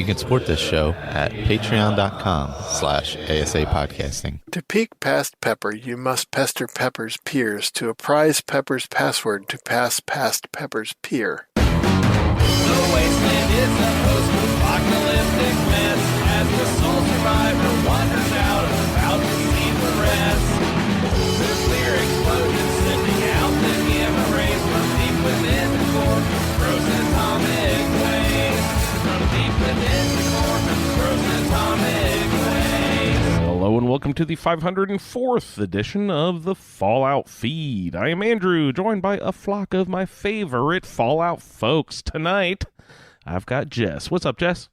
You can support this show at patreon.com/ASA podcasting. To peek past Pepper, you must pester Pepper's peers to apprise Pepper's password to pass past Pepper's peer. The wasteland is a post-apocalyptic mess as the sole survivor wanders out about to see the rest. Nuclear explosions sending out the gamma rays from deep within the core, frozen atomic waste. From deep within the core, frozen atomic waste. Hello and welcome to the 504th edition of the Fallout Feed. I am Andrew, joined by a flock of my favorite Fallout folks. Tonight, I've got Jess. What's up, Jess?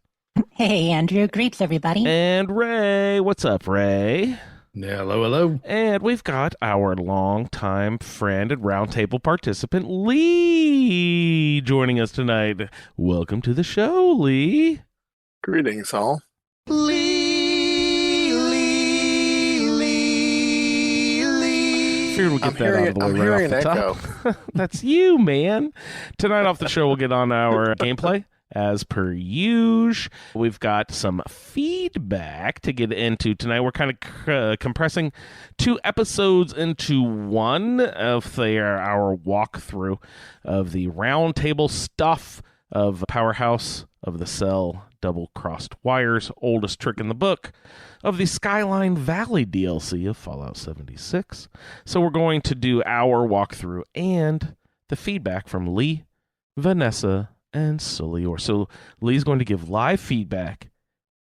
Hey, Andrew. Greets, everybody. And Ray. What's up, Ray? Hello, hello. And we've got our longtime friend and roundtable participant, Lee, joining us tonight. Welcome to the show, Lee. Greetings, all. We'll get that out of the way right off the top. That's you, man. Tonight off the show, we'll get on our gameplay. As per usual, we've got some feedback to get into tonight. We're kind of compressing 2 episodes into one of our walkthrough of the Roundtable stuff of Powerhouse of the Cell, Double-Crossed Wires, oldest trick in the book, of the Skyline Valley DLC of Fallout 76. So we're going to do our walkthrough and the feedback from Lee, Vanessa, and Solior. So Lee's going to give live feedback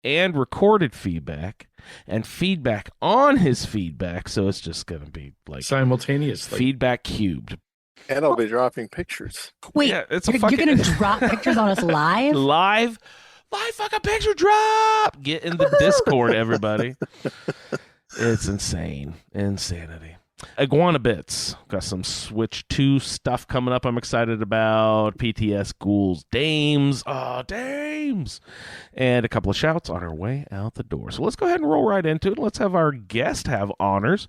and recorded feedback and feedback on his feedback. So it's just going to be like simultaneously feedback cubed. And I'll be dropping pictures. Wait, Yeah, you're going to drop pictures on us live? Live fucking picture drop. Get in the Discord, everybody. It's insane. Insanity. Iguana Bits. Got some Switch 2 stuff coming up I'm excited about. PTS Ghouls Dames. Oh, Dames. And a couple of shouts on our way out the door. So let's go ahead and roll right into it. Let's have our guest have honors.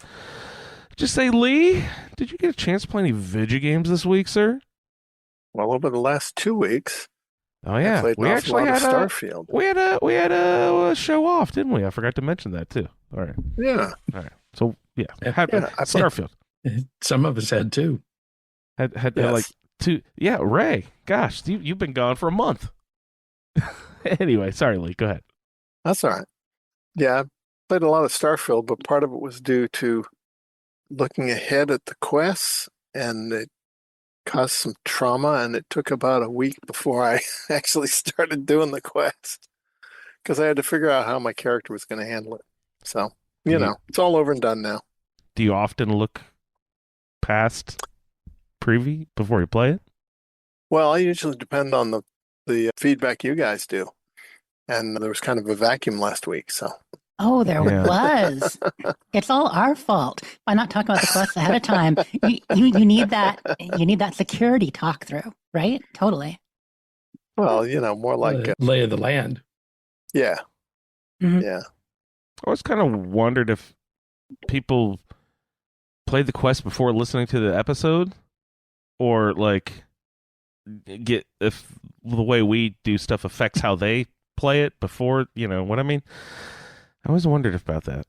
Just say, Lee, did you get a chance to play any video games this week, sir? Well, over the last 2 weeks, Oh yeah, we actually had Starfield. We had a show off, didn't we? I forgot to mention that too. All right. Yeah. All right. So yeah, Starfield. Some of us had 2. Had Yes. like 2. Yeah, Ray. Gosh, you've been gone for a month. Anyway, sorry, Lee. Go ahead. That's all right. Yeah, I played a lot of Starfield, but part of it was due to looking ahead at the quests, and it caused some trauma, and it took about a week before I actually started doing the quest because I had to figure out how my character was going to handle it. So, it's all over and done now. Do you often look past preview before you play it? Well, I usually depend on the feedback you guys do, and there was kind of a vacuum last week, so. Oh, there was. It's all our fault by not talking about the quests ahead of time. You need that. You need that security talk through, right? Totally. Well, more like lay of the land. Yeah. Mhm. Yeah. I always kind of wondered if people played the quest before listening to the episode, or like if the way we do stuff affects how they play it before. You know what I mean? I always wondered about that.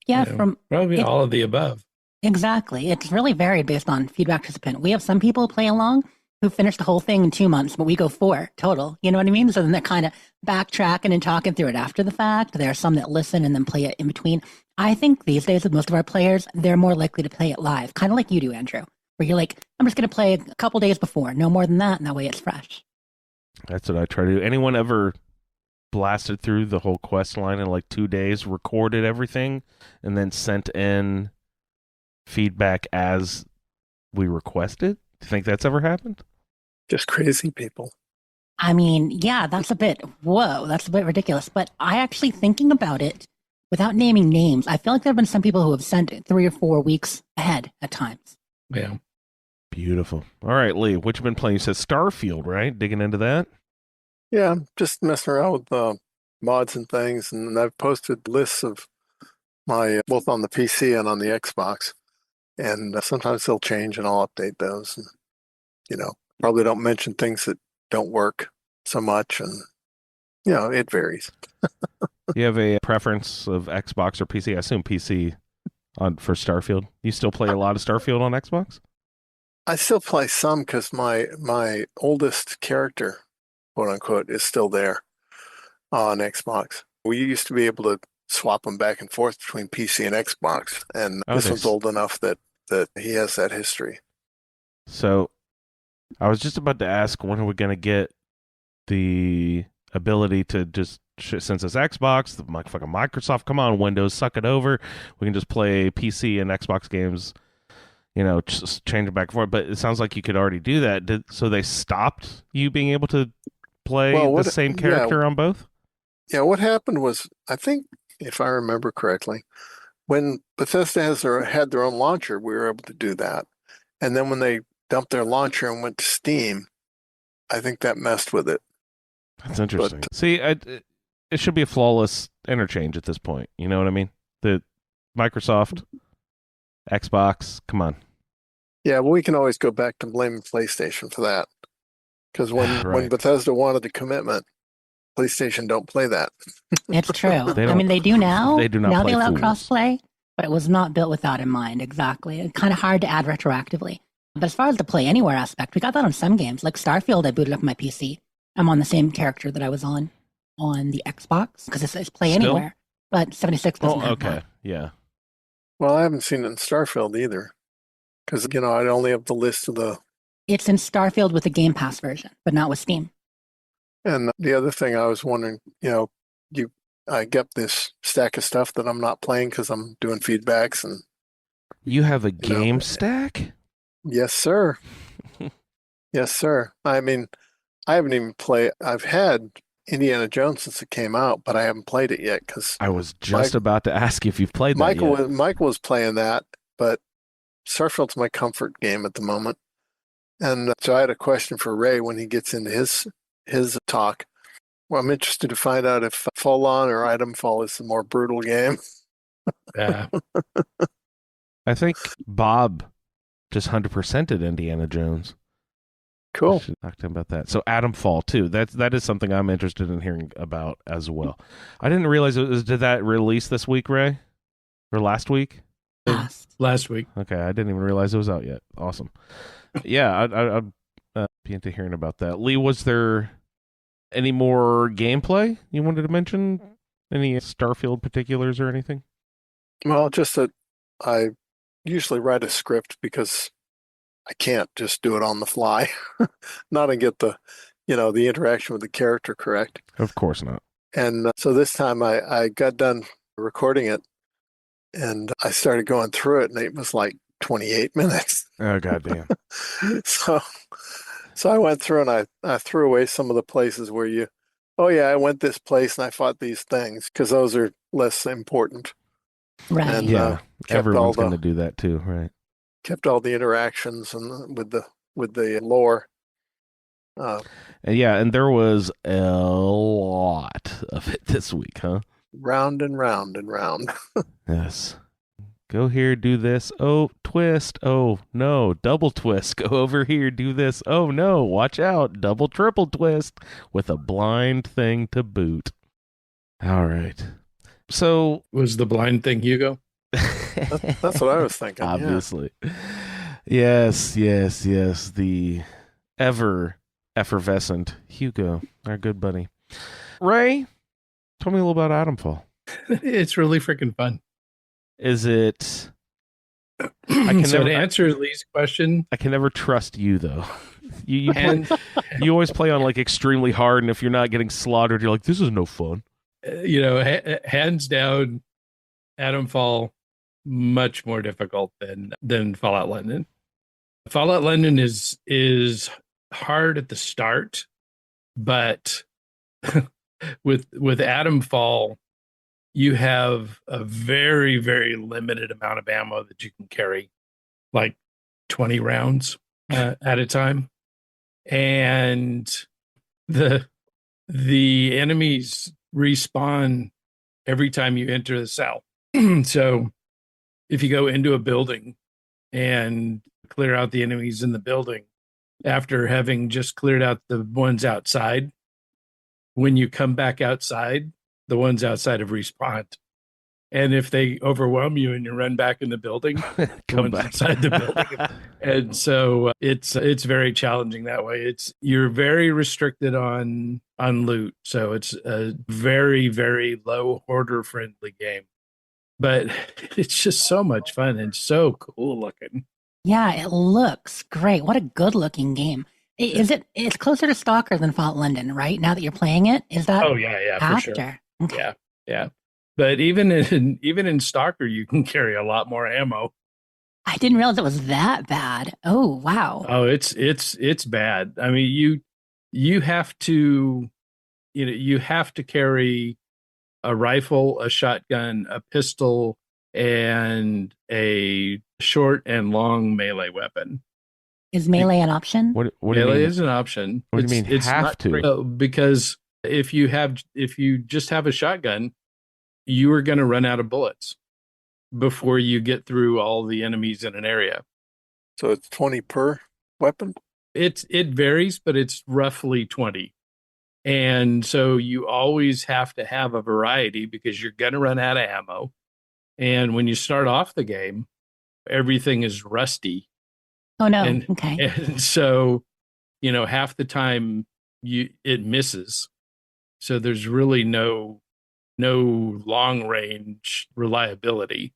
Yeah, Probably all of the above. Exactly. It's really varied based on feedback participant. We have some people play along who finish the whole thing in 2 months, but we go 4 total. You know what I mean? So then they're kind of backtracking and talking through it after the fact. There are some that listen and then play it in between. I think these days with most of our players, they're more likely to play it live, kind of like you do, Andrew, where you're like, I'm just going to play a couple days before, no more than that, and that way it's fresh. That's what I try to do. Anyone ever blasted through the whole quest line in like 2 days, recorded everything, and then sent in feedback as we requested? Do you think that's ever happened? Just crazy people. I mean, yeah, that's a bit ridiculous. But I actually, thinking about it, without naming names, I feel like there have been some people who have sent it 3 or 4 weeks ahead at times. Yeah. Beautiful. All right, Lee, what you been playing? You said Starfield, right? Digging into that? Yeah, I'm just messing around with mods and things, and I've posted lists of my both on the PC and on the Xbox, and sometimes they'll change, and I'll update those. And probably don't mention things that don't work so much, and it varies. You have a preference of Xbox or PC? I assume PC for Starfield. You still play a lot of Starfield on Xbox? I still play some because my oldest character, quote unquote, is still there on Xbox. We used to be able to swap them back and forth between PC and Xbox, and this one's old enough that he has that history. So I was just about to ask, when are we going to get the ability to just, since it's Xbox, the fucking Microsoft, come on, Windows, suck it over. We can just play PC and Xbox games, just change it back and forth. But it sounds like you could already do that. So they stopped you being able to play the same character on both? Yeah, what happened was, I think, if I remember correctly, when Bethesda had their own launcher, we were able to do that. And then when they dumped their launcher and went to Steam, I think that messed with it. That's interesting. See, it should be a flawless interchange at this point. You know what I mean? The Microsoft, Xbox, come on. Yeah, well, we can always go back to blaming PlayStation for that. Because when Bethesda wanted the commitment, PlayStation don't play that. It's true. They do now. They do not. Now play they allow fools. crossplay, but it was not built with that in mind. Exactly. It's kind of hard to add retroactively. But as far as the play anywhere aspect, we got that on some games. Like Starfield, I booted up my PC. I'm on the same character that I was on the Xbox because it says play anywhere. But 76 doesn't have that. Yeah. Well, I haven't seen it in Starfield either. Because, I only have the list of the... It's in Starfield with the Game Pass version, but not with Steam. And the other thing I was wondering, I get this stack of stuff that I'm not playing because I'm doing feedbacks and... You have a game stack? Yes, sir. Yes, sir. I mean, I haven't even played... I've had Indiana Jones since it came out, but I haven't played it yet because... I was just about to ask if you've played that yet. Michael was playing that, but Starfield's my comfort game at the moment. And so I had a question for Ray when he gets into his talk. Well, I'm interested to find out if Fall On or Itemfall is the more brutal game. Yeah. I think Bob just 100%ed Indiana Jones. Cool. Talk to him about that. So Itemfall too. That is something I'm interested in hearing about as well. I didn't realize did that release this week, Ray? Or last week? Last week. Okay, I didn't even realize it was out yet. Awesome. Yeah, I'd be into hearing about that. Lee, was there any more gameplay you wanted to mention? Any Starfield particulars or anything? Well, just that I usually write a script because I can't just do it on the fly. Not and get the interaction with the character correct. Of course not. And so this time I got done recording it and I started going through it and it was like 28 minutes. Oh, goddamn. So I went through and I threw away some of the places where I went this place and I fought these things because those are less important. Right. And, yeah, everyone's going to do that too, right? Kept all the interactions and with the lore. And there was a lot of it this week, huh? Round and round and round. Yes. Go here, do this. Oh, twist. Oh, no. Double twist. Go over here, do this. Oh, no. Watch out. Double, triple twist with a blind thing to boot. All right. So. Was the blind thing Hugo? That's what I was thinking. Obviously. Yeah. Yes. The ever effervescent Hugo, our good buddy. Ray, tell me a little about Itemfall. It's really freaking fun. Is it? To answer Lee's question, I can never trust you though. You always play on like extremely hard, and if you're not getting slaughtered, you're like, this is no fun. Hands down, Itemfall much more difficult than Fallout London. Fallout London is hard at the start, but with Itemfall, you have a very, very limited amount of ammo that you can carry, like 20 rounds at a time. And the enemies respawn every time you enter the cell. So if you go into a building and clear out the enemies in the building, after having just cleared out the ones outside, when you come back outside, the ones outside have respawned. And if they overwhelm you and you run back in the building, Come one's back. inside the building. And so it's very challenging that way. You're very restricted on loot. So it's a very, very low hoarder friendly game. But it's just so much fun and so cool looking. Yeah, it looks great. What a good looking game. It's closer to Stalker than Fallout London, right? Now that you're playing it, is that Oh yeah, for sure. after? Okay. Yeah. But even in Stalker, you can carry a lot more ammo. I didn't realize it was that bad. Oh, wow. Oh, it's bad. I mean, you have to, you have to carry a rifle, a shotgun, a pistol, and a short and long melee weapon. Is melee an option? What do you Melee mean? is an option. What do you mean have not to? great, because if you just have a shotgun, you are going to run out of bullets before you get through all the enemies in an area. So it's 20 per weapon? It varies, but it's roughly 20. And so you always have to have a variety because you're going to run out of ammo. And when you start off the game, everything is rusty. Oh, no. And, Okay. and so, half the time it misses. So there's really no long range reliability.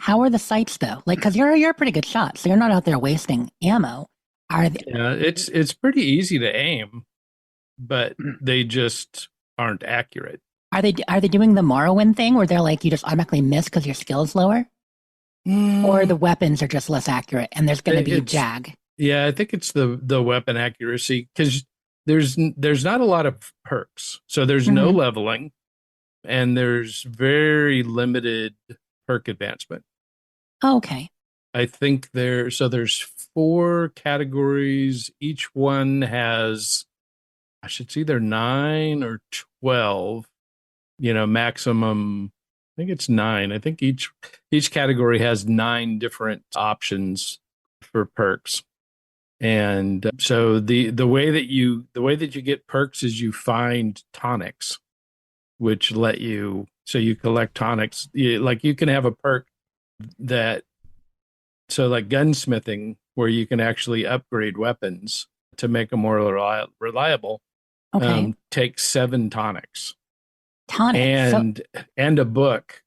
How are the sights, though? Like, because you're a pretty good shot, so you're not out there wasting ammo. It's pretty easy to aim, but they just aren't accurate. Are they doing the Morrowind thing where they're like you just automatically miss because your skill is lower, or the weapons are just less accurate and there's going to be jag? Yeah, I think it's the weapon accuracy because there's not a lot of perks, so there's no leveling, and there's very limited perk advancement. Oh, okay. I think there's 4 categories. Each one has, I should see, either 9 or 12. Maximum. I think it's 9. I think each category has 9 different options for perks. And so the way that you get perks is you find tonics, which let you. So you collect tonics. You can have a perk that. So like gunsmithing, where you can actually upgrade weapons to make them more reliable. Okay. Take 7 tonics. Tonics. And a book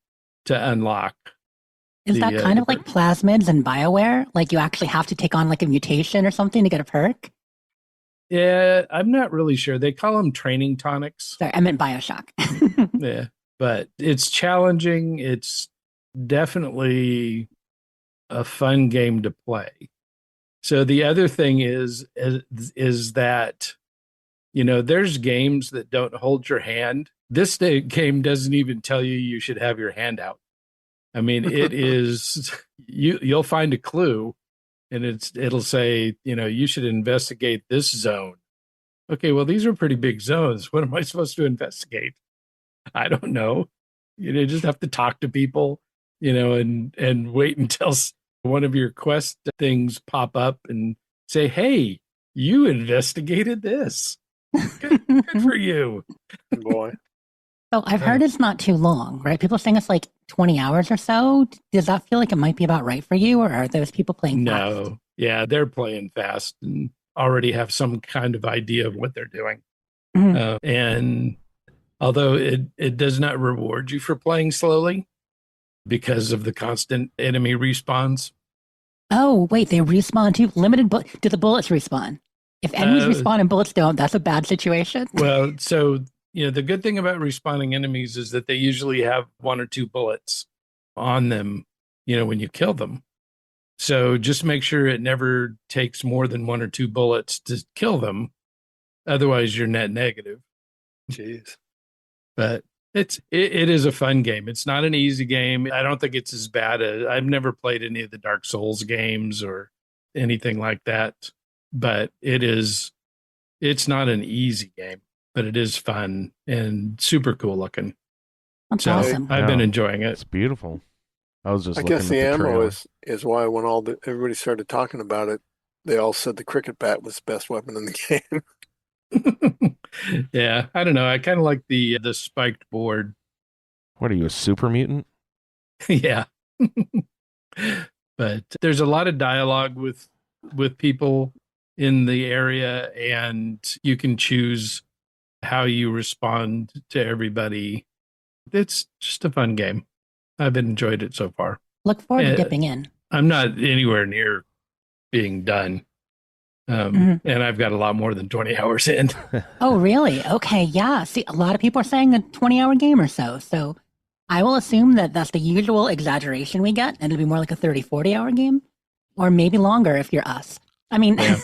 to unlock. Is that kind of like plasmids and BioWare? Like you actually have to take on like a mutation or something to get a perk? Yeah, I'm not really sure. They call them training tonics. Sorry, I meant Bioshock. Yeah, but it's challenging. It's definitely a fun game to play. So the other thing is that, there's games that don't hold your hand. This game doesn't even tell you should have your hand out. I mean, it is, you'll find a clue and it'll say, you should investigate this zone. Okay, well, these are pretty big zones. What am I supposed to investigate? I don't know. You just have to talk to people, and wait until one of your quest things pop up and say, hey, you investigated this. Good for you. Good boy. So I've heard it's not too long, right? People saying it's like 20 hours or so. Does that feel like it might be about right for you, or are those people playing fast? No. Yeah, they're playing fast and already have some kind of idea of what they're doing. And although it does not reward you for playing slowly because of the constant enemy respawns. Oh, wait, they respawn too? Do the bullets respawn? If enemies respawn and bullets don't, that's a bad situation. Well, so, the good thing about respawning enemies is that they usually have 1 or 2 bullets on them, when you kill them. So just make sure it never takes more than 1 or 2 bullets to kill them. Otherwise, you're net negative. Jeez. But it is a fun game. It's not an easy game. I don't think it's as bad as, I've never played any of the Dark Souls games or anything like that. But it's not an easy game, but it is fun and super cool looking. That's awesome. I've been enjoying it. It's beautiful. I was just I looking guess at the ammo trailer. is why when everybody started talking about it, they all said the cricket bat was the best weapon in the game. Yeah, I don't know. I kind of like the spiked board. What are you, a super mutant? Yeah. But there's a lot of dialogue with people in the area, and you can choose how you respond to everybody. It's just a fun game. I've enjoyed it so far. Look forward to Uh, dipping in. I'm not anywhere near being done. And I've got a lot more than 20 hours in. Oh, really? Okay, yeah. See, a lot of people are saying a 20-hour game or so. So I will assume that that's the usual exaggeration we get, and it'll be more like a 30, 40-hour game, or maybe longer if you're us. I mean, Yeah.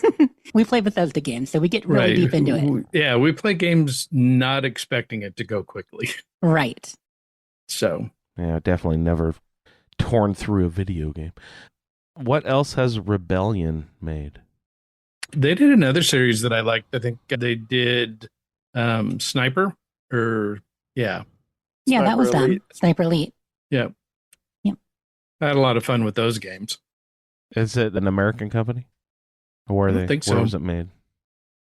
we play Bethesda games, so we get really deep into it. Yeah, we play games not expecting it to go quickly. Right. So, Yeah, definitely never torn through a video game. What else has Rebellion made? they did another series that I liked. I think they did Sniper or yeah. Yeah, that was Sniper them. Elite. Sniper Elite. Yeah. Yep. I had a lot of fun with those games. Is it an American company? Or where I don't think so. Where was it made?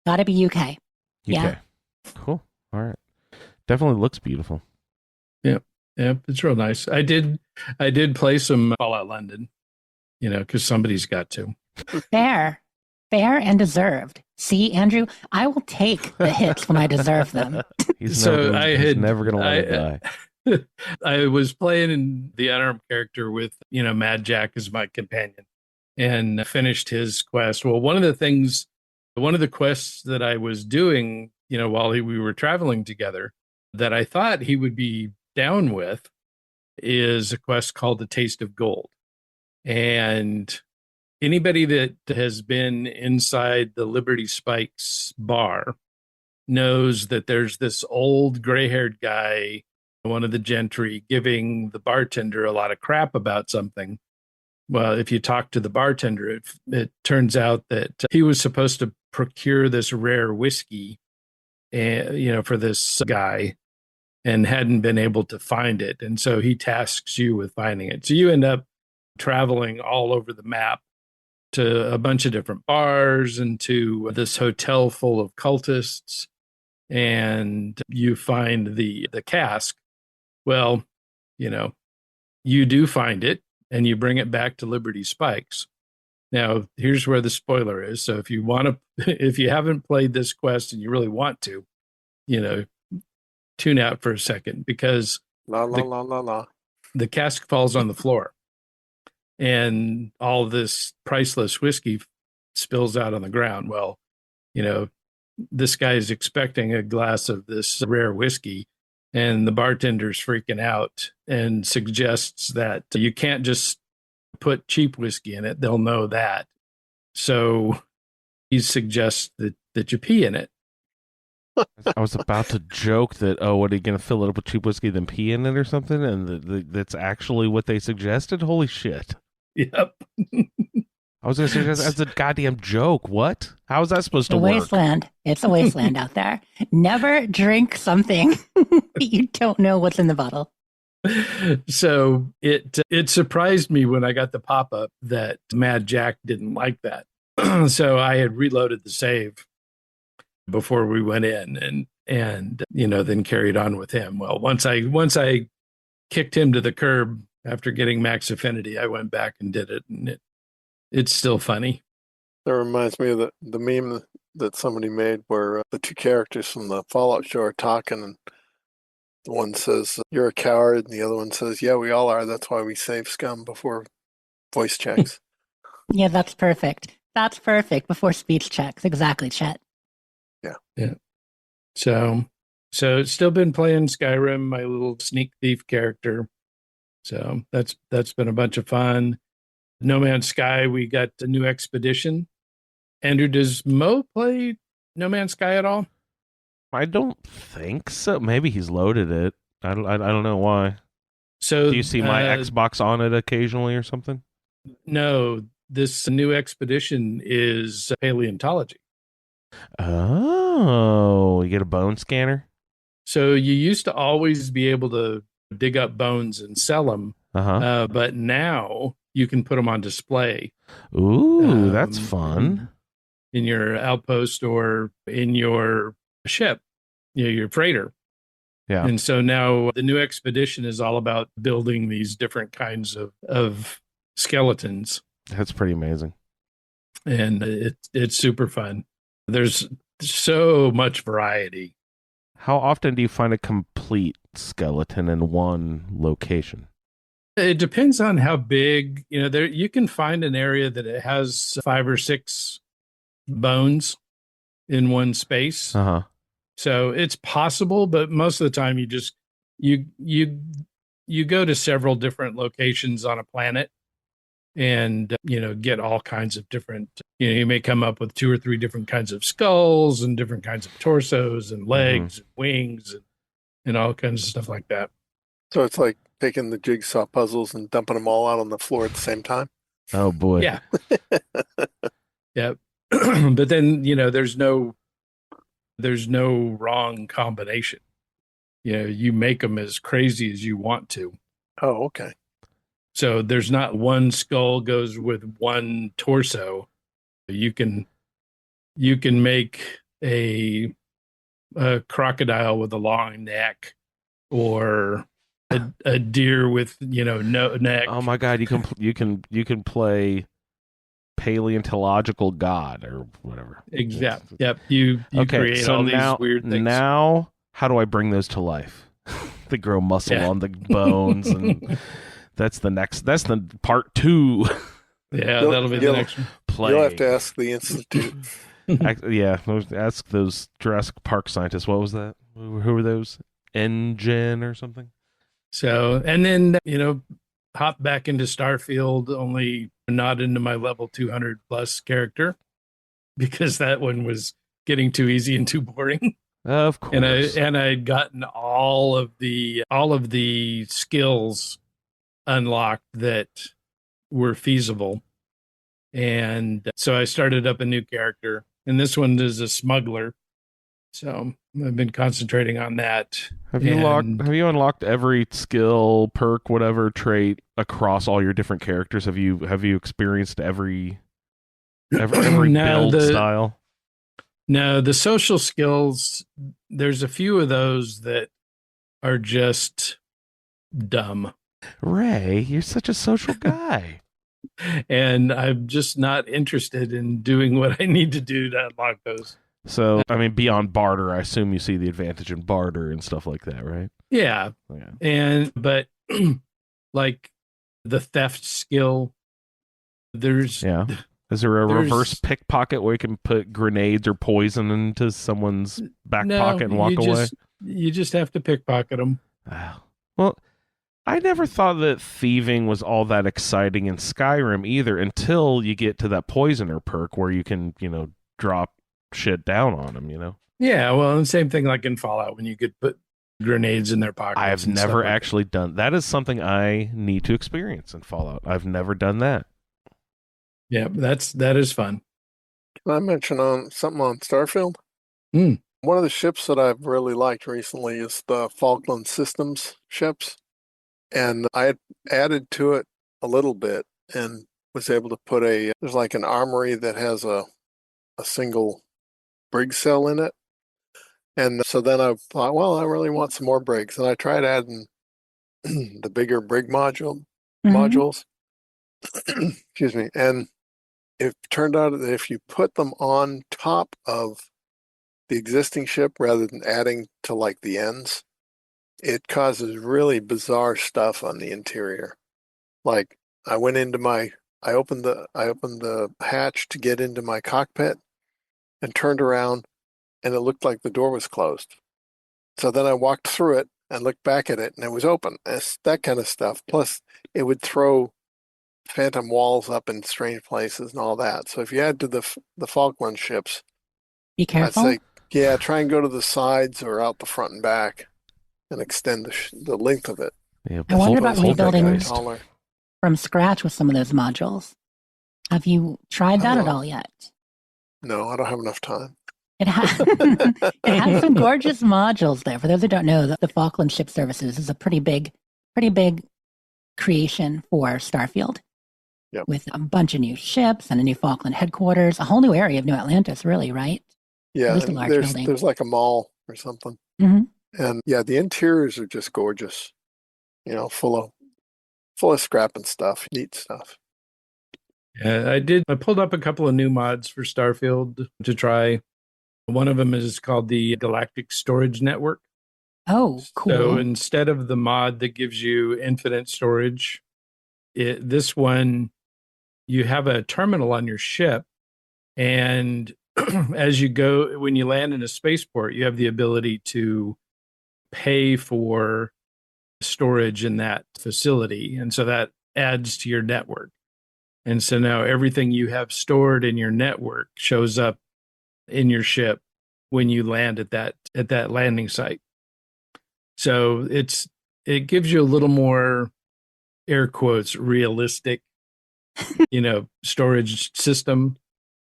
Gotta be UK. Yeah. Okay. Cool. All right. Definitely looks beautiful. Yeah, it's real nice. I did play some Fallout London, because somebody's got to. Fair. Fair and deserved. See, Andrew, I will take the hits when I deserve them. He's So he's never going to let it die. I was playing in the unarmed character with, Mad Jack as my companion and finished his quest. Well, one of the quests that I was doing, while we were traveling together that I thought he would be down with is a quest called The Taste of Gold. And anybody that has been inside the Liberty Spikes bar knows that there's this old gray-haired guy, one of the gentry, giving the bartender a lot of crap about something. Well, if you talk to the bartender, it turns out that he was supposed to procure this rare whiskey, for this guy, and hadn't been able to find it. And so he tasks you with finding it. So you end up traveling all over the map to a bunch of different bars and to this hotel full of cultists, and you find the cask. Well, you do find it and you bring it back to Liberty Spikes. Now, here's where the spoiler is. So if you haven't played this quest and you really want to, tune out for a second, because La la la la la. the cask falls on the floor and all this priceless whiskey spills out on the ground. Well, this guy is expecting a glass of this rare whiskey, and the bartender's freaking out and suggests that you can't just put cheap whiskey in it. They'll know that. So he suggests that you pee in it. I was about to joke that, what are you going to fill it up with cheap whiskey, then pee in it or something? And that's actually what they suggested? Holy shit. Yep. I was going to suggest that's a goddamn joke. What? How is that supposed to The work? wasteland. It's a wasteland out there. Never drink something you don't know what's in the bottle. So it surprised me when I got the pop-up that Mad Jack didn't like that. So I had reloaded the save before we went in and then carried on with him. Well, once I kicked him to the curb after getting max affinity, I went back and did it, and it's still funny. That reminds me of the meme that somebody made where the two characters from the Fallout show are talking, and the one says, "You're a coward," and the other one says, "Yeah, we all are. That's why we save scum before voice checks." Yeah, that's perfect. That's perfect before speech checks. Exactly, Chet. Yeah. So it's still been playing Skyrim, my little sneak thief character. So that's been a bunch of fun. No Man's Sky, we got a new expedition. Andrew, does Mo play No Man's Sky at all? I don't think so. Maybe he's loaded it. I don't know why. So do you see my Xbox on it occasionally or something? No, this new expedition is paleontology. Oh, you get a bone scanner? So you used to always be able to dig up bones and sell them, but now you can put them on display. Ooh, that's fun. in your outpost or in your ship, your freighter. Yeah. And so now the new expedition is all about building these different kinds of skeletons. That's pretty amazing. And it's super fun. There's so much variety. How often do you find a complete skeleton in one location? It depends on how big, there you can find an area that it has 5 or 6 bones in one space. Uh-huh. So it's possible, but most of the time you go to several different locations on a planet and get all kinds of different, you may come up with 2 or 3 different kinds of skulls and different kinds of torsos and legs and wings and all kinds of stuff like that. So it's like taking the jigsaw puzzles and dumping them all out on the floor at the same time. Oh boy. Yeah. Yeah. But then, there's no wrong combination. You make them as crazy as you want to. Oh, okay. So there's not one skull goes with one torso. You can make a crocodile with a long neck, or a deer with no neck. Oh my God, you can play paleontological god or whatever. Exactly. Yep. You okay, create so all now, these weird things. Now, how do I bring those to life? They grow muscle on the bones, and that's the part 2. Yeah, that'll be the next one. You'll have to ask the Institute. Yeah, ask those Jurassic Park scientists. What was that? Who were those? Engine or something? So, and then, hop back into Starfield, only not into my level 200 plus character, because that one was getting too easy and too boring. Of course. And I'd gotten all of the skills unlocked that were feasible. And so I started up a new character, and this one is a smuggler. So I've been concentrating on that. Have you unlocked every skill, perk, whatever trait across all your different characters? Have you experienced every build style? No, the social skills, there's a few of those that are just dumb. Ray, you're such a social guy. And I'm just not interested in doing what I need to do to unlock those. So, I mean, beyond barter, I assume you see the advantage in barter and stuff like that, right? Yeah. But like the theft skill, there's... Yeah. Is there a reverse pickpocket where you can put grenades or poison into someone's back pocket and walk away? You just have to pickpocket them. Well, I never thought that thieving was all that exciting in Skyrim either, until you get to that poisoner perk where you can, drop shit down on them, Yeah, well, and same thing like in Fallout when you could put grenades in their pockets. I have never actually done that. Is something I need to experience in Fallout. I've never done that. Yeah, that is fun. Can I mention something on Starfield? Mm. One of the ships that I've really liked recently is the Falkland Systems ships. And I had added to it a little bit and was able to put there's like an armory that has a single brig cell in it. And so then I thought, well, I really want some more brigs. And I tried adding the bigger brig modules. Excuse me. And it turned out that if you put them on top of the existing ship rather than adding to like the ends, it causes really bizarre stuff on the interior. Like I opened the hatch to get into my cockpit and turned around, and it looked like the door was closed. So then I walked through it and looked back at it, and it was open. It's that kind of stuff. Plus, it would throw phantom walls up in strange places and all that. So if you add to the Falkland ships, be careful. I'd say, try and go to the sides or out the front and back and extend the length of it. Yeah, I wonder about rebuilding from scratch with some of those modules. Have you tried that at all yet? No, I don't have enough time. It has some gorgeous modules there. For those who don't know, the Falkland Ship Services is a pretty big creation for Starfield. Yep. with a bunch of new ships and a new Falkland headquarters, a whole new area of New Atlantis, really, right? Yeah, least a and large there's building. there's like a mall or something. hmm And yeah, the interiors are just gorgeous. Full of scrap and stuff, neat stuff. Yeah, I pulled up a couple of new mods for Starfield to try. One of them is called the Galactic Storage Network. Oh, cool. So instead of the mod that gives you infinite storage, this one, you have a terminal on your ship, and as you go, when you land in a spaceport, you have the ability to pay for storage in that facility. And so that adds to your network. And so now everything you have stored in your network shows up in your ship when you land at that landing site. So it gives you a little more, air quotes, realistic, storage system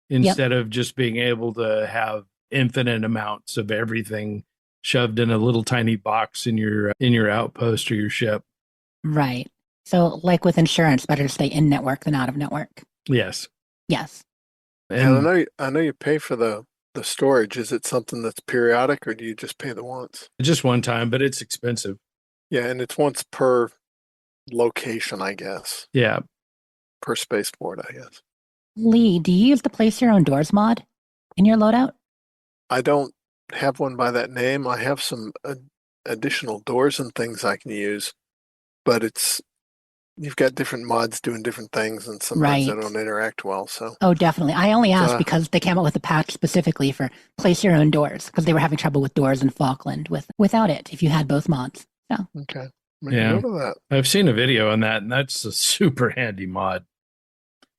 instead of just being able to have infinite amounts of everything shoved in a little tiny box in your outpost or your ship. Right. So like with insurance, better to stay in network than out of network. Yes. Yes. And I know you pay for the storage. Is it something that's periodic, or do you just pay the once? Just one time, but it's expensive. Yeah, and it's once per location, I guess. Yeah. Per spaceport, I guess. Lee, do you use the place your own doors mod in your loadout? I don't have one by that name. I have some additional doors and things I can use, but you've got different mods doing different things, and sometimes they Right. don't interact well. So Oh, definitely. I only asked because they came out with a patch specifically for place your own doors because they were having trouble with doors in Falkland without it if you had both mods. So okay, make Yeah. note of that. I've seen a video on that, and that's a super handy mod.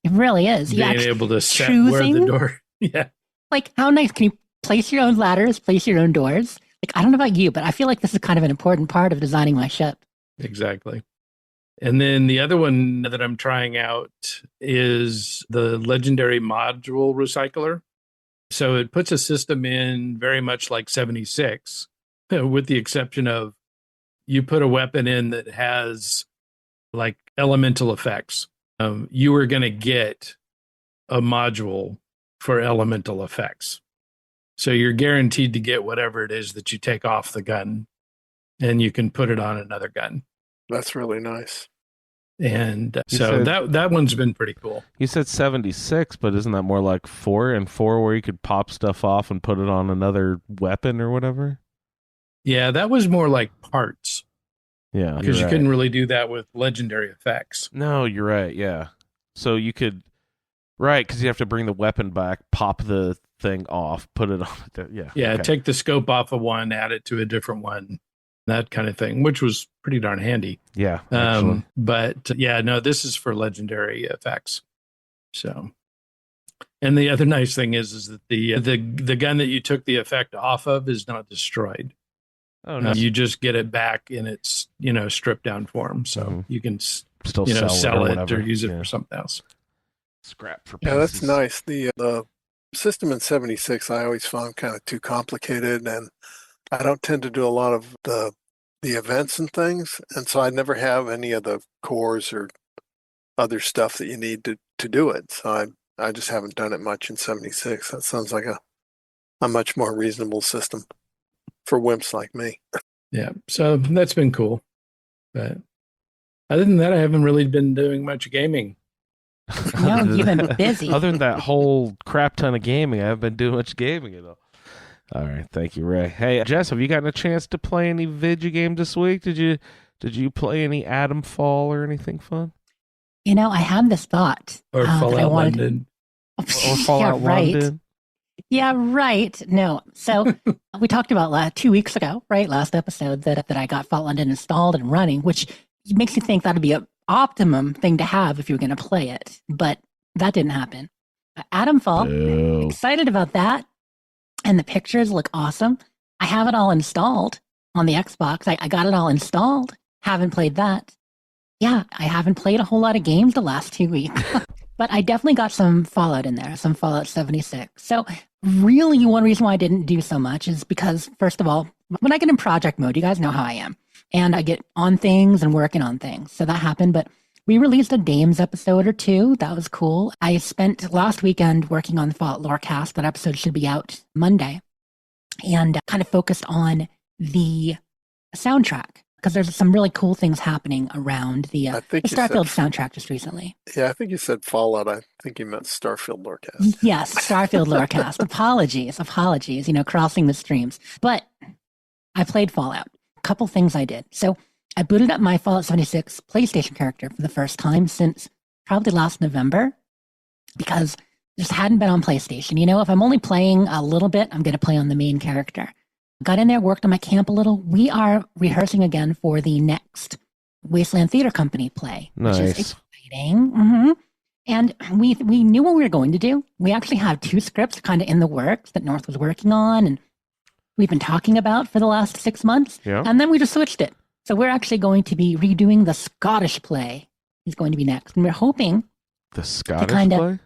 it really is. Being actually able to set where the choosing- door. Yeah. Like, how nice can you place your own ladders, place your own doors? Like, I don't know about you, but I feel like this is kind of an important part of designing my ship. Exactly. And then the other one that I'm trying out is the legendary module recycler. So it puts a system in very much like 76, with the exception of you put a weapon in that has like elemental effects. You are going to get a module for elemental effects. So you're guaranteed to get whatever it is that you take off the gun, and you can put it on another gun. That's really nice. And You so said- that one's been pretty cool. You said 76, but isn't that more like 4 and 4 where you could pop stuff off and put it on another weapon or whatever? Yeah, that was more like parts, Yeah. because you you're couldn't right. really do that with legendary effects. No, you're right. Yeah. So you could, right, because you have to bring the weapon back, pop the thing off, put it on. Yeah. Yeah, okay. take the scope off of one, add it to a different one, that kind of thing, which was pretty darn handy. Yeah. Actually. But yeah, no, this is for legendary effects. So, and the other nice thing is that the gun that you took the effect off of is not destroyed. Oh, no. You just get it back in its stripped down form, so Mhm. you can Still sell it it whatever. or use it Yeah. for something else. Scrap for Yeah, that's pieces. nice. The system in 76 I always found kind of too complicated, and I don't tend to do a lot of the events and things, and so I never have any of the cores or other stuff that you need to do it. So I just haven't done it much in 76. That sounds like a much more reasonable system for wimps like me. Yeah, so that's been cool. But other than that, I haven't really been doing much gaming. No, you've been busy. Other than that whole crap ton of gaming, I haven't been doing much gaming at all. All right, thank you, Ray. Hey, Jess, have you gotten a chance to play any video games this week? Did you play any Atom Fall or anything fun? I had this thought. Or that I Fallout wanted- London. Or Fallout yeah, right. London? Yeah, right. No. So we talked about 2 weeks ago, right? Last episode that I got Fallout London installed and running, which makes you think that'd be an optimum thing to have if you were going to play it. But that didn't happen. Atom Fall, Boo. excited about that. And the pictures look awesome. I have it all installed on the Xbox. I got it all installed. Haven't played that. Yeah, I haven't played a whole lot of games the last 2 weeks. But I definitely got some Fallout in there, some Fallout 76. So really one reason why I didn't do so much is because, first of all, when I get in project mode, you guys know how I am. And I get on things and working on things. So that happened. But We released a games episode or two. That was cool. I spent last weekend working on the Fallout Lorecast. That episode should be out Monday. And kind of focused on the soundtrack, because there's some really cool things happening around the Starfield soundtrack just recently. Yeah, I think you said Fallout. I think you meant Starfield Lorecast. Yes, Starfield Lorecast. Apologies, crossing the streams. But I played Fallout. A couple things I did. So I booted up my Fallout 76 PlayStation character for the first time since probably last November, because just hadn't been on PlayStation. If I'm only playing a little bit, I'm going to play on the main character. Got in there, worked on my camp a little. We are rehearsing again for the next Wasteland Theater Company play, Nice. Which is exciting. Mm-hmm. And we knew what we were going to do. We actually have 2 scripts kind of in the works that North was working on, and we've been talking about for the last 6 months. Yeah. And then we just switched it. So we're actually going to be redoing the Scottish play. Is going to be next, and we're hoping The Scottish kinda- play?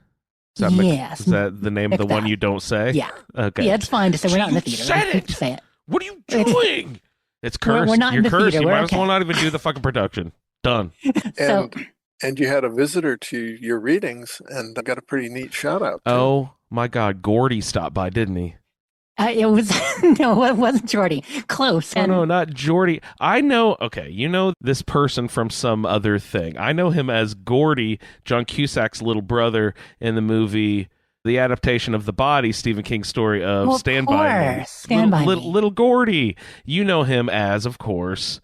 yes. Is that the name of the one Macbeth. you don't say? Yeah. Okay. Yeah, it's fine to say we're not in the You theater. said We it. can say it. What are you doing? It's cursed. We're not in You're the cursed. theater. You We're might as well okay. not even do the fucking production. Done. So And you had a visitor to your readings and got a pretty neat shout out. too. Oh my God, Gordy stopped by, didn't he? it was no, it wasn't Jordy. Close. Oh And no, not Jordy. I know. Okay, you know this person from some other thing. I know him as Gordy, John Cusack's little brother in the movie, the adaptation of The Body, Stephen King's story of Well, of Stand By Me. course, Stand By Me. Little Gordy. You know him as, of course,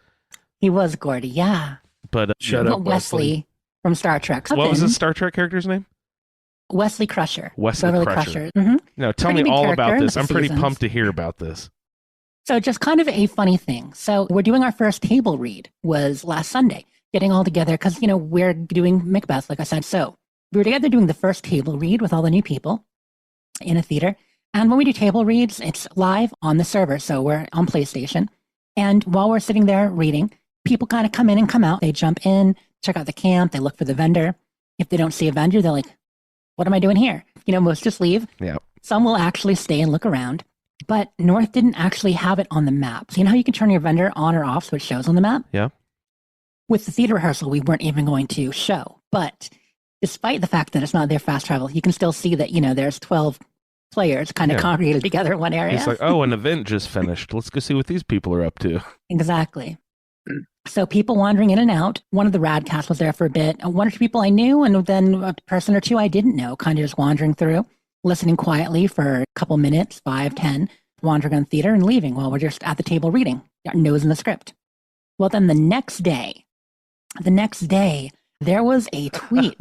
he was Gordy, yeah. but Shut Well, up, Wesley from Star Trek. what was Something. his Star Trek character's name? Wesley Crusher. Wesley Beverly Crusher. Mhm. No, tell Pretty me big all character about in this. the I'm pretty seasons. pumped to hear about this. So just kind of a funny thing. So we're doing our first table read was last Sunday, getting all together because, we're doing Macbeth, like I said. So we were together doing the first table read with all the new people in a theater. And when we do table reads, it's live on the server. So we're on PlayStation. And while we're sitting there reading, people kind of come in and come out. They jump in, check out the camp. They look for the vendor. If they don't see a vendor, they're like, what am I doing here? Most just leave. Yeah. Some will actually stay and look around. But North didn't actually have it on the map. So you know how you can turn your vendor on or off so it shows on the map? Yeah. With the theater rehearsal, we weren't even going to show. But despite the fact that it's not there fast travel, you can still see that, there's 12 players kind of Yeah. congregated together in one area. It's like, oh, an event just finished. Let's go see what these people are up to. Exactly. So people wandering in and out. One of the Radcasts was there for a bit. 1 or 2 people I knew, and then a person or 2 I didn't know, kind of just wandering through, listening quietly for a couple minutes, 5, 10, wandering on theater and leaving while we're just at the table reading, our nose in the script. Well, then the next day, there was a tweet,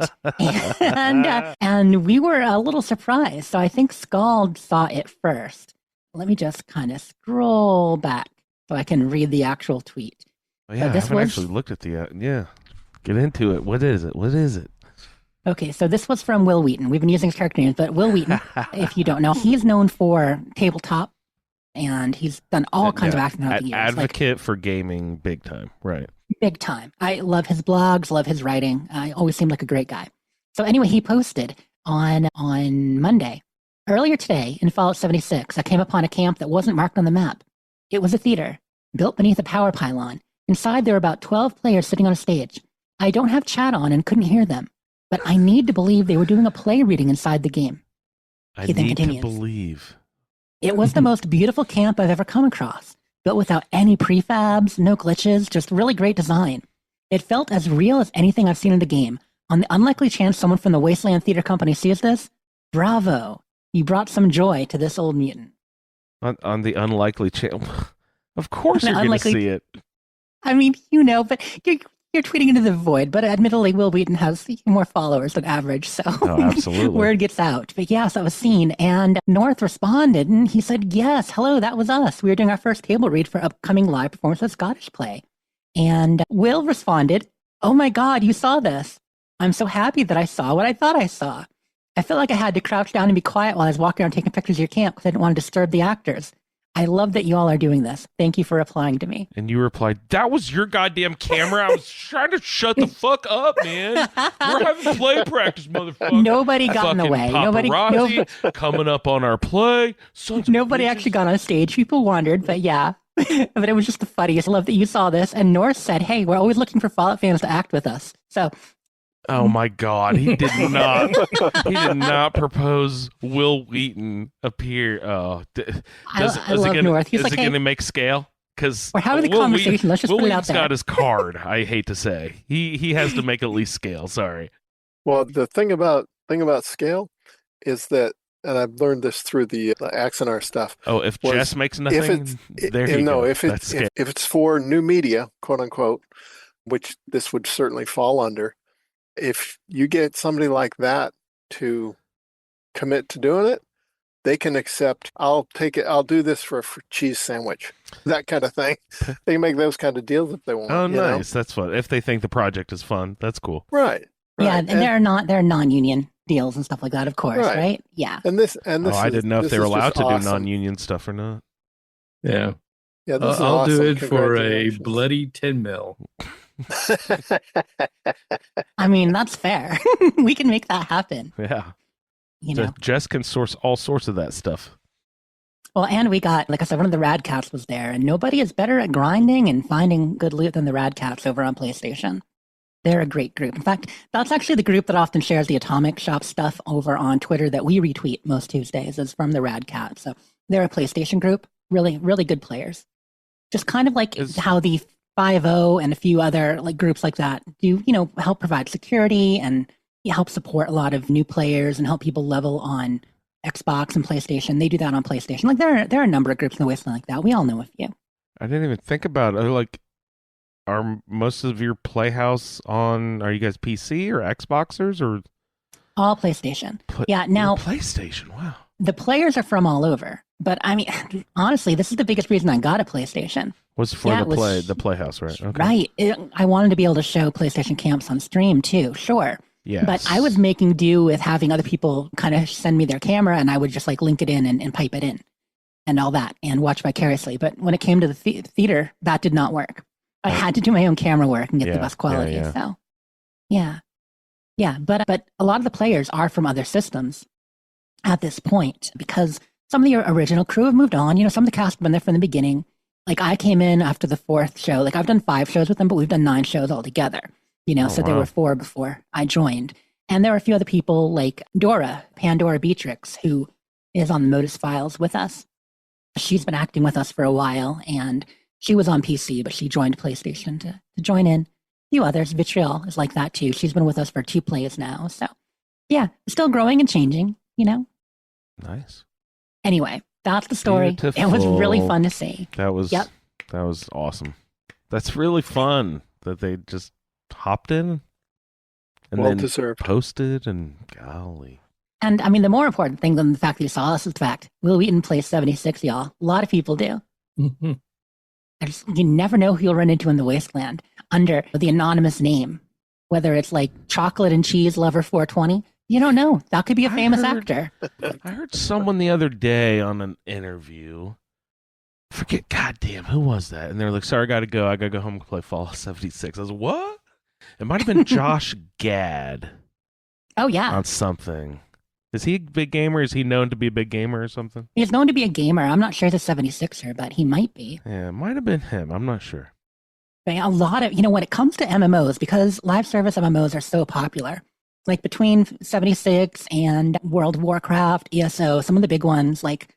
and we were a little surprised. So I think Scald saw it first. Let me just kind of scroll back so I can read the actual tweet. Oh, yeah, I this haven't was- actually looked at the. Yeah. Get into it. What is it? Okay, so this was from Will Wheaton. We've been using his character names, but Will Wheaton, if you don't know, he's known for tabletop, and he's done all kinds of acting throughout the years. Advocate for gaming, big time. Right. Big time. I love his blogs, love his writing. I always seemed like a great guy. So anyway, he posted on Monday. Earlier today in Fallout 76, I came upon a camp that wasn't marked on the map. It was a theater, built beneath a power pylon. Inside, there were about 12 players sitting on a stage. I don't have chat on and couldn't hear them, but I need to believe they were doing a play reading inside the game. I He then need to continues. believe. It was the most beautiful camp I've ever come across, built without any prefabs, no glitches, just really great design. It felt as real as anything I've seen in the game. On the unlikely chance someone from the Wasteland Theater Company sees this, bravo. You brought some joy to this old mutant. On the unlikely chance. Of course On you're the going to unlikely- see it. I mean, but you're tweeting into the void, but admittedly, Will Wheaton has more followers than average, so Oh, absolutely. word gets out. But yes, that was seen, and North responded, and he said, yes, hello, that was us. We were doing our first table read for upcoming live performance of Scottish play. And Will responded, oh my God, you saw this. I'm so happy that I saw what I thought I saw. I felt like I had to crouch down and be quiet while I was walking around taking pictures of your camp because I didn't want to disturb the actors. I love that you all are doing this. Thank you for replying to me. And you replied, that was your goddamn camera. I was trying to shut the fuck up, man. We're having play practice, motherfucker. Nobody got in the Fucking way. Nobody coming up on our play. Sons of Nobody bitches. actually got on stage. People wandered, but yeah. But it was just the funniest. I love that you saw this. And North said, hey, we're always looking for Fallout fans to act with us. So Oh my God, he did not. He did not propose Will Wheaton appear. Oh, I love North. He's is like, it hey, going to make scale? Because we're having the conversation. Let's just Will put it out Wheaton's there. got his card. I hate to say, he has to make at least scale. Sorry. Well, the thing about scale is that, and I've learned this through the Axonar stuff. Oh, if was Jess makes nothing, there you no, go. if it's for new media, quote unquote, which this would certainly fall under, if you get somebody like that to commit to doing it, they can accept, I'll take it, I'll do this for a cheese sandwich, that kind of thing. They can make those kind of deals if they want. Oh, you know? nice. That's fun. If they think the project is fun, that's cool. Right. Yeah, and they're non-union deals and stuff like that, of course, right? Yeah. And this I didn't know if they were allowed to awesome. do non-union stuff or not. Yeah. Yeah, this is I'll awesome. do it for a Congratulations. bloody 10 mil. I mean, that's fair. We can make that happen. Yeah. You know. Jess can source all sorts of that stuff. Well, and we got, like I said, one of the Rad Cats was there, and nobody is better at grinding and finding good loot than the Rad Cats over on PlayStation. They're a great group. In fact, that's actually the group that often shares the Atomic Shop stuff over on Twitter that we retweet most Tuesdays. Is from the Rad Cats. So they're a PlayStation group. Really, really good players. Just kind of like how the 5.0 and a few other like groups like that do, help provide security and help support a lot of new players and help people level on Xbox and PlayStation. They do that on PlayStation. Like there are a number of groups in the Wasteland like that. We all know a few. I didn't even think about it. Like, are most of your Playhouse on? Are you guys PC or Xboxers or all PlayStation? Yeah. Now PlayStation. Wow. The players are from all over, but I mean, honestly, this is the biggest reason I got a PlayStation. Was for the Playhouse, right? Okay. Right. I wanted to be able to show PlayStation camps on stream too. Sure. Yes. But I was making do with having other people kind of send me their camera, and I would just like link it in and pipe it in and all that and watch vicariously. But when it came to the theater, that did not work. I had to do my own camera work and get the best quality. Yeah. So, yeah. But a lot of the players are from other systems at this point because some of the original crew have moved on. Some of the cast have been there from the beginning. Like I came in after the 4th show. Like I've done 5 shows with them, but we've done 9 shows altogether. So there were 4 before I joined. And there were a few other people like Pandora Beatrix, who is on the Modus Files with us. She's been acting with us for a while, and she was on PC, but she joined PlayStation to join in. A few others, Vitriol is like that too. She's been with us for 2 plays now. So yeah, still growing and changing, Nice. Anyway, that's the story. Beautiful. It was really fun to see. That was awesome. That's really fun that they just hopped in and then deserved. Posted, and golly. And I mean, the more important thing than the fact that you saw us is the fact Will Wheaton plays 76, y'all. A lot of people do. Mm-hmm. You never know who you'll run into in the Wasteland under the anonymous name, whether it's like Chocolate and Cheese Lover 420. You don't know. That could be a famous actor. I heard someone the other day on an interview. Forget, goddamn, who was that? And they're like, sorry, I gotta go home and play Fallout 76. I was like, what? It might have been Josh Gad. Oh, yeah. On something. Is he a big gamer? Is he known to be a big gamer or something? He's known to be a gamer. I'm not sure he's a 76er, but he might be. Yeah, it might have been him. I'm not sure. But a lot of, when it comes to MMOs, because live service MMOs are so popular, like between 76 and World of Warcraft, ESO, some of the big ones, like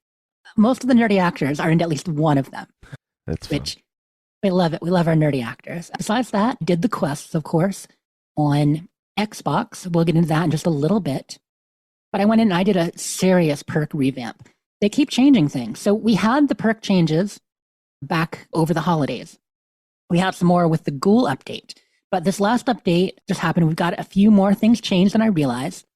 most of the nerdy actors are into at least one of them. That's fun. Which we love it. We love our nerdy actors. Besides that, did the quests, of course, on Xbox. We'll get into that in just a little bit. But I went in and I did a serious perk revamp. They keep changing things. So we had the perk changes back over the holidays. We had some more with the Ghoul update. But this last update just happened. We've got a few more things changed than I realized.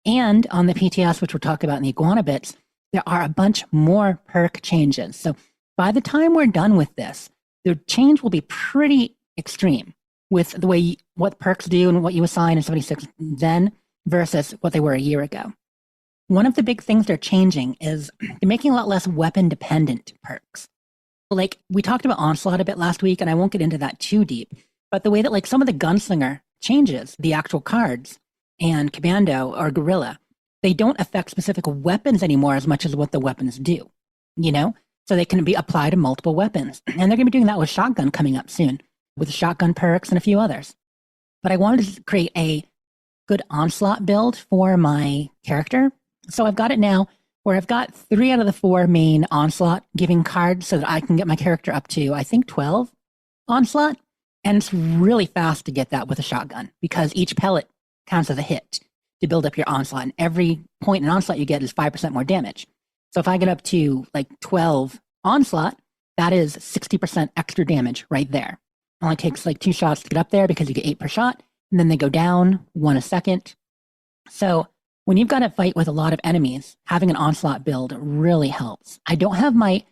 And on the PTS, which we'll talk about in the Iguana bits, there are a bunch more perk changes. So by the time we're done with this, the change will be pretty extreme with the way what perks do and what you assign in 76 then versus what they were a year ago. One of the big things they're changing is they're making a lot less weapon-dependent perks. Like, we talked about Onslaught a bit last week, and I won't get into that too deep, but the way that, like, some of the Gunslinger changes, the actual cards, and Commando or Guerrilla, they don't affect specific weapons anymore as much as what the weapons do, So they can be applied to multiple weapons. And they're going to be doing that with Shotgun coming up soon, with the Shotgun perks and a few others. But I wanted to create a good onslaught build for my character. So I've got it now where I've got 3 out of the 4 main onslaught giving cards so that I can get my character up to, I think, 12 onslaught. And it's really fast to get that with a shotgun because each pellet counts as a hit to build up your onslaught. And every point in onslaught you get is 5% more damage. So if I get up to like 12 onslaught, that is 60% extra damage right there. It only takes like 2 shots to get up there because you get 8 per shot. And then they go down 1 a second. So when you've got to fight with a lot of enemies, having an onslaught build really helps. I don't have my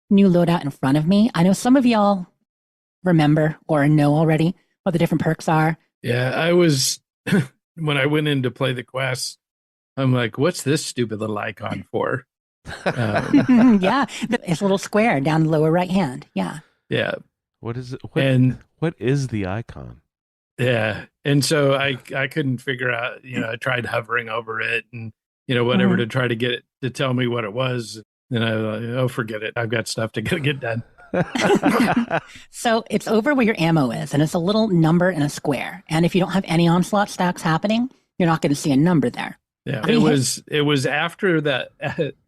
new loadout in front of me. I know some of y'all remember or know already what the different perks are. Yeah, I was, when I went in to play the quest, I'm like, what's this stupid little icon for? Yeah, it's a little square down the lower right hand. Yeah. Yeah. What is it? What is the icon? Yeah. And so I couldn't figure out, I tried hovering over it and, whatever to try to get it to tell me what it was. And I was like, oh, forget it. I've got stuff to get done. So it's over where your ammo is, and it's a little number in a square. And if you don't have any onslaught stacks happening, you're not going to see a number there. Yeah, it was after that,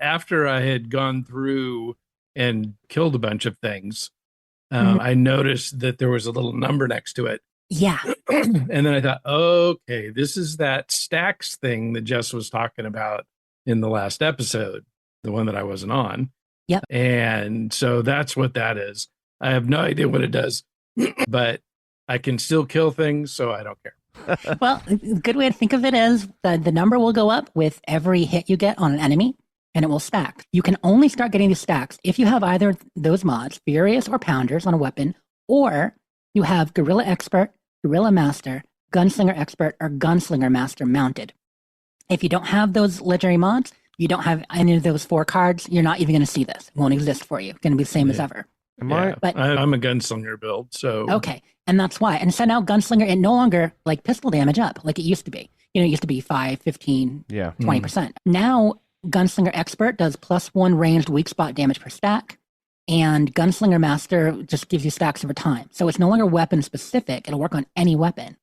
after I had gone through and killed a bunch of things, I noticed that there was a little number next to it. Yeah. And then I thought, okay, this is that stacks thing that Jess was talking about in the last episode, the one that I wasn't on. Yep. And so that's what that is. I have no idea what it does, but I can still kill things, so I don't care. Well, a good way to think of it is the number will go up with every hit you get on an enemy, and it will stack. You can only start getting these stacks if you have either those mods, Furious or Pounders, on a weapon, or you have Guerrilla Expert, Guerrilla Master, Gunslinger Expert, or Gunslinger Master mounted. If you don't have those legendary mods, you don't have any of those 4 cards, you're not even going to see this. It won't exist for you. It's going to be the same as ever. I'm a gunslinger build, so... Okay, and that's why. And so now Gunslinger, it no longer, like, pistol damage up like it used to be. It used to be 5, 15, 20%. Now, Gunslinger Expert does +1 ranged weak spot damage per stack, and Gunslinger Master just gives you stacks over time. So it's no longer weapon specific. It'll work on any weapon.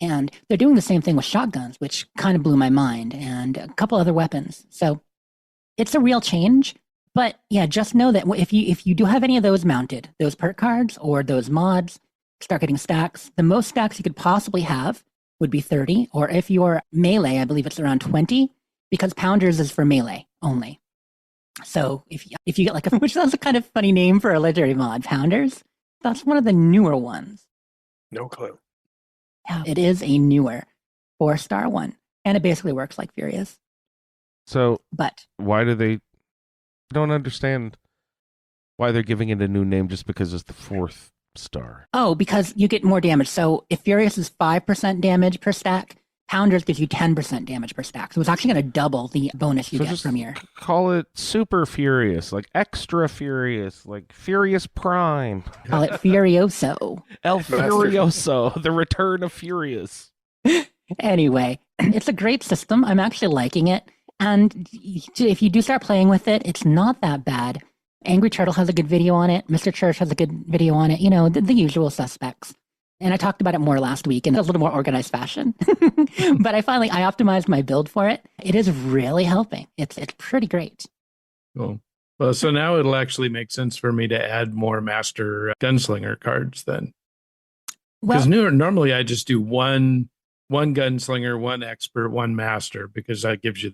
And they're doing the same thing with shotguns, which kind of blew my mind, and a couple other weapons. So it's a real change. But yeah, just know that if you do have any of those mounted, those perk cards or those mods, start getting stacks. The most stacks you could possibly have would be 30, or if you're melee, I believe it's around 20, because Pounders is for melee only. So if you get which sounds a kind of funny name for a legendary mod, Pounders, that's one of the newer ones. No clue. Yeah, it is a newer 4-star one, and it basically works like Furious. So, but why do they? I don't understand why they're giving it a new name just because it's the 4th star. Oh, because you get more damage. So if Furious is 5% damage per stack, Pounders gives you 10% damage per stack. So it's actually going to double the bonus you get from your... Call it Super Furious, like Extra Furious, like Furious Prime. Call it Furioso. El Furioso, the return of Furious. Anyway, it's a great system. I'm actually liking it. And if you do start playing with it, it's not that bad. Angry Turtle has a good video on it. Mr. Church has a good video on it. The usual suspects. And I talked about it more last week in a little more organized fashion. But I optimized my build for it. It is really helping. It's pretty great. Cool. Well, so now it'll actually make sense for me to add more Master Gunslinger cards then. Because normally I just do one Gunslinger, 1 Expert, 1 Master, because that gives you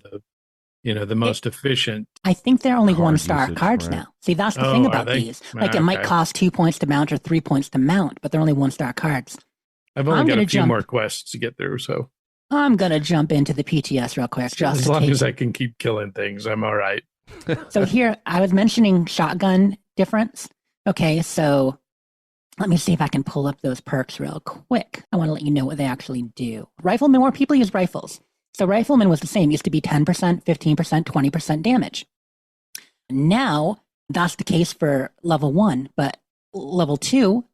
the most efficient. I think they're only 1-star cards now. See, that's the thing about these. It might cost 2 points to mount or 3 points to mount, but they're only 1-star cards. I've only got a few more quests to get through, so I'm gonna jump into the PTS real quick. Just as long as I can keep killing things, I'm all right. So here, I was mentioning shotgun difference. Okay, so let me see if I can pull up those perks real quick. I want to let you know what they actually do. Rifleman, more people use rifles. So Rifleman was the same. It used to be 10%, 15%, 20% damage. Now, that's the case for level 1, but level 2,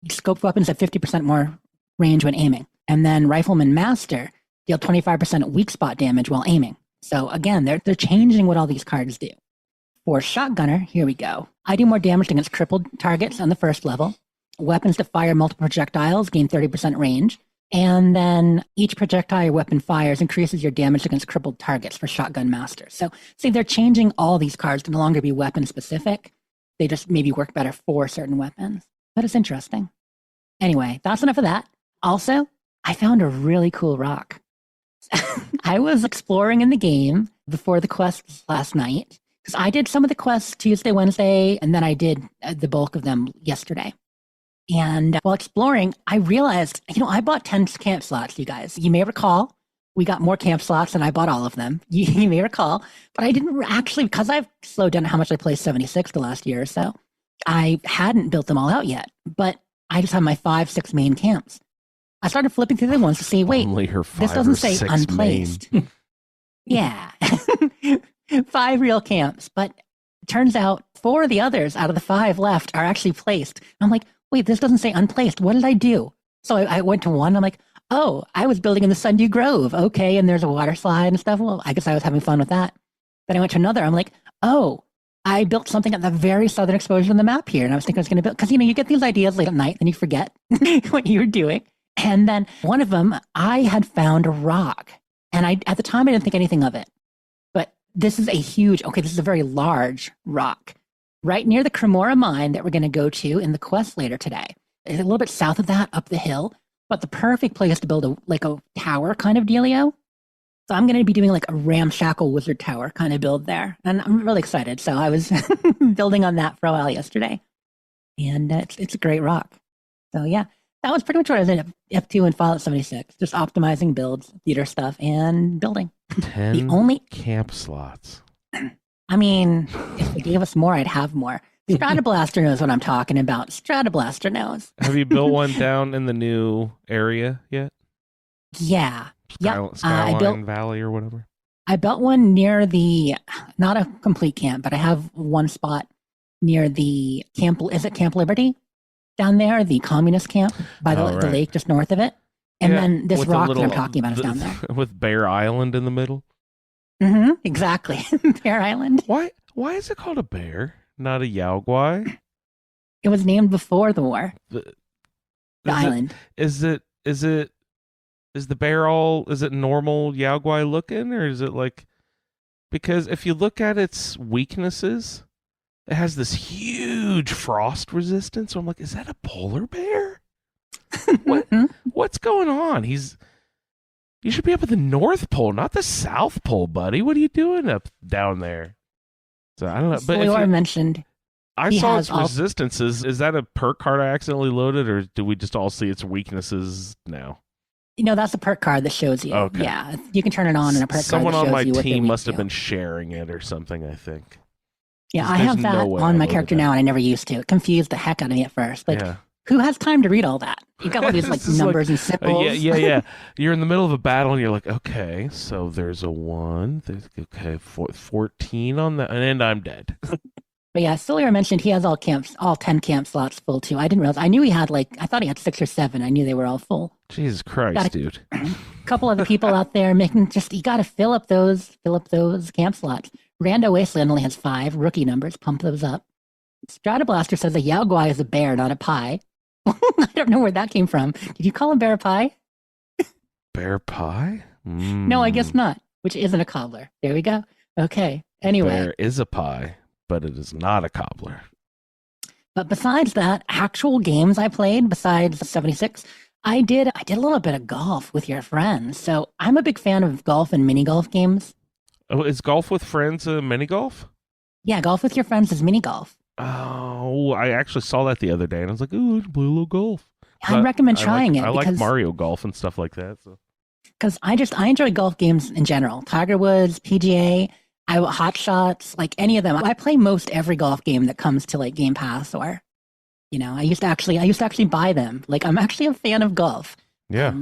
scoped weapons have 50% more range when aiming. And then Rifleman Master deal 25% weak spot damage while aiming. So again, they're changing what all these cards do. For Shotgunner, here we go. I do more damage against crippled targets on the first level. Weapons to fire multiple projectiles gain 30% range. And then each projectile or weapon fires increases your damage against crippled targets for Shotgun Master. So, see, they're changing all these cards to no longer be weapon specific. They just maybe work better for certain weapons. But it's interesting. Anyway, that's enough of that. Also, I found a really cool rock. I was exploring in the game before the quests last night, because I did some of the quests Tuesday, Wednesday, and then I did the bulk of them yesterday. And while exploring, I realized, I bought 10 camp slots, you guys. You may recall, we got more camp slots and I bought all of them. You may recall, but I didn't actually, because I've slowed down how much I played 76 the last year or so, I hadn't built them all out yet, but I just have my 5-6 main camps. I started flipping through the ones to see, wait, this doesn't say unplaced. Yeah. 5 real camps, but it turns out 4 of the others out of the 5 left are actually placed. I'm like, wait, this doesn't say unplaced. What did I do? So I went to one. I'm like, oh, I was building in the Sundew Grove. Okay, and there's a water slide and stuff. Well, I guess I was having fun with that. Then I went to another. I'm like, oh, I built something at the very southern exposure on the map here. And I was thinking I was going to build, because, you get these ideas late at night and you forget what you were doing. And then one of them, I had found a rock. And at the time, I didn't think anything of it. But this is this is a very large rock. Right near the Cremora mine that we're going to go to in the quest later today. It's a little bit south of that, up the hill, but the perfect place to build a tower kind of dealio. So I'm going to be doing like a ramshackle wizard tower kind of build there. And I'm really excited. So I was building on that for a while yesterday. And it's a great rock. So yeah, that was pretty much what I was up to in Fallout 76. Just optimizing builds, theater stuff, and building. 10 camp slots. I mean, if they gave us more, I'd have more. Stratoblaster knows what I'm talking about. Stratoblaster knows. Have you built one down in the new area yet? Yeah. Skyline Valley or whatever? I built one near not a complete camp, but I have one spot near the camp. Is it Camp Liberty? Down there, the communist camp by the lake just north of it. And then this rock that I'm talking about is down there. With Bear Island in the middle? Mm-hmm, exactly. Bear Island. Why is it called a bear, not a Yaogwai? It was named before the war. The island. Is the bear is it normal Yaogwai looking, or is it like, because if you look at its weaknesses, it has this huge frost resistance. So I'm like, is that a polar bear? What's going on? You should be up at the North Pole, not the South Pole, buddy. What are you doing up down there? So I don't know. But Leora mentioned I saw its resistances. Is that a perk card I accidentally loaded, or do we just all see its weaknesses now? That's a perk card that shows you. Okay. Yeah, you can turn it on in a perk Someone card. Someone on my team must have been sharing it or something, I think. Yeah, I have that on my character now, and I never used to. It confused the heck out of me at first. Who has time to read all that? You got all these numbers and symbols. Yeah. You're in the middle of a battle and you're like, okay, so there's a 1. Okay, 14 on that, and I'm dead. But yeah, Solier mentioned he has all 10 camp slots full too. I didn't realize. I knew he had I thought he had 6 or 7. I knew they were all full. Jesus Christ, dude. A couple other people out there making you got to fill up those camp slots. Rando Wasteland only has 5 rookie numbers. Pump those up. Stratoblaster says a Yaogwai is a bear, not a pie. I don't know where that came from. Did you call a bear a pie? Bear pie? No, I guess not. Which isn't a cobbler. There we go. Okay. Anyway. Bear is a pie, but it is not a cobbler. But besides that, actual games I played besides 76, I did a little bit of golf with your friends. So I'm a big fan of golf and mini golf games. Oh, is golf with friends a mini golf? Yeah, golf with your friends is mini golf. Oh, I actually saw that the other day, and I was like, ooh, play a little golf. I'd recommend trying it. I like Mario Golf and stuff like that. Because I enjoy golf games in general. Tiger Woods, PGA, Hot Shots, any of them. I play most every golf game that comes to Game Pass or, I used to actually buy them. I'm actually a fan of golf. Yeah.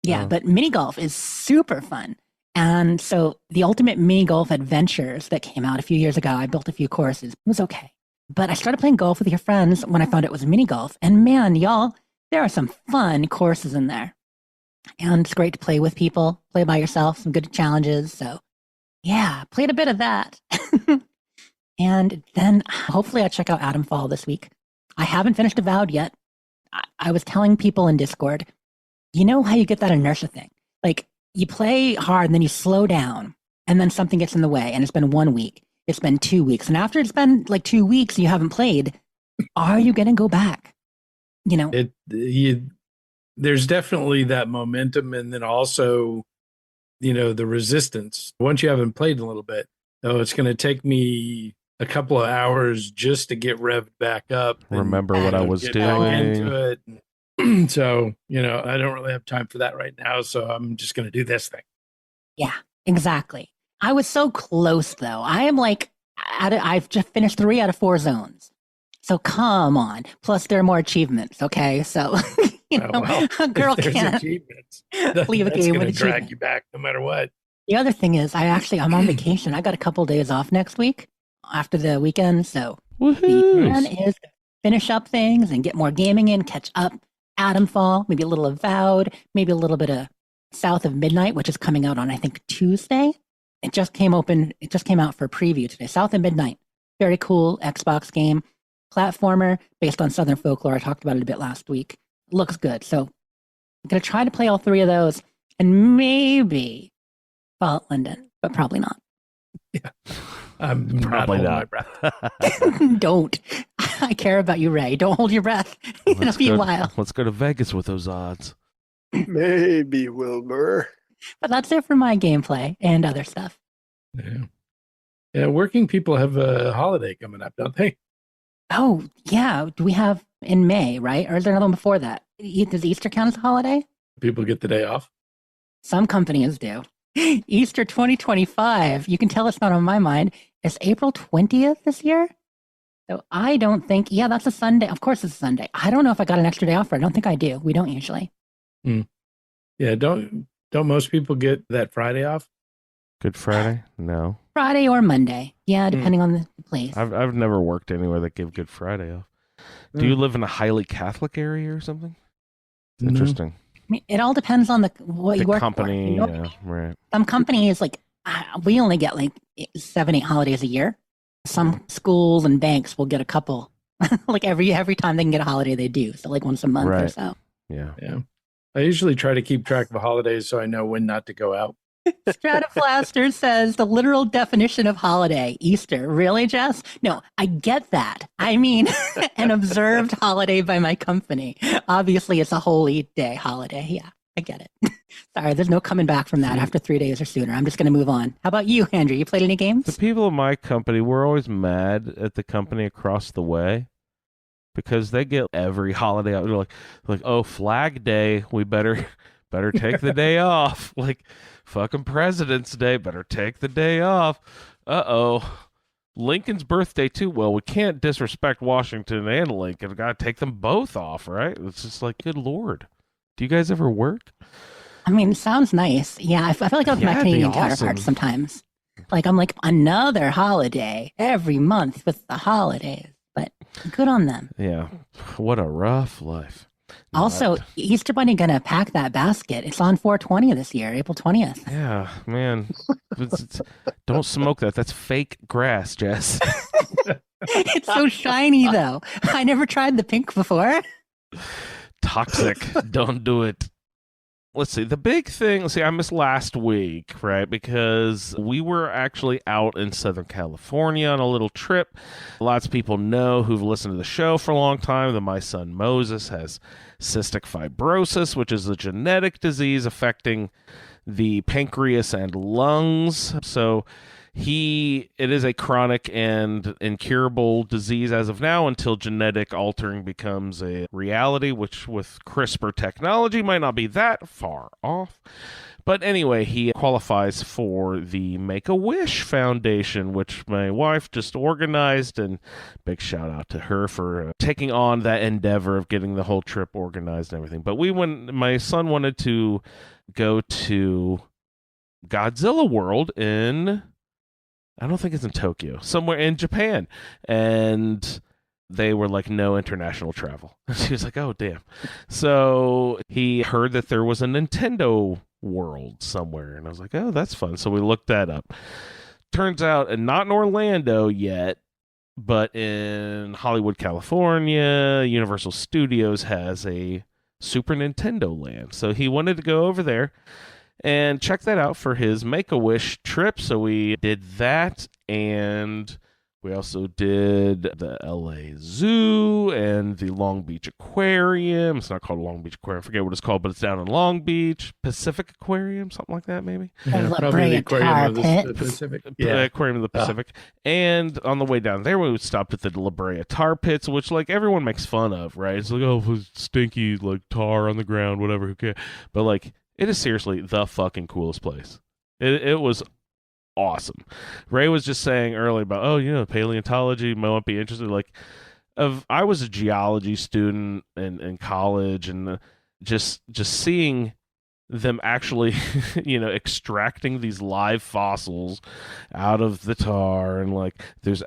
But mini golf is super fun. And so the Ultimate Mini Golf Adventures that came out a few years ago, I built a few courses. It was okay. But I started playing golf with your friends when I found it was mini golf. And man, y'all, there are some fun courses in there. And it's great to play with people, play by yourself, some good challenges. So yeah, played a bit of that. And then hopefully I check out Atomfall this week. I haven't finished Avowed yet. I was telling people in Discord, you know how you get that inertia thing? Like you play hard and then you slow down and then something gets in the way and it's been 1 week. It's been 2 weeks. And after it's been like 2 weeks and you haven't played, are you going to go back? You know, there's definitely that momentum. And then also, the resistance. Once you haven't played in a little bit, it's going to take me a couple of hours just to get revved back up. Remember what I was get doing. back into it. So, I don't really have time for that right now. So I'm just going to do this thing. Yeah, exactly. I was so close though. I am like, I've just finished 3 out of 4 zones. So come on. Plus there are more achievements. Okay. So, a girl can't achievements. leave a game with achievements. Drag achievement. you back no matter what. The other thing is I'm on vacation. I got a couple days off next week after the weekend. So the plan is to finish up things and get more gaming in, catch up. Atomfall, maybe a little Avowed, maybe a little bit of South of Midnight, which is coming out on, I think, Tuesday. It just came out for preview today. South of Midnight, very cool Xbox game, platformer based on Southern folklore. I talked about it a bit last week. Looks good. So I'm going to try to play all 3 of those and maybe Fallout London, but probably not. Yeah. I'm Probably not not. holding my breath. Don't. I care about you, Ray. Don't hold your breath. It'll be a while. Let's go to Vegas with those odds. Maybe, Wilbur. But that's it for my gameplay and other stuff. Yeah, working people have a holiday coming up, don't they? Oh, yeah. Do we have in May, right? Or is there another one before that? Does Easter count as a holiday? People get the day off. Some companies do. Easter 2025. You can tell it's not on my mind. It's April 20th this year. So I don't think, that's a Sunday. Of course it's a Sunday. I don't know if I got an extra day off for it. I don't think I do. We don't usually. Yeah, don't most people get that Friday off? Good Friday? No. Friday or Monday. Yeah, depending on the place. I've never worked anywhere that gave Good Friday off. Do you live in a highly Catholic area or something? It's interesting. I mean, it all depends on what you work company, for. yeah, right. Some companies, like, we only get like 7-8 holidays a year. Some schools and banks will get a couple. Like every time they can get a holiday, they do. So like once a month or so. Yeah. I usually try to keep track of holidays so I know when not to go out. Stratoflaster says the literal definition of holiday, Easter. Really, Jess? No, I get that. I mean, an observed holiday by my company. Obviously, it's a holy day holiday. Yeah, I get it. Sorry, there's no coming back from that after 3 days or sooner. I'm just going to move on. How about you, Andrew? You played any games? The people in my company, we're always mad at the company across the way because they get every holiday out. They're like, oh, Flag Day, we better take the day off. Like, fucking President's Day, better take the day off. Uh-oh. Lincoln's birthday, too. Well, we can't disrespect Washington and Lincoln. We've got to take them both off, right? It's just like, good Lord. Do you guys ever work? I mean, sounds nice. Yeah, I feel like that's my Canadian counterpart sometimes. Like, I'm like, another holiday every month with the holidays. But good on them. Yeah. What a rough life. Also, Easter Bunny gonna pack that basket. It's on 4/20 this year, April 20th. Yeah, man. Don't smoke that. That's fake grass, Jess. It's so shiny, though. I never tried the pink before. Toxic. Don't do it. Let's see. The big thing, I missed last week, right? Because we were actually out in Southern California on a little trip. Lots of people know who've listened to the show for a long time that my son Moses has cystic fibrosis, which is a genetic disease affecting the pancreas and lungs. So it is a chronic and incurable disease as of now until genetic altering becomes a reality, which with CRISPR technology might not be that far off. But anyway, he qualifies for the Make-A-Wish Foundation, which my wife just organized, and big shout out to her for taking on that endeavor of getting the whole trip organized and everything. But my son wanted to go to Godzilla World I don't think it's in Tokyo, somewhere in Japan. And they were like, no international travel. She was like, oh, damn. So he heard that there was a Nintendo World somewhere. And I was like, oh, that's fun. So we looked that up. Turns out, and not in Orlando yet, but in Hollywood, California, Universal Studios has a Super Nintendo Land. So he wanted to go over there and check that out for his Make-A-Wish trip. So we did that, and we also did the LA Zoo and the Long Beach Aquarium. It's not called Long Beach Aquarium. I forget what it's called, but it's down in Long Beach. Pacific Aquarium, something like that, maybe. Yeah, probably the Aquarium of the Pacific. Yeah. Aquarium of the Pacific. And on the way down there, we stopped at the La Brea Tar Pits, which, like, everyone makes fun of, right? It's like, oh, stinky, like, tar on the ground, whatever, who cares? But, like, it is seriously the fucking coolest place. It was awesome. Ray was just saying earlier about, paleontology might be interested. Like, I was a geology student in college, and just seeing them actually, extracting these live fossils out of the tar, and like there's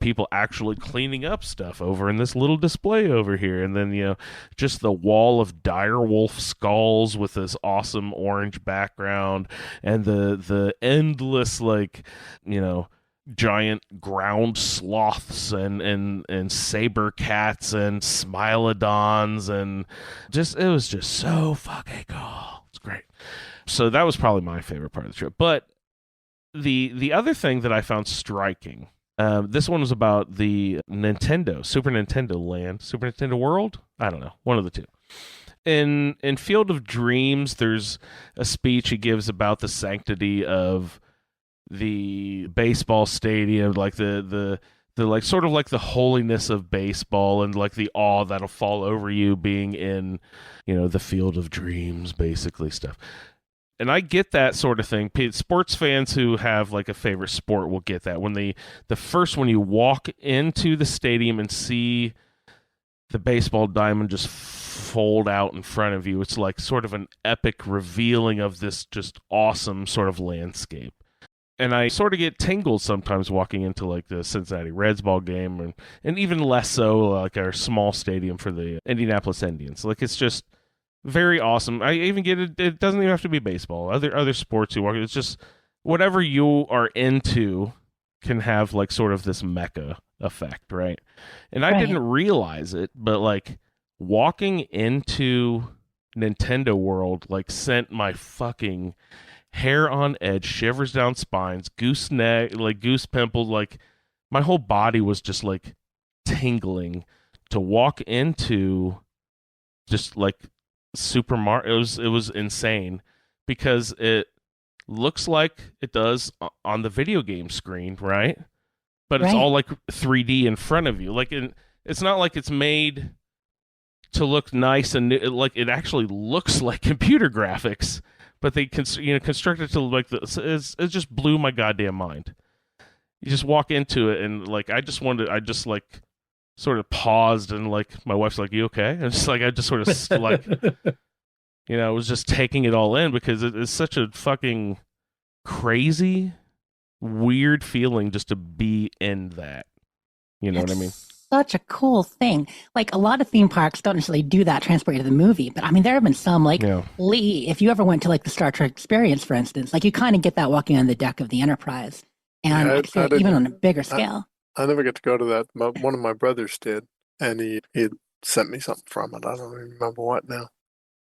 people actually cleaning up stuff over in this little display over here, and then just the wall of direwolf skulls with this awesome orange background, and the endless giant ground sloths and saber cats and smilodons, and it was just so fucking cool. It's great. So that was probably my favorite part of the trip. But the other thing that I found striking, this one was about the Super Nintendo Land, Super Nintendo World. I don't know, one of the two. In Field of Dreams, there's a speech he gives about the sanctity of the baseball stadium, like the like sort of like the holiness of baseball, and like the awe that'll fall over you being in the Field of Dreams, basically stuff. And I get that sort of thing. Sports fans who have like a favorite sport will get that when the first when you walk into the stadium and see the baseball diamond just fold out in front of you, it's like sort of an epic revealing of this just awesome sort of landscape. And I sort of get tingled sometimes walking into like the Cincinnati Reds ball game, and even less so like our small stadium for the Indianapolis Indians. Like, it's just very awesome. I even get it. It doesn't even have to be baseball. Other sports you walk. It's just whatever you are into can have like sort of this mecca effect, right? And I didn't realize it, but like walking into Nintendo World like sent my fucking hair on edge, shivers down spines, goose pimples, like my whole body was just like tingling to walk into just like Super Mario. It was insane because it looks like it does on the video game screen, right? But it's all like 3D in front of you. Like it's not like it's made to look nice and like it actually looks like computer graphics. But they constructed to like this. It just blew my goddamn mind. You just walk into it, and like I just like sort of paused, and like my wife's like, "You okay?" And I just sort of like, was just taking it all in because it's such a fucking crazy, weird feeling just to be in that. You know what I mean? Such a cool thing. Like, a lot of theme parks don't necessarily do that, transport you to the movie, but I mean there have been some like Lee, if you ever went to like the Star Trek Experience, for instance, like you kind of get that walking on the deck of the Enterprise, and even on a bigger scale. I never get to go to that. One of my brothers did, and he sent me something from it. I don't even remember what now.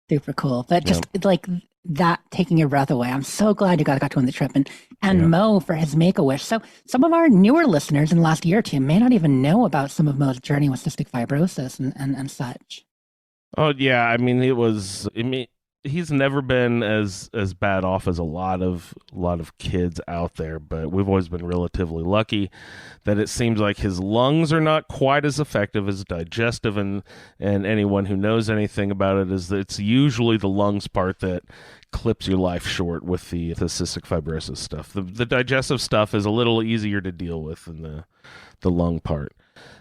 Super cool. But just like that, taking your breath away. I'm so glad you got to on the trip, and Mo for his Make-A-Wish. So some of our newer listeners in the last year or two may not even know about some of Mo's journey with cystic fibrosis and such. Oh yeah, I mean he's never been as bad off as a lot of kids out there, but we've always been relatively lucky that it seems like his lungs are not quite as effective as digestive, and anyone who knows anything about it is that it's usually the lungs part that clips your life short with the cystic fibrosis stuff. The digestive stuff is a little easier to deal with than the lung part.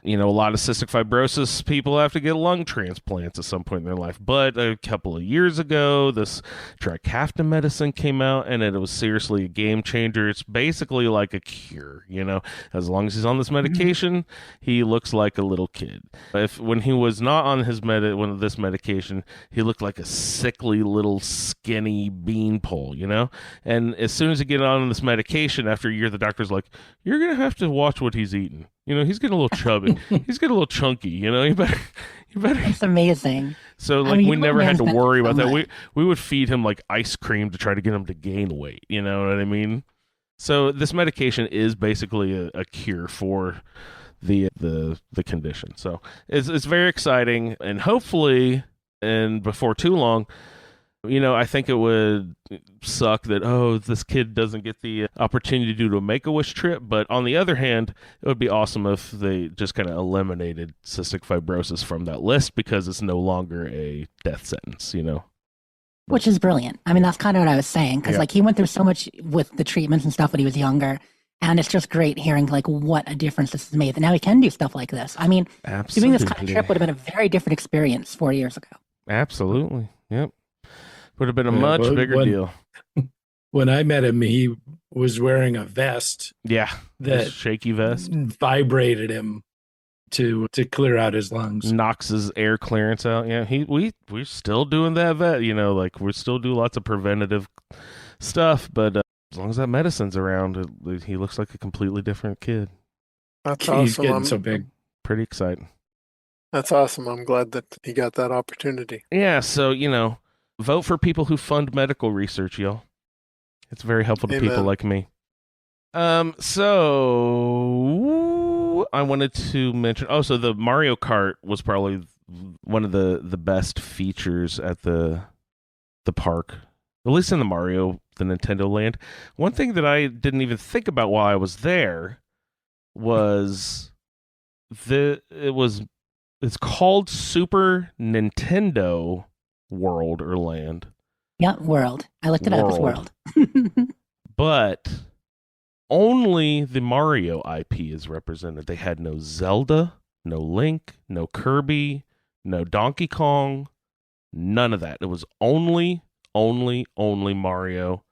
A lot of cystic fibrosis people have to get lung transplants at some point in their life. But a couple of years ago, this Trikafta medicine came out, and it was seriously a game changer. It's basically like a cure, As long as he's on this medication, he looks like a little kid. When he was not on this medication, he looked like a sickly little skinny beanpole, And as soon as you get on this medication, after a year, the doctor's like, "You're going to have to watch what he's eating." He's getting a little chubby. He's getting a little chunky. You better. It's amazing. So I mean, we never had to man's worry been about so that. much. We would feed him like ice cream to try to get him to gain weight. You know what I mean? So this medication is basically a cure for the condition. So it's very exciting, and hopefully, and before too long, I think it would suck that, this kid doesn't get the opportunity to do a Make-A-Wish trip. But on the other hand, it would be awesome if they just kind of eliminated cystic fibrosis from that list, because it's no longer a death sentence, Which is brilliant. I mean, that's kind of what I was saying, because he went through so much with the treatments and stuff when he was younger, and it's just great hearing what a difference this has made. That now he can do stuff like this. I mean, Absolutely. doing this kind of trip would have been a very different experience 4 years ago. Absolutely. Yep. Would have been a much bigger deal. When I met him, he was wearing a vest. Yeah. That shaky vest vibrated him to clear out his lungs. Knocks his air clearance out. Yeah. We're still doing that we still do lots of preventative stuff, but as long as that medicine's around, he looks like a completely different kid. That's He's awesome. getting so big. Pretty exciting. That's awesome. I'm glad that he got that opportunity. Yeah. So, vote for people who fund medical research, y'all. It's very helpful to people like me. So I wanted to mention, so the Mario Kart was probably one of the best features at the park, at least in the Nintendo Land. One thing that I didn't even think about while I was there was it's called Super Nintendo World or Land. Yeah, World. I looked it up as World. But only the Mario IP is represented. They had no Zelda, no Link, no Kirby, no Donkey Kong, none of that. It was only Mario,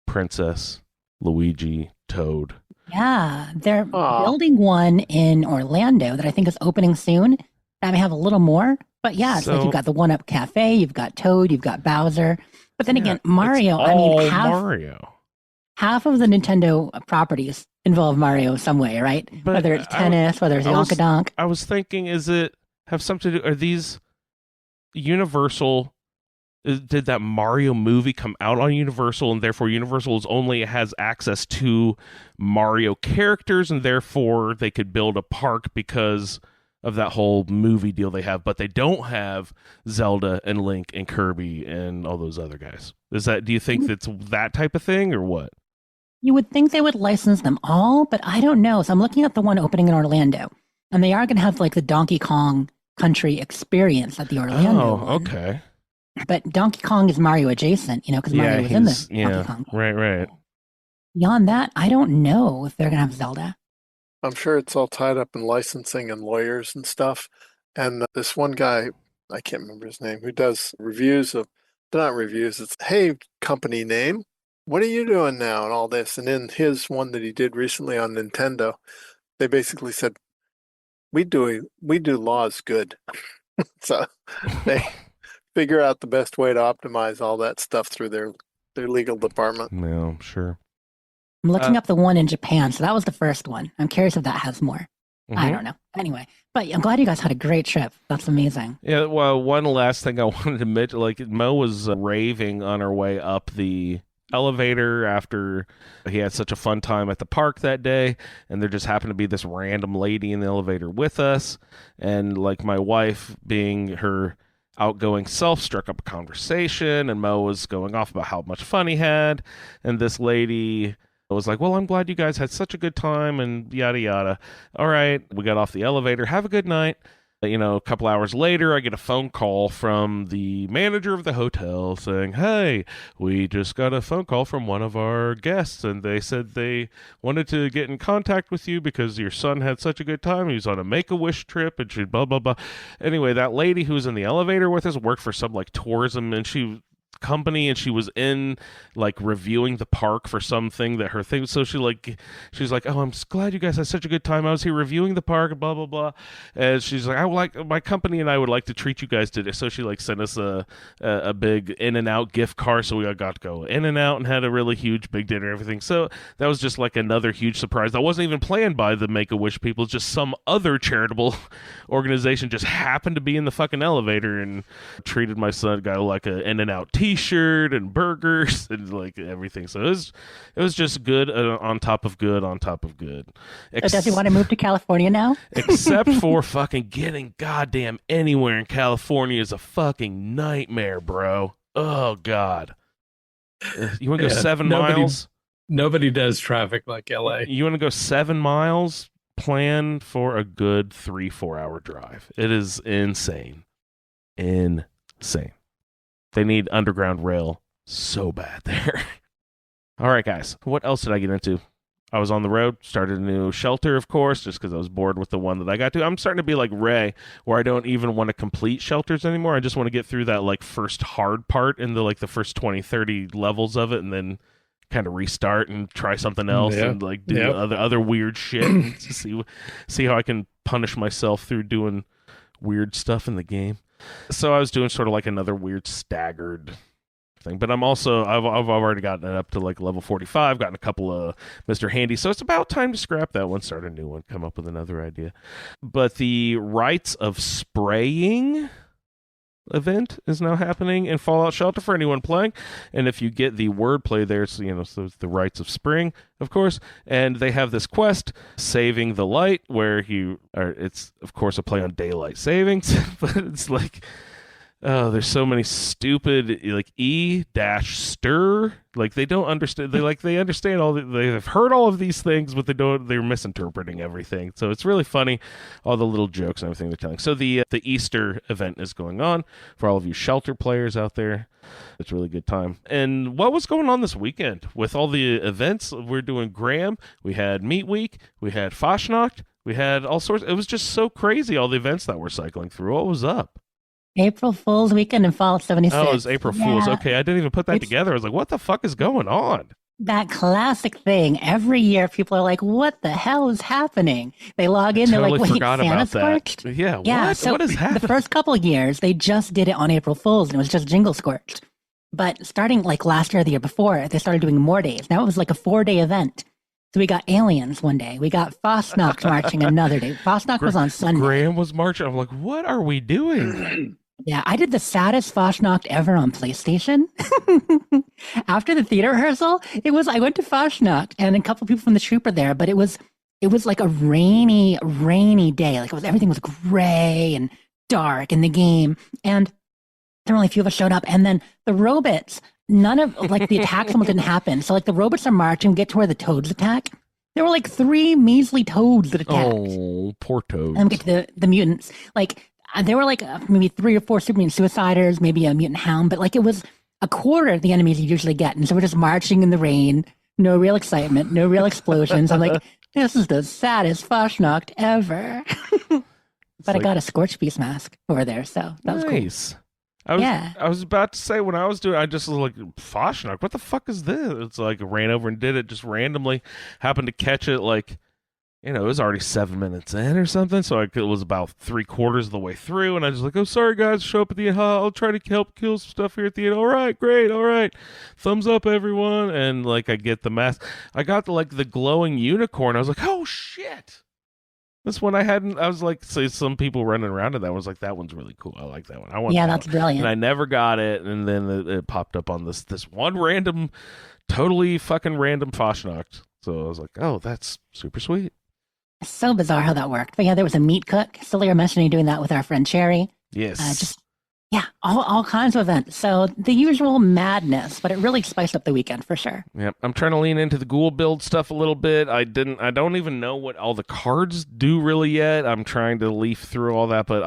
Princess, Luigi, Toad. Yeah, they're building one in Orlando that I think is opening soon. I may have a little more, but yeah, it's you've got the One Up Cafe, you've got Toad, you've got Bowser. But then again, Mario, half of the Nintendo properties involve Mario some way, right? But whether it's tennis, whether it's Yonkadonk. I was thinking, have something to do, are these Universal? Did that Mario movie come out on Universal, and therefore Universal has access to Mario characters, and therefore they could build a park because of that whole movie deal they have, but they don't have Zelda and Link and Kirby and all those other guys. Do you think that's that type of thing, or what? You would think they would license them all, but I don't know. So I'm looking at the one opening in Orlando, and they are going to have the Donkey Kong Country experience at the Orlando one. Okay. But Donkey Kong is Mario adjacent, because Mario was in the Donkey Kong. Right. Beyond that, I don't know if they're going to have Zelda. I'm sure it's all tied up in licensing and lawyers and stuff. And this one guy, I can't remember his name, who does reviews of, not reviews, it's, hey, company name, what are you doing now and all this? And in his one that he did recently on Nintendo, they basically said, we do laws good. So they figure out the best way to optimize all that stuff through their legal department. Yeah, sure. I'm looking up the one in Japan, so that was the first one. I'm curious if that has more. Mm-hmm. I don't know. Anyway, but I'm glad you guys had a great trip. That's amazing. Yeah, well, one last thing I wanted to mention, Mo was raving on our way up the elevator after he had such a fun time at the park that day, and there just happened to be this random lady in the elevator with us, and my wife, being her outgoing self, struck up a conversation, and Mo was going off about how much fun he had, and this lady was like, well, I'm glad you guys had such a good time, and yada yada. All right, we got off the elevator, have a good night. A couple hours later, I get a phone call from the manager of the hotel saying, hey, we just got a phone call from one of our guests, and they said they wanted to get in contact with you because your son had such a good time. He was on a Make-A-Wish trip, and she blah, blah, blah. Anyway, that lady who was in the elevator with us worked for some tourism, and she company, and she was in like reviewing the park for something that her thing. So she's like, oh, I'm glad you guys had such a good time. I was here reviewing the park, blah blah blah. And she's like, I would like my company and I would like to treat you guys today. So she like sent us a big In-N-Out gift card, so we got to go In-N-Out and had a really huge big dinner and everything. So that was just like another huge surprise that wasn't even planned by the Make-A-Wish people. It's just some other charitable organization just happened to be in the fucking elevator and treated my son, got like a In-N-Out t-shirt and burgers and like everything. So it was just good on top of good on top of good. So does he want to move to California now? Except for fucking getting goddamn anywhere in California is a fucking nightmare, bro. Oh God. You want to go 7 miles? Nobody does traffic like LA. You want to go 7 miles? Plan for a good 3-4 hour drive. It is insane. Insane. They need underground rail so bad there. All right, guys. What else did I get into? I was on the road, started a new shelter, of course, just because I was bored with the one that I got to. I'm starting to be like Ray, where I don't even want to complete shelters anymore. I just want to get through that like first hard part in the first 20, 30 levels of it, and then kind of restart and try something else and like do other weird shit and see how I can punish myself through doing weird stuff in the game. So I was doing sort of like another weird staggered thing, but I've already gotten it up to like level 45, gotten a couple of Mr. Handy, so it's about time to scrap that one, start a new one, come up with another idea. But the rites of spraying event is now happening in Fallout Shelter for anyone playing, and if you get the wordplay there, so it's the rites of spring, of course, and they have this quest, Saving the Light, where it's of course a play on daylight savings, but it's like, oh, there's so many stupid like E-stir. Like they don't understand. They understand they've heard all of these things, but they're misinterpreting everything. So it's really funny, all the little jokes and everything they're telling. So the Easter event is going on for all of you shelter players out there. It's a really good time. And what was going on this weekend with all the events? We're doing Graham. We had Meat Week. We had Fashnacht. We had all sorts. It was just so crazy, all the events that we're cycling through. What was up? April Fool's weekend in Fallout 76. Oh, it was April Fool's. Okay, I didn't even put that together. I was like, what the fuck is going on? That classic thing. Every year, people are like, what the hell is happening? They log in, they're like, wait, Santa scorched? Yeah, yeah, what? So what is happening? The first couple of years, they just did it on April Fool's, and it was just jingle scorched. But starting like last year or the year before, they started doing more days. Now it was like a 4-day event. So we got aliens one day. We got Fastnacht marching another day. Fastnacht was on Sunday. Graham was marching. I'm like, what are we doing? Yeah, I did the saddest Fastnacht ever on PlayStation. After the theater rehearsal, I went to Fastnacht and a couple people from the troupe were there, but it was like a rainy day. Like everything was gray and dark in the game, and there were only a few of us showed up. And then the robots, none of like the attacks almost didn't happen. So like the robots are marching, get to where the toads attack. There were like 3 measly toads that attacked. Oh, poor toads. And we get to the mutants. Like there were like maybe 3 or 4 super mutant suiciders, maybe a mutant hound, but like it was a quarter of the enemies you usually get. And so we're just marching in the rain, no real excitement, no real explosions. I'm like, this is the saddest Fashnacht ever. But I got a Scorch Beast mask over there, so that was nice. Cool. I was about to say, when I was doing, I just was like, Fashnacht, what the fuck is this? It's like, I ran over and did it just randomly, happened to catch it like, it was already 7 minutes in or something, so it was about 3/4 of the way through, and I was like, oh, sorry guys, show up at the end, I'll try to help kill some stuff here at the end. All right, great, all right, thumbs up everyone. And like I get the mask, I got the glowing unicorn. I was like, oh shit, this one I was like, so some people running around in that was like, that one's really cool, I like that one, I want that's brilliant. And I never got it, and then it popped up on this one random, totally fucking random Fashnacht. So I was like, oh, that's super sweet. So bizarre how that worked. But yeah, there was a meat cook. Silly mentioning doing that with our friend Cherry. Yes. All kinds of events. So the usual madness, but it really spiced up the weekend for sure. Yep. I'm trying to lean into the ghoul build stuff a little bit. I don't even know what all the cards do really yet. I'm trying to leaf through all that, but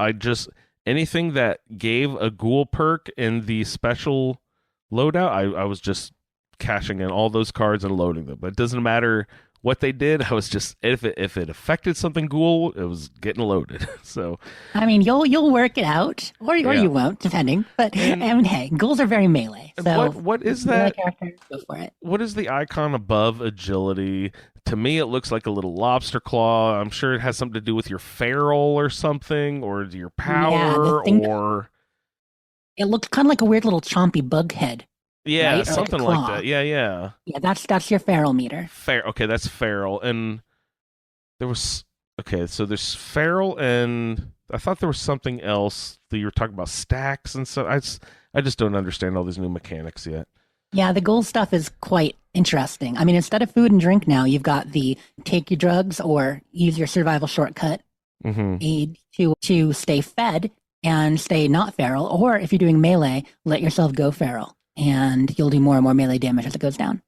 anything that gave a ghoul perk in the special loadout, I was just cashing in all those cards and loading them. But it doesn't matter what they did, I was just if it affected something ghoul, it was getting loaded. So I mean, you'll work it out, or you won't, depending. But And- I mean, hey, ghouls are very melee. So what is melee that? character, go for it. What is the icon above agility? To me, it looks like a little lobster claw. I'm sure it has something to do with your feral or something, or your power, or It looks kind of like a weird little chompy bug head. yeah, right? Or like a something like claw. that. Yeah. Yeah, that's your feral meter. Okay, that's feral, and there was so there's feral, and I thought there was something else that you were talking about stacks and stuff. I just don't understand all these new mechanics yet. Yeah, the ghoul stuff is quite interesting. I mean, instead of food and drink now, you've got the take your drugs or use your survival shortcut aid to stay fed and stay not feral, or if you're doing melee, let yourself go feral, and you'll do more and more melee damage as it goes down.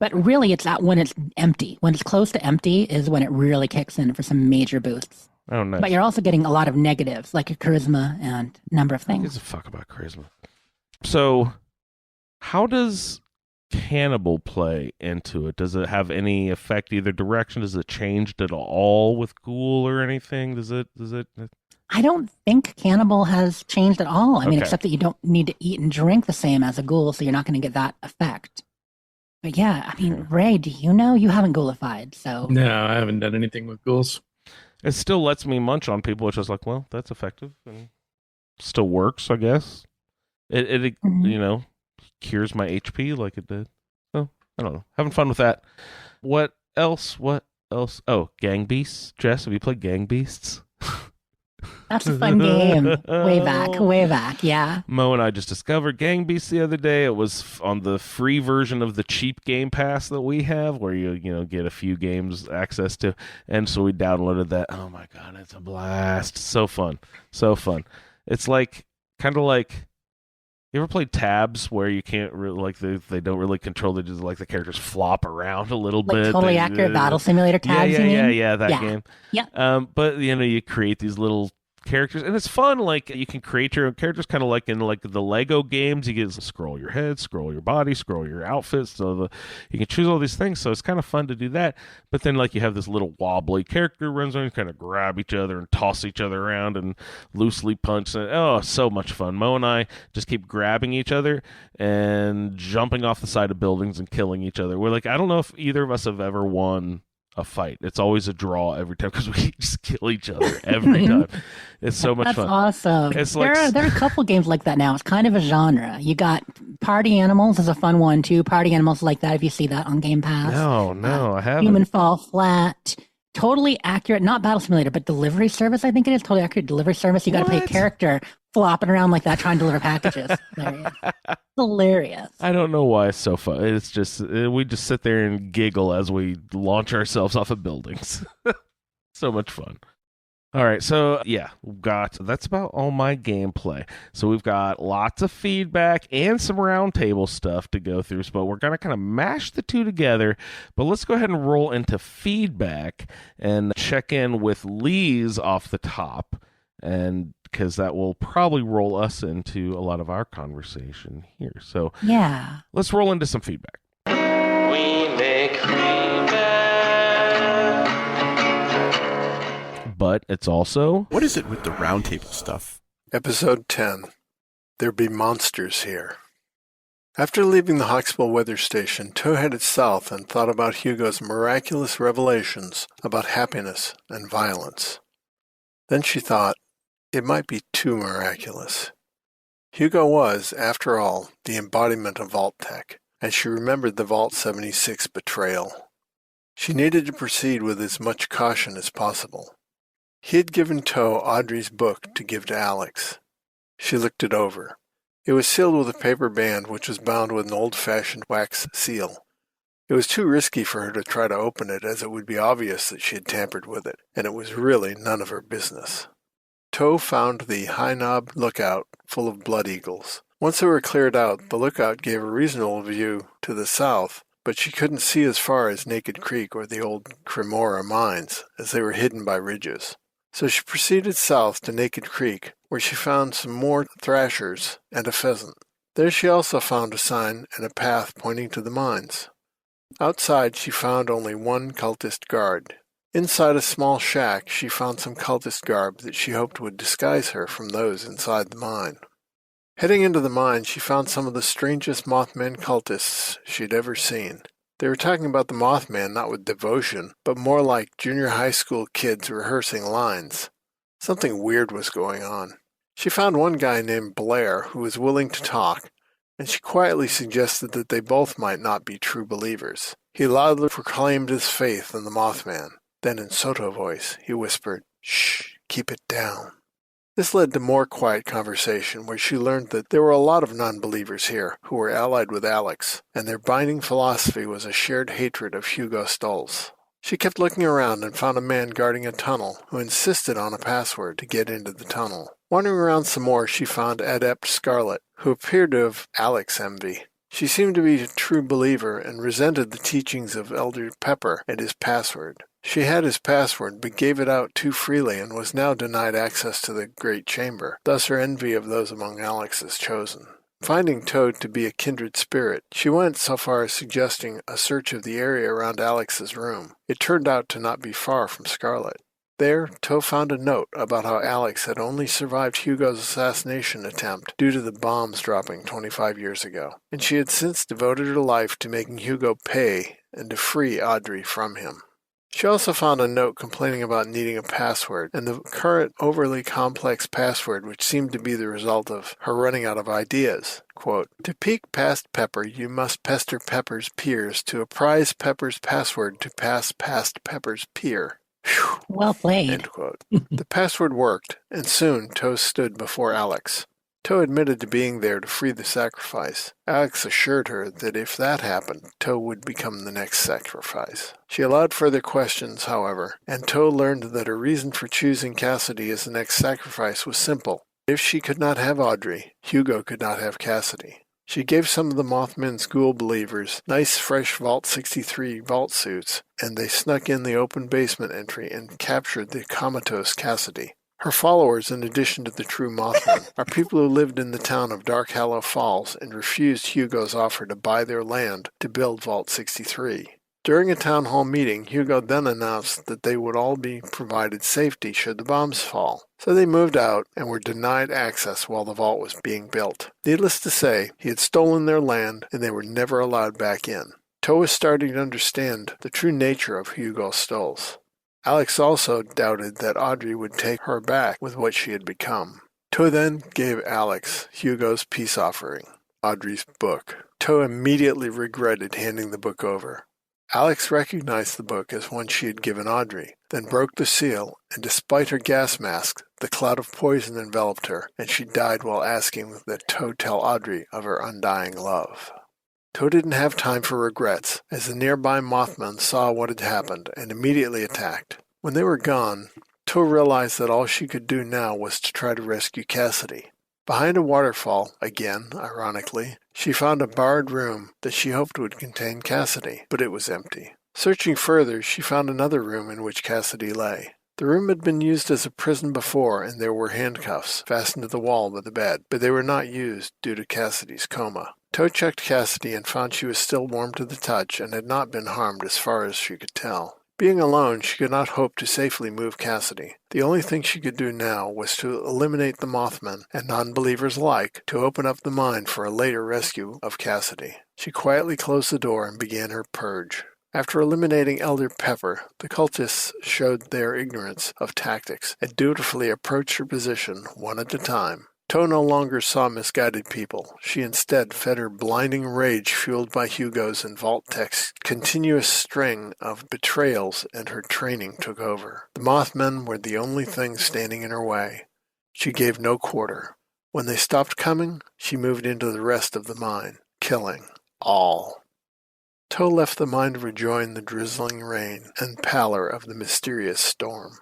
But really, it's at when it's empty. When it's close to empty is when it really kicks in for some major boosts. Oh, nice. But you're also getting a lot of negatives, like your charisma and number of Who things. gives a fuck about charisma? So, how does cannibal play into it? Does it have any effect either direction? Does it change at all with ghoul or anything? Does it? I don't think cannibal has changed at all. I mean, Okay. except that you don't need to eat and drink the same as a ghoul, so you're not going to get that effect. But yeah, I mean, Ray, do you know? You haven't ghoulified, so No, I haven't done anything with ghouls. It still lets me munch on people, which is like, well, that's effective and still works, I guess. It Mhm. Cures my HP like it did. So I don't know. Having fun with that. What else? Oh, Gang Beasts. Jess, have you played Gang Beasts? that's a fun game. Way back, yeah. Mo and I just discovered Gang Beasts the other day. It was on the free version of the cheap Game Pass that we have, where you get a few games access to, and so we downloaded that. Oh my god, it's a blast! So fun. It's like kind of like. You ever played Tabs where you can't really they don't really control, they just like the characters flop around a little Like bit. totally accurate battle simulator tabs, you mean? Yeah, that Yeah. game. Yeah. But you create these little characters, and it's fun. Like you can create your own characters, kind of like in like the Lego games. You get to scroll your head, scroll your body, scroll your outfits. So you can choose all these things. So it's kind of fun to do that. But then like you have this little wobbly character runs around, kind of grab each other and toss each other around and loosely punch. Oh, so much fun. Mo and I just keep grabbing each other and jumping off the side of buildings and killing each other. We're like, I don't know if either of us have ever won a fight. It's always a draw every time because we just kill each other every time. It's so much That's fun. awesome. It's like There are a couple games like that now. It's kind of a genre. You got Party Animals is a fun one too. Party Animals like that if you see that on Game Pass. No, I haven't. Human Fall Flat. Totally accurate, not battle simulator, but delivery service. I think it is totally accurate delivery service. You got to play a What? character flopping around like that, trying to deliver packages. Hilarious. I don't know why it's so fun. It's just we just sit there and giggle as we launch ourselves off of buildings. So much fun. All right, so yeah, that's about all my gameplay. So we've got lots of feedback and some roundtable stuff to go through, but we're going to kind of mash the two together. But let's go ahead and roll into feedback and check in with Lee's off the top, and because that will probably roll us into a lot of our conversation here. So Yeah. let's roll into some feedback. We make feedback. But it's also What is it with the roundtable stuff? Episode 10. There be monsters here. After leaving the Hawksbill weather station, Toe headed south and thought about Hugo's miraculous revelations about happiness and violence. Then she thought, it might be too miraculous. Hugo was, after all, the embodiment of Vault Tech, and she remembered the Vault 76 betrayal. She needed to proceed with as much caution as possible. He had given Toe Audrey's book to give to Alex. She looked it over. It was sealed with a paper band which was bound with an old-fashioned wax seal. It was too risky for her to try to open it, as it would be obvious that she had tampered with it, and it was really none of her business. Toe found the High Knob lookout full of blood eagles. Once they were cleared out, the lookout gave a reasonable view to the south, but she couldn't see as far as Naked Creek or the old Cremora mines, as they were hidden by ridges. So she proceeded south to Naked Creek, where she found some more thrashers and a pheasant. There she also found a sign and a path pointing to the mines. Outside, she found only one cultist guard. Inside a small shack, she found some cultist garb that she hoped would disguise her from those inside the mine. Heading into the mine, she found some of the strangest Mothman cultists she'd ever seen. They were talking about the Mothman not with devotion, but more like junior high school kids rehearsing lines. Something weird was going on. She found one guy named Blair who was willing to talk, and she quietly suggested that they both might not be true believers. He loudly proclaimed his faith in the Mothman. Then in Soto voice, he whispered, "Shh, keep it down." This led to more quiet conversation where she learned that there were a lot of non-believers here who were allied with Alex, and their binding philosophy was a shared hatred of Hugo Stolz. She kept looking around and found a man guarding a tunnel who insisted on a password to get into the tunnel. Wandering around some more, she found Adept Scarlet, who appeared to have Alex envy. She seemed to be a true believer and resented the teachings of Elder Pepper and his password. She had his password, but gave it out too freely and was now denied access to the Great Chamber, thus her envy of those among Alex's chosen. Finding Toad to be a kindred spirit, she went so far as suggesting a search of the area around Alex's room. It turned out to not be far from Scarlet. There, Toad found a note about how Alex had only survived Hugo's assassination attempt due to the bombs dropping 25 years ago, and she had since devoted her life to making Hugo pay and to free Audrey from him. She also found a note complaining about needing a password, and the current overly complex password which seemed to be the result of her running out of ideas. Quote, "To peek past Pepper, you must pester Pepper's peers to apprise Pepper's password to pass past Pepper's peer." Whew. Well played. End quote. The password worked, and soon Toe stood before Alex. Toe admitted to being there to free the sacrifice. Alex assured her that if that happened, Toe would become the next sacrifice. She allowed further questions, however, and Toe learned that her reason for choosing Cassidy as the next sacrifice was simple. If she could not have Audrey, Hugo could not have Cassidy. She gave some of the Mothman school believers nice fresh Vault 63 vault suits, and they snuck in the open basement entry and captured the comatose Cassidy. Her followers, in addition to the true Mothman, are people who lived in the town of Dark Hallow Falls and refused Hugo's offer to buy their land to build Vault 63. During a town hall meeting, Hugo then announced that they would all be provided safety should the bombs fall. So they moved out and were denied access while the vault was being built. Needless to say, he had stolen their land and they were never allowed back in. Toe was starting to understand the true nature of Hugo Stolz. Alex also doubted that Audrey would take her back with what she had become. Toe then gave Alex Hugo's peace offering, Audrey's book. Toe immediately regretted handing the book over. Alex recognized the book as one she had given Audrey, then broke the seal, and despite her gas mask, the cloud of poison enveloped her, and she died while asking that Toe tell Audrey of her undying love. Toe didn't have time for regrets, as the nearby Mothman saw what had happened and immediately attacked. When they were gone, Toe realized that all she could do now was to try to rescue Cassidy. Behind a waterfall, again, ironically, she found a barred room that she hoped would contain Cassidy, but it was empty. Searching further, she found another room in which Cassidy lay. The room had been used as a prison before, and there were handcuffs fastened to the wall by the bed, but they were not used due to Cassidy's coma. Toe checked Cassidy and found she was still warm to the touch and had not been harmed as far as she could tell. Being alone, she could not hope to safely move Cassidy. The only thing she could do now was to eliminate the Mothman and non-believers alike to open up the mine for a later rescue of Cassidy. She quietly closed the door and began her purge. After eliminating Elder Pepper, the cultists showed their ignorance of tactics and dutifully approached her position one at a time. Toe no longer saw misguided people. She instead fed her blinding rage fueled by Hugo's and Vault Tech's continuous string of betrayals, and her training took over. The Mothmen were the only thing standing in her way. She gave no quarter. When they stopped coming, she moved into the rest of the mine, killing all. Toe left the mine to rejoin the drizzling rain and pallor of the mysterious storm.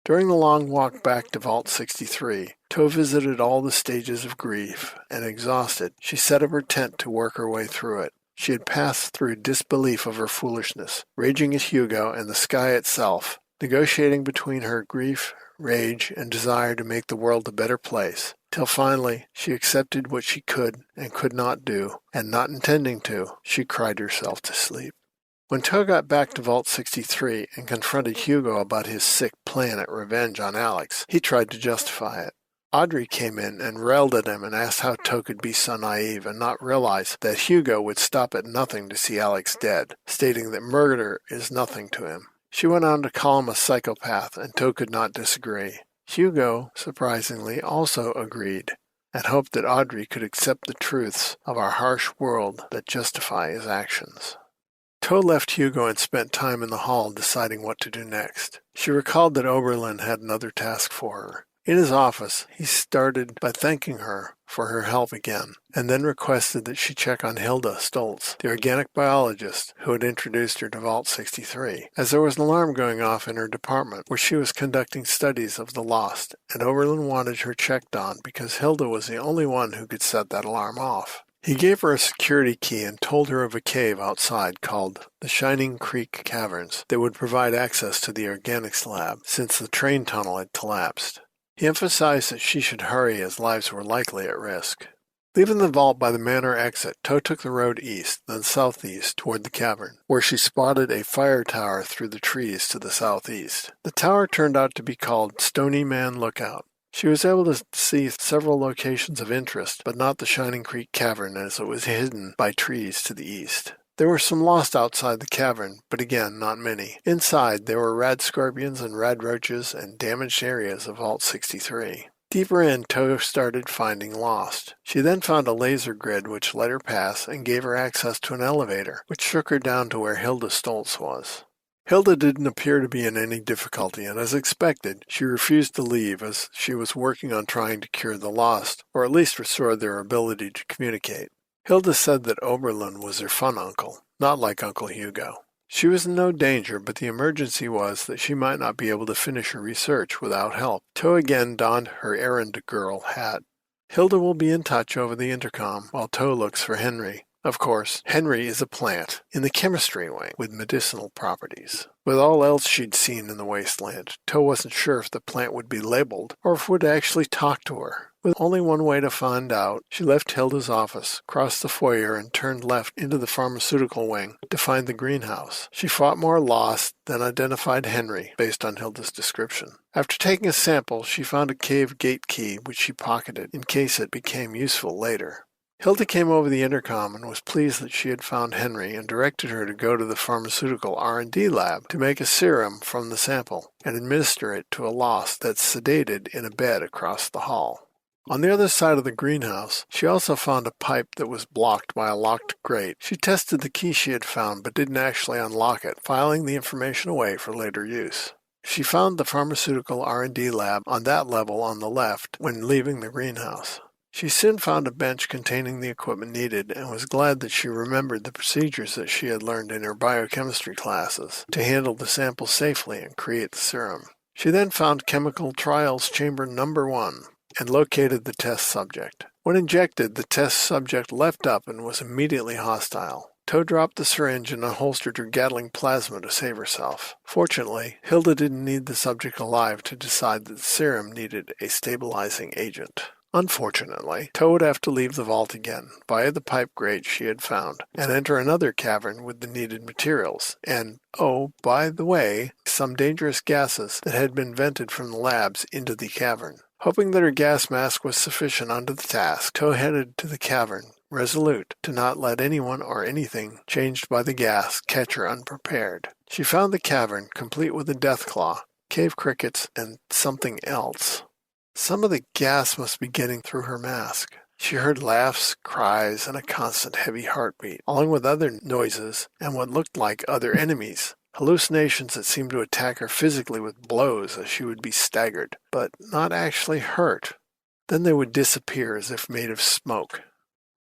During the long walk back to Vault 63, Toe visited all the stages of grief, and exhausted, she set up her tent to work her way through it. She had passed through disbelief of her foolishness, raging at Hugo and the sky itself, negotiating between her grief, rage, and desire to make the world a better place, till finally she accepted what she could and could not do, and not intending to, she cried herself to sleep. When Tow got back to Vault 63 and confronted Hugo about his sick plan at revenge on Alex, he tried to justify it. Audrey came in and railed at him and asked how Tow could be so naive and not realize that Hugo would stop at nothing to see Alex dead, stating that murder is nothing to him. She went on to call him a psychopath, and Tow could not disagree. Hugo, surprisingly, also agreed, and hoped that Audrey could accept the truths of our harsh world that justify his actions. Tow left Hugo and spent time in the hall deciding what to do next. She recalled that Oberlin had another task for her. In his office, he started by thanking her for her help again, and then requested that she check on Hilda Stoltz, the organic biologist who had introduced her to Vault 63, as there was an alarm going off in her department where she was conducting studies of the lost, and Oberlin wanted her checked on because Hilda was the only one who could set that alarm off. He gave her a security key and told her of a cave outside called the Shining Creek Caverns that would provide access to the organics lab since the train tunnel had collapsed. He emphasized that she should hurry as lives were likely at risk. Leaving the vault by the manor exit, Tow took the road east, then southeast toward the cavern, where she spotted a fire tower through the trees to the southeast. The tower turned out to be called Stony Man Lookout. She was able to see several locations of interest, but not the Shining Creek Cavern as it was hidden by trees to the east. There were some lost outside the cavern, but again, not many. Inside, there were rad scorpions and rad roaches and damaged areas of Vault 63. Deeper in, Tow started finding lost. She then found a laser grid which let her pass and gave her access to an elevator, which took her down to where Hilda Stoltz was. Hilda didn't appear to be in any difficulty, and as expected, she refused to leave as she was working on trying to cure the lost, or at least restore their ability to communicate. Hilda said that Oberlin was her fun uncle, not like Uncle Hugo. She was in no danger, but the emergency was that she might not be able to finish her research without help. Tow again donned her errand girl hat. Hilda will be in touch over the intercom while Tow looks for Henry. Of course, Henry is a plant in the chemistry wing with medicinal properties. With all else she'd seen in the wasteland, Tow wasn't sure if the plant would be labeled or if it would actually talk to her. With only one way to find out, she left Hilda's office, crossed the foyer, and turned left into the pharmaceutical wing to find the greenhouse. She fought more lost, then identified Henry, based on Hilda's description. After taking a sample, she found a cave gate key which she pocketed in case it became useful later. Hilda came over the intercom and was pleased that she had found Henry and directed her to go to the pharmaceutical R&D lab to make a serum from the sample and administer it to a lost that's sedated in a bed across the hall. On the other side of the greenhouse, she also found a pipe that was blocked by a locked grate. She tested the key she had found but didn't actually unlock it, filing the information away for later use. She found the pharmaceutical R&D lab on that level on the left when leaving the greenhouse. She soon found a bench containing the equipment needed and was glad that she remembered the procedures that she had learned in her biochemistry classes to handle the sample safely and create the serum. She then found chemical trials chamber number 1 and located the test subject. When injected, the test subject leapt up and was immediately hostile. Tow dropped the syringe and unholstered her Gatling plasma to save herself. Fortunately, Hilda didn't need the subject alive to decide that the serum needed a stabilizing agent. Unfortunately, Tow would have to leave the vault again, via the pipe grate she had found, and enter another cavern with the needed materials, and, oh, by the way, some dangerous gases that had been vented from the labs into the cavern. Hoping that her gas mask was sufficient under the task, Tow headed to the cavern, resolute to not let anyone or anything changed by the gas catch her unprepared. She found the cavern, complete with a death claw, cave crickets, and something else. Some of the gas must be getting through her mask. She heard laughs, cries, and a constant heavy heartbeat, along with other noises and what looked like other enemies. Hallucinations that seemed to attack her physically with blows as she would be staggered, but not actually hurt. Then they would disappear as if made of smoke.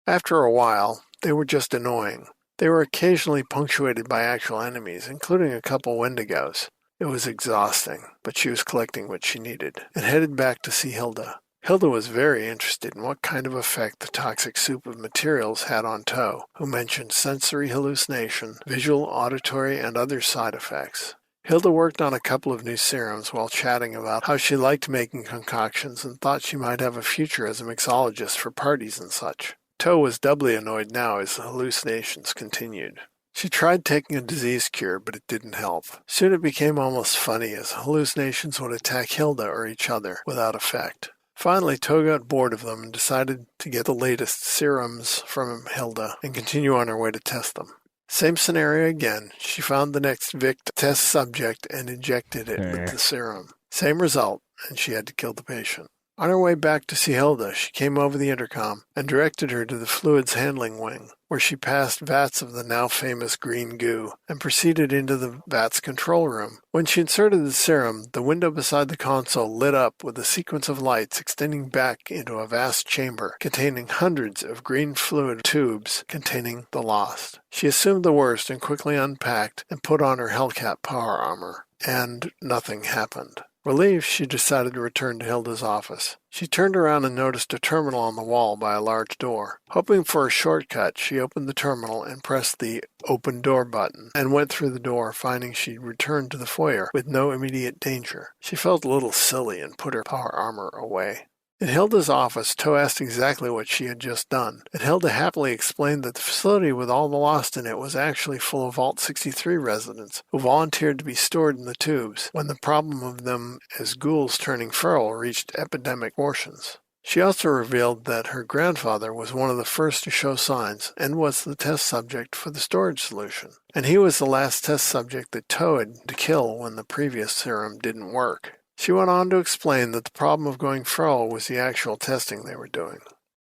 After a while, they were just annoying. They were occasionally punctuated by actual enemies, including a couple Wendigos. It was exhausting, but she was collecting what she needed, and headed back to see Hilda. Hilda was very interested in what kind of effect the toxic soup of materials had on Tow, who mentioned sensory hallucination, visual, auditory, and other side effects. Hilda worked on a couple of new serums while chatting about how she liked making concoctions and thought she might have a future as a mixologist for parties and such. Tow was doubly annoyed now as the hallucinations continued. She tried taking a disease cure, but it didn't help. Soon it became almost funny as hallucinations would attack Hilda or each other without effect. Finally, Tow got bored of them and decided to get the latest serums from Hilda and continue on her way to test them. Same scenario again. She found the next test subject and injected it with the serum. Same result, and she had to kill the patient. On her way back to see Hilda, she came over the intercom and directed her to the fluids handling wing, where she passed vats of the now famous green goo and proceeded into the vats control room. When she inserted the serum, the window beside the console lit up with a sequence of lights extending back into a vast chamber containing hundreds of green fluid tubes containing the lost. She assumed the worst and quickly unpacked and put on her Hellcat power armor, and nothing happened. Relieved, she decided to return to Hilda's office. She turned around and noticed a terminal on the wall by a large door. Hoping for a shortcut, she opened the terminal and pressed the open door button and went through the door, finding she'd returned to the foyer with no immediate danger. She felt a little silly and put her power armor away. In Hilda's office, Tow asked exactly what she had just done, and Hilda happily explained that the facility with all the lost in it was actually full of Vault 63 residents who volunteered to be stored in the tubes when the problem of them as ghouls turning feral reached epidemic proportions. She also revealed that her grandfather was one of the first to show signs and was the test subject for the storage solution, and he was the last test subject that Tow had to kill when the previous serum didn't work. She went on to explain that the problem of going feral was the actual testing they were doing.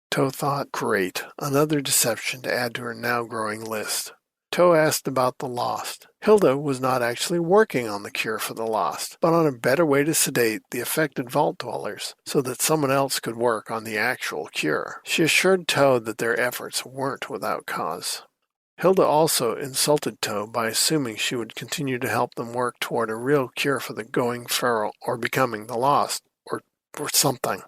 Tow thought, great, another deception to add to her now growing list. Tow asked about the lost. Hilda was not actually working on the cure for the lost, but on a better way to sedate the affected vault dwellers so that someone else could work on the actual cure. She assured Tow that their efforts weren't without cause. Hilda also insulted Tow by assuming she would continue to help them work toward a real cure for the going feral or becoming the lost, or something.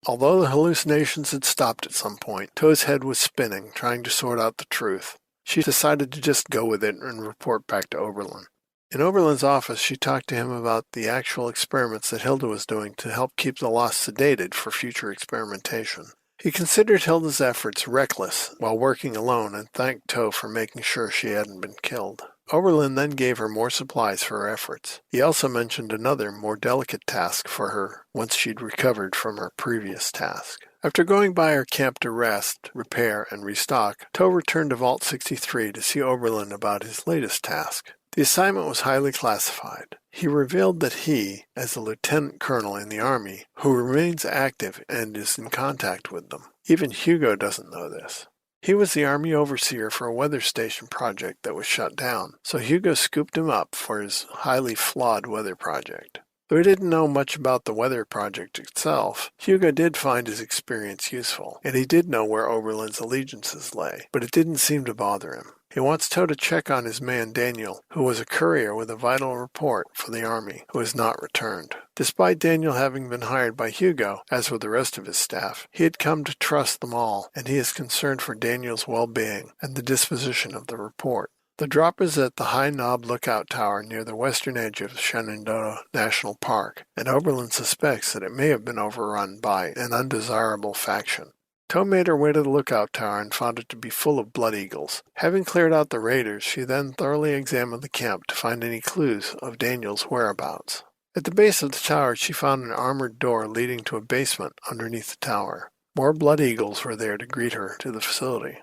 Although the hallucinations had stopped at some point, Tow's head was spinning, trying to sort out the truth. She decided to just go with it and report back to Oberlin. In Oberlin's office, she talked to him about the actual experiments that Hilda was doing to help keep the lost sedated for future experimentation. He considered Hilda's efforts reckless while working alone and thanked Tow for making sure she hadn't been killed. Oberlin then gave her more supplies for her efforts. He also mentioned another, more delicate task for her once she'd recovered from her previous task. After going by her camp to rest, repair, and restock, Tow returned to Vault 63 to see Oberlin about his latest task. The assignment was highly classified. He revealed that he, as a lieutenant colonel in the Army, who remains active and is in contact with them. Even Hugo doesn't know this. He was the Army overseer for a weather station project that was shut down, so Hugo scooped him up for his highly flawed weather project. Though he didn't know much about the weather project itself, Hugo did find his experience useful, and he did know where Oberlin's allegiances lay, but it didn't seem to bother him. He wants Tow to check on his man Daniel, who was a courier with a vital report for the Army, who has not returned. Despite Daniel having been hired by Hugo, as with the rest of his staff, he had come to trust them all, and he is concerned for Daniel's well-being and the disposition of the report. The drop is at the High Knob Lookout Tower near the western edge of Shenandoah National Park, and Oberlin suspects that it may have been overrun by an undesirable faction. Tow made her way to the lookout tower and found it to be full of blood eagles. Having cleared out the raiders, she then thoroughly examined the camp to find any clues of Daniel's whereabouts. At the base of the tower, she found an armored door leading to a basement underneath the tower. More blood eagles were there to greet her to the facility.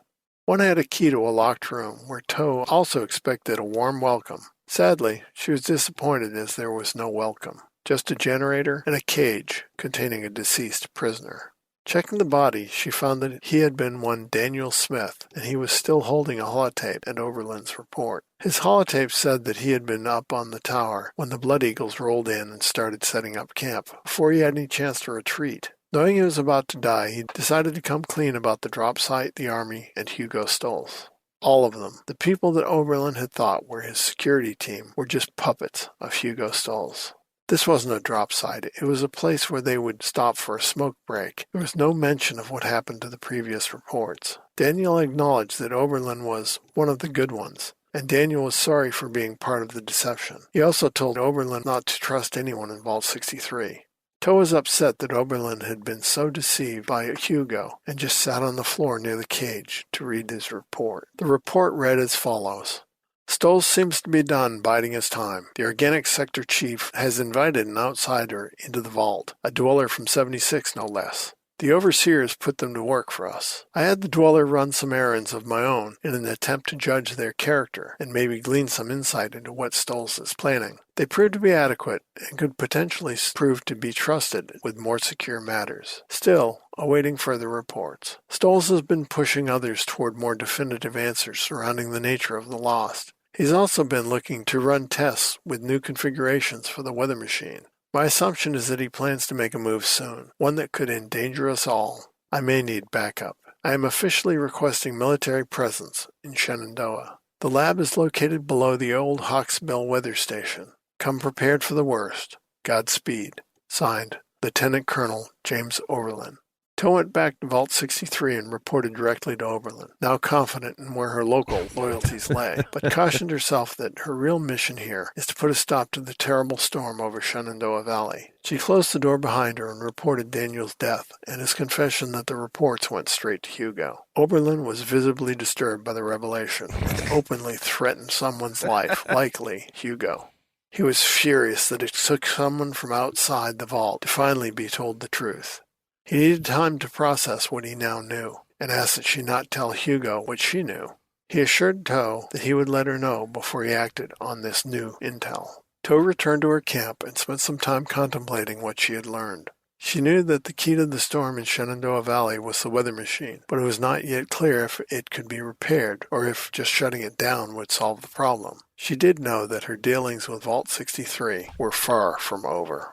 One had a key to a locked room, where Tow also expected a warm welcome. Sadly, she was disappointed as there was no welcome, just a generator and a cage containing a deceased prisoner. Checking the body, she found that he had been one Daniel Smith, and he was still holding a holotape and Oberlin's report. His holotape said that he had been up on the tower when the Blood Eagles rolled in and started setting up camp, before he had any chance to retreat. Knowing he was about to die, he decided to come clean about the drop site, the Army, and Hugo Stolz. All of them, the people that Oberlin had thought were his security team, were just puppets of Hugo Stolz. This wasn't a drop site. It was a place where they would stop for a smoke break. There was no mention of what happened to the previous reports. Daniel acknowledged that Oberlin was one of the good ones, and Daniel was sorry for being part of the deception. He also told Oberlin not to trust anyone in Vault 63. Toe was upset that Oberlin had been so deceived by Hugo and just sat on the floor near the cage to read his report. The report read as follows. Stoll seems to be done biding his time. The organic sector chief has invited an outsider into the vault, a dweller from 76 no less. The overseers put them to work for us. I had the dweller run some errands of my own in an attempt to judge their character and maybe glean some insight into what Stolz is planning. They proved to be adequate and could potentially prove to be trusted with more secure matters. Still, awaiting further reports. Stolz has been pushing others toward more definitive answers surrounding the nature of the lost. He's also been looking to run tests with new configurations for the weather machine. My assumption is that he plans to make a move soon, one that could endanger us all. I may need backup. I am officially requesting military presence in Shenandoah. The lab is located below the old Hawksbill weather station. Come prepared for the worst. Godspeed. Signed, Lieutenant Colonel James Oberlin. Toe went back to Vault 63 and reported directly to Oberlin, now confident in where her local loyalties lay, but cautioned herself that her real mission here is to put a stop to the terrible storm over Shenandoah Valley. She closed the door behind her and reported Daniel's death and his confession that the reports went straight to Hugo. Oberlin was visibly disturbed by the revelation and openly threatened someone's life, likely Hugo. He was furious that it took someone from outside the vault to finally be told the truth. He needed time to process what he now knew, and asked that she not tell Hugo what she knew. He assured Toe that he would let her know before he acted on this new intel. Toe returned to her camp and spent some time contemplating what she had learned. She knew that the key to the storm in Shenandoah Valley was the weather machine, but it was not yet clear if it could be repaired or if just shutting it down would solve the problem. She did know that her dealings with Vault 63 were far from over.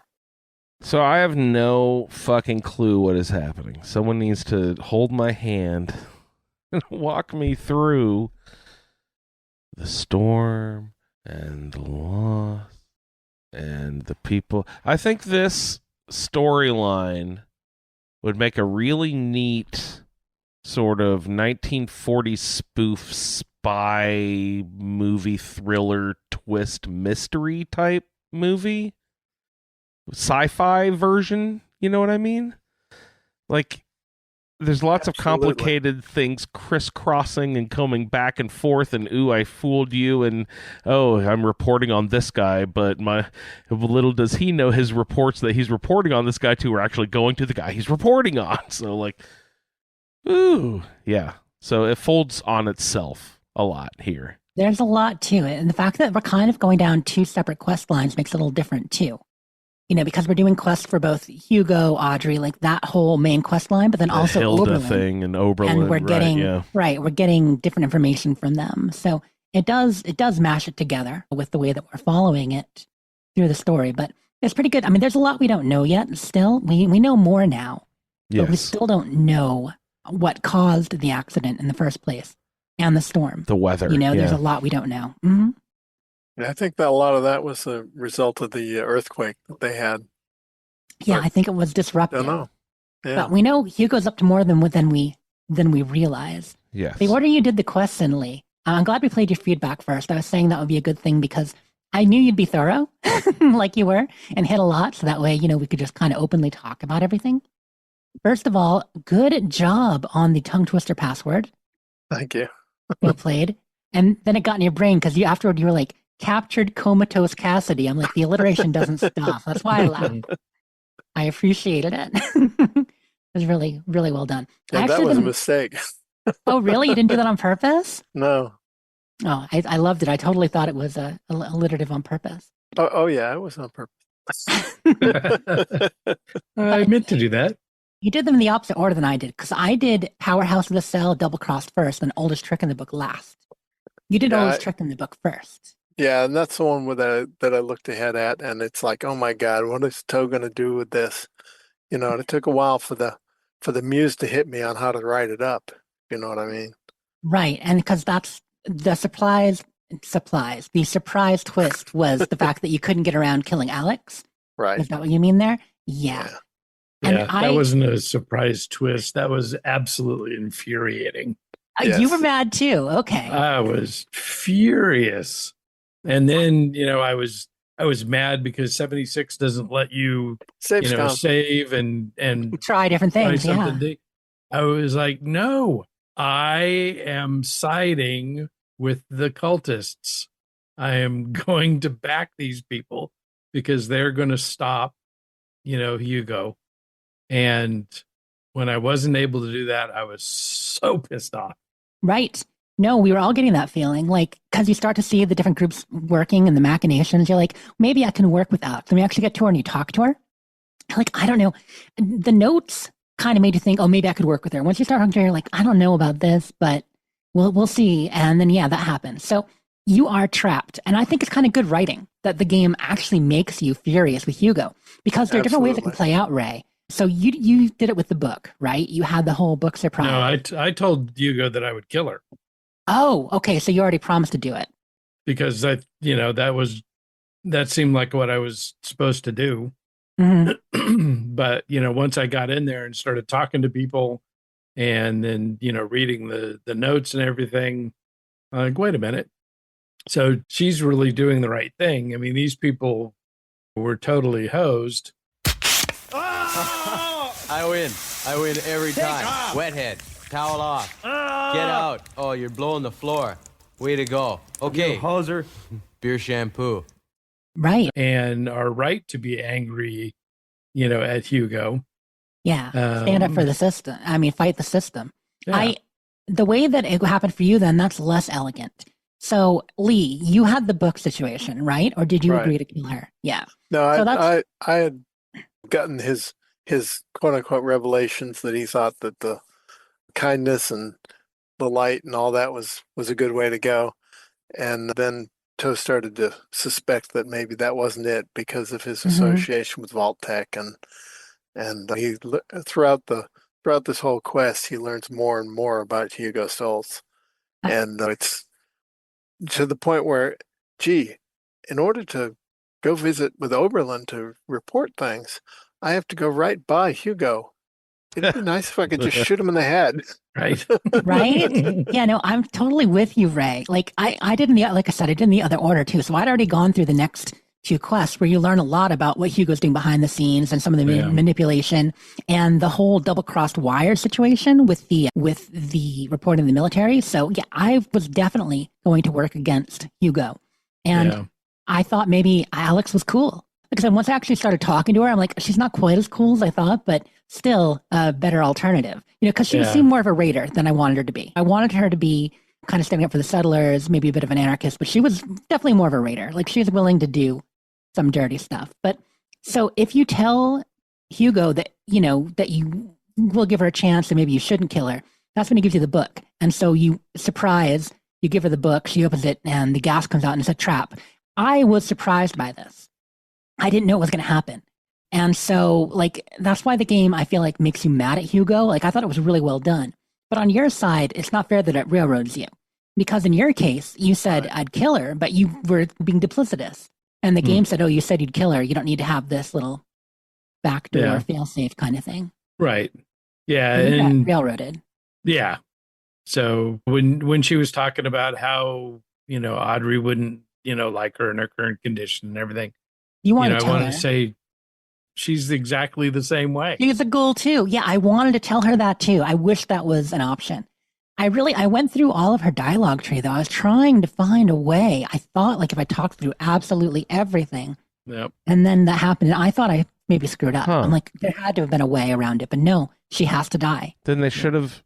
So I have no fucking clue what is happening. Someone needs to hold my hand and walk me through the storm and the loss and the people. I think this storyline would make a really neat sort of 1940s spoof spy movie thriller twist mystery type movie. Sci-fi version, you know what I mean? Like, there's lots of complicated things crisscrossing and coming back and forth, and ooh, I fooled you, and oh, I'm reporting on this guy, but little does he know his reports that he's reporting on this guy to are actually going to the guy he's reporting on. So, like, ooh, yeah. So it folds on itself a lot here. There's a lot to it, and the fact that we're kind of going down two separate quest lines makes it a little different too. You know, because we're doing quests for both Hugo, Audrey, like that whole main quest line, but then the also Hilda Oberlin. Thing and Oberlin, and we're getting right, we're getting different information from them. So it does mash it together with the way that we're following it through the story. But it's pretty good. I mean, there's a lot we don't know yet. Still, we know more now, but we still don't know what caused the accident in the first place and the storm. The weather. You know, there's a lot we don't know. Mm-hmm. Yeah, I think that a lot of that was the result of the earthquake that they had. Yeah, I think it was disruptive. Don't know. Yeah. But we know Hugo's up to more than we realized. Yes. The order you did the quests in, Lee, I'm glad we played your feedback first. I was saying that would be a good thing because I knew you'd be thorough, like you were, and hit a lot. So that way, you know, we could just kind of openly talk about everything. First of all, good job on the tongue twister password. Thank you. Well played. And then it got in your brain because afterward you were like, captured comatose Cassidy. I'm like, the alliteration doesn't stop. That's why I laughed. I appreciated it. It was really, really well done. Yeah, that was a mistake. Oh, really? You didn't do that on purpose? No. Oh, I loved it. I totally thought it was alliterative on purpose. Oh yeah, it was on purpose. I meant to do that. You did them in the opposite order than I did, because I did Powerhouse of the Cell double-crossed first, then Oldest Trick in the Book last. You did Oldest Trick in the Book first. Yeah, and that's the one that I looked ahead at, and it's like, oh my God, what is Toe going to do with this? You know, and it took a while for the muse to hit me on how to write it up. You know what I mean? Right, and because that's the surprise. The surprise twist was the fact that you couldn't get around killing Alex. Right. Is that what you mean there? Yeah. Yeah, that wasn't a surprise twist. That was absolutely infuriating. Yes. You were mad too. Okay. I was furious. And then, you know, I was I was mad because 76 doesn't let you, Saves you know, down. save and Try different try things. Yeah. something. I was like, no, I am siding with the cultists. I am going to back these people because they're going to stop, you know, Hugo. And when I wasn't able to do that, I was so pissed off. Right. No, we were all getting that feeling, like, because you start to see the different groups working and the machinations. You're like, maybe I can work with Alex. Then we actually get to her and you talk to her. Like, I don't know. The notes kind of made you think, oh, maybe I could work with her. Once you start talking to her, you're like, I don't know about this, but we'll see. And then, yeah, that happens. So you are trapped. And I think it's kind of good writing that the game actually makes you furious with Hugo, because there are different ways it can play out, Ray. So you did it with the book, right? You had the whole book surprise. No, I told Hugo that I would kill her. Oh, okay. So you already promised to do it. Because that seemed like what I was supposed to do. Mm-hmm. But, you know, once I got in there and started talking to people and then, you know, reading the notes and everything, I'm like, wait a minute. So she's really doing the right thing. I mean, these people were totally hosed. I win every time. Wethead, towel off. Get out. Oh, you're blowing the floor. Way to go. Okay. Hoser. Beer shampoo. Right. And are right to be angry, you know, at Hugo. Yeah. Stand up for the system. I mean, fight the system. Yeah. The way that it happened for you, then that's less elegant. So Lee, you had the book situation, right? Or did you agree to kill her? Yeah. No, So I had gotten his quote unquote revelations that he thought that the kindness and the light and all that was a good way to go. And then Toe started to suspect that maybe that wasn't it because of his association with Vault Tech, and he throughout this whole quest he learns more and more about Hugo Stoltz, and it's to the point where, gee, in order to go visit with Oberlin to report things, I have to go right by Hugo. It'd be nice if I could just shoot him in the head. Right. Right? Yeah, no, I'm totally with you, Ray. Like I did like I said, I did in the other order too. So I'd already gone through the next few quests where you learn a lot about what Hugo's doing behind the scenes and some of the manipulation and the whole double-crossed wire situation with the report in the military. So yeah, I was definitely going to work against Hugo. And I thought maybe Alex was cool. Because once I actually started talking to her, I'm like, she's not quite as cool as I thought, but still a better alternative. You know, because she seemed more of a raider than I wanted her to be. I wanted her to be kind of standing up for the settlers, maybe a bit of an anarchist, but she was definitely more of a raider. Like she was willing to do some dirty stuff. But so if you tell Hugo that, you know, that you will give her a chance and maybe you shouldn't kill her, that's when he gives you the book. And so you give her the book, she opens it and the gas comes out and it's a trap. I was surprised by this. I didn't know it was going to happen. And so, like, that's why the game, I feel like, makes you mad at Hugo. Like, I thought it was really well done. But on your side, it's not fair that it railroads you. Because in your case, you said, I'd kill her, but you were being duplicitous. And the game said, oh, you said you'd kill her. You don't need to have this little backdoor fail-safe kind of thing. Right. Yeah. And railroaded. Yeah. So when she was talking about how, you know, Audrey wouldn't, you know, like her in her current condition and everything, I wanted to say she's exactly the same way. She's a ghoul too. Yeah, I wanted to tell her that too. I wish that was an option. I went through all of her dialogue tree though. I was trying to find a way. I thought like if I talked through absolutely everything, and then that happened, and I thought I maybe screwed up. I'm like, there had to have been a way around it, but no, she has to die. Then they should have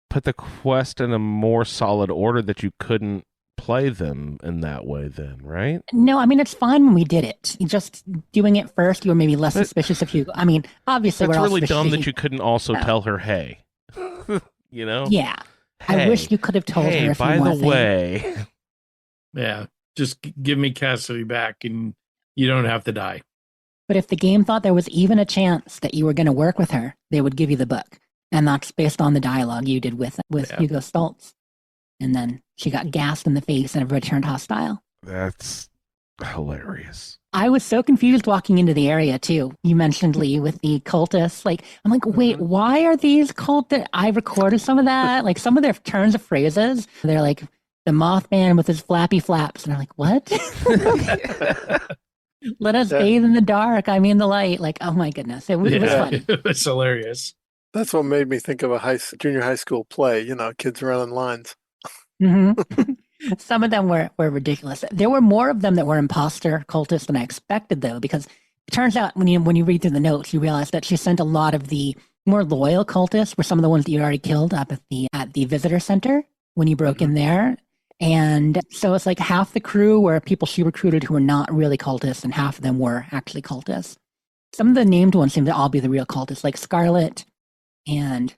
put the quest in a more solid order that you couldn't play them in that way then, right? No, I mean, it's fine when we did it. Just doing it first, you were maybe less suspicious of Hugo. I mean, obviously that's we're all really dumb that suspicious. you couldn't also tell her, hey. You know? Yeah. Hey, I wish you could have told her a few by more the things. way. Yeah. Just give me Cassidy back and you don't have to die. But if the game thought there was even a chance that you were going to work with her, they would give you the book. And that's based on the dialogue you did with Hugo Stoltz. And then she got gassed in the face and everybody turned hostile. That's hilarious. I was so confused walking into the area too. You mentioned Lee with the cultists. Like, I'm like, wait, why are these cultists? I recorded some of that. Like some of their turns of phrases. They're like the Mothman with his flappy flaps. And I'm like, what? Let us bathe in the dark. I mean, the light. Like, oh my goodness. It was fun. It was hilarious. That's what made me think of a junior high school play, kids running lines. Mm-hmm. Some of them were ridiculous. There were more of them that were imposter cultists than I expected, though, because it turns out when you read through the notes, you realize that she sent a lot of the more loyal cultists were some of the ones that you already killed up at the visitor center when you broke in there. And so it's like half the crew were people she recruited who were not really cultists, and half of them were actually cultists. Some of the named ones seem to all be the real cultists, like Scarlet and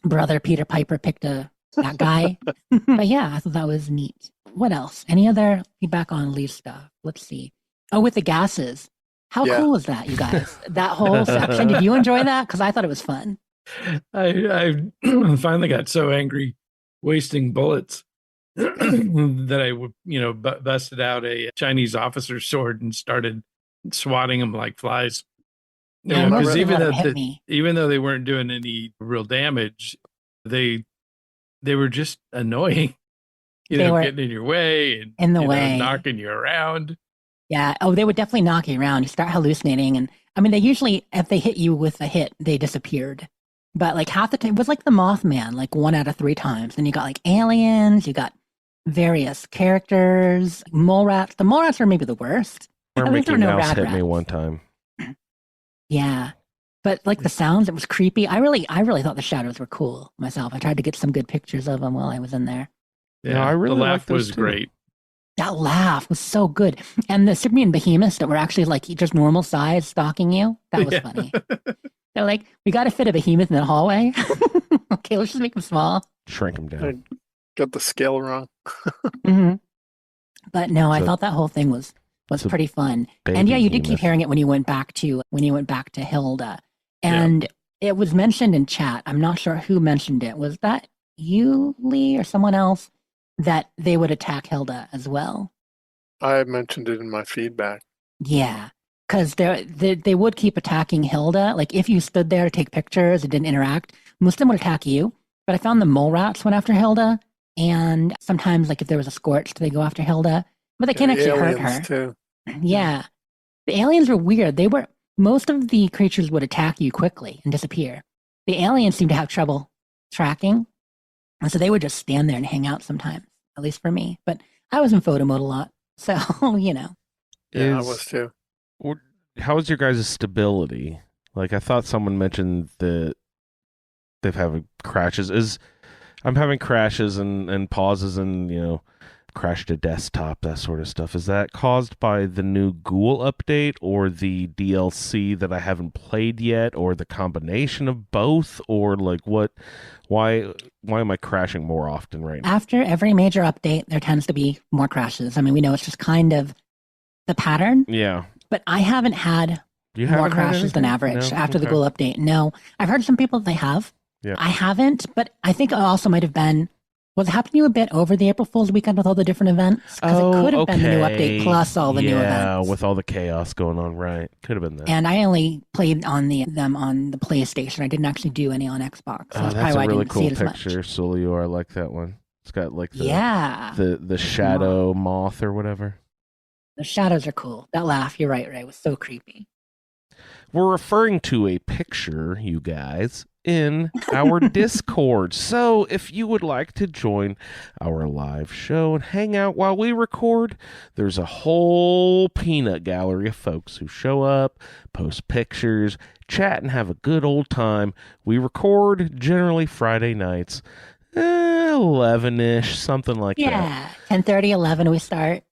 Brother Peter Piper picked that guy. But yeah, I thought that was neat. What else? Any other feedback on Lee's stuff? Let's see. Oh, with the gases. How cool was that, you guys? That whole section. Did you enjoy that? Because I thought it was fun. I finally got so angry wasting bullets that I busted out a Chinese officer's sword and started swatting them like flies. Yeah, because even though they weren't doing any real damage, they were just annoying. Getting in your way and in the way, knocking you around. Yeah. Oh, they would definitely knock you around. You start hallucinating, and I mean, they usually, if they hit you with a hit, they disappeared. But like half the time, it was like the Mothman, like 1 out of 3 times. Then you got like aliens, you got various characters, mole rats. The mole rats are maybe the worst. Or Mickey Mouse hit me one time. Yeah. But like the sounds, it was creepy. I really thought the shadows were cool myself. I tried to get some good pictures of them while I was in there. Yeah, no, I really the laugh was great. That laugh was so good. And the Siberian behemoths that were actually like just normal size stalking you, that was funny. They're like, we got to fit a behemoth in the hallway. Okay, let's just make them small. Shrink them down. I got the scale wrong. Mm-hmm. But no, I thought that whole thing was pretty fun. And yeah, you did keep hearing it when you went back to Hilda. And it was mentioned in chat. I'm not sure who mentioned it. Was that you, Lee, or someone else? That they would attack Hilda as well. I mentioned it in my feedback. Yeah, because they would keep attacking Hilda. Like if you stood there to take pictures and didn't interact, most of them would attack you. But I found the mole rats went after Hilda, and sometimes like if there was a scorched, they go after Hilda, but they can't actually hurt her. Too. Yeah, the aliens were weird. Most of the creatures would attack you quickly and disappear. The aliens seemed to have trouble tracking. And so they would just stand there and hang out sometimes, at least for me. But I was in photo mode a lot. So, Yeah, I was too. How is your guys' stability? Like, I thought someone mentioned that they've having crashes. I'm having crashes and pauses and, crash to desktop, that sort of stuff. Is that caused by the new Ghoul update or the DLC that I haven't played yet, or the combination of both, or like what? Why am I crashing more often right now? After every major update, there tends to be more crashes. I mean, we know it's just kind of the pattern. Yeah. But I haven't had more crashes than average after the Ghoul update. No. I've heard some people they have. Yeah. I haven't, but I think it also might have been, was it happening to you a bit over the April Fool's weekend with all the different events? Because it could have been the new update plus all the new events. Yeah, with all the chaos going on, right. Could have been that. And I only played on them on the PlayStation. I didn't actually do any on Xbox. So that's a really cool picture, Solio. I like that one. It's got like the shadow moth or whatever. The shadows are cool. That laugh, you're right, Ray, was so creepy. We're referring to a picture, you guys, in our Discord. So if you would like to join our live show and hang out while we record, there's a whole peanut gallery of folks who show up, post pictures, chat, and have a good old time. We record generally Friday nights, 11-ish, something like that. Yeah, 10:30, 11 we start.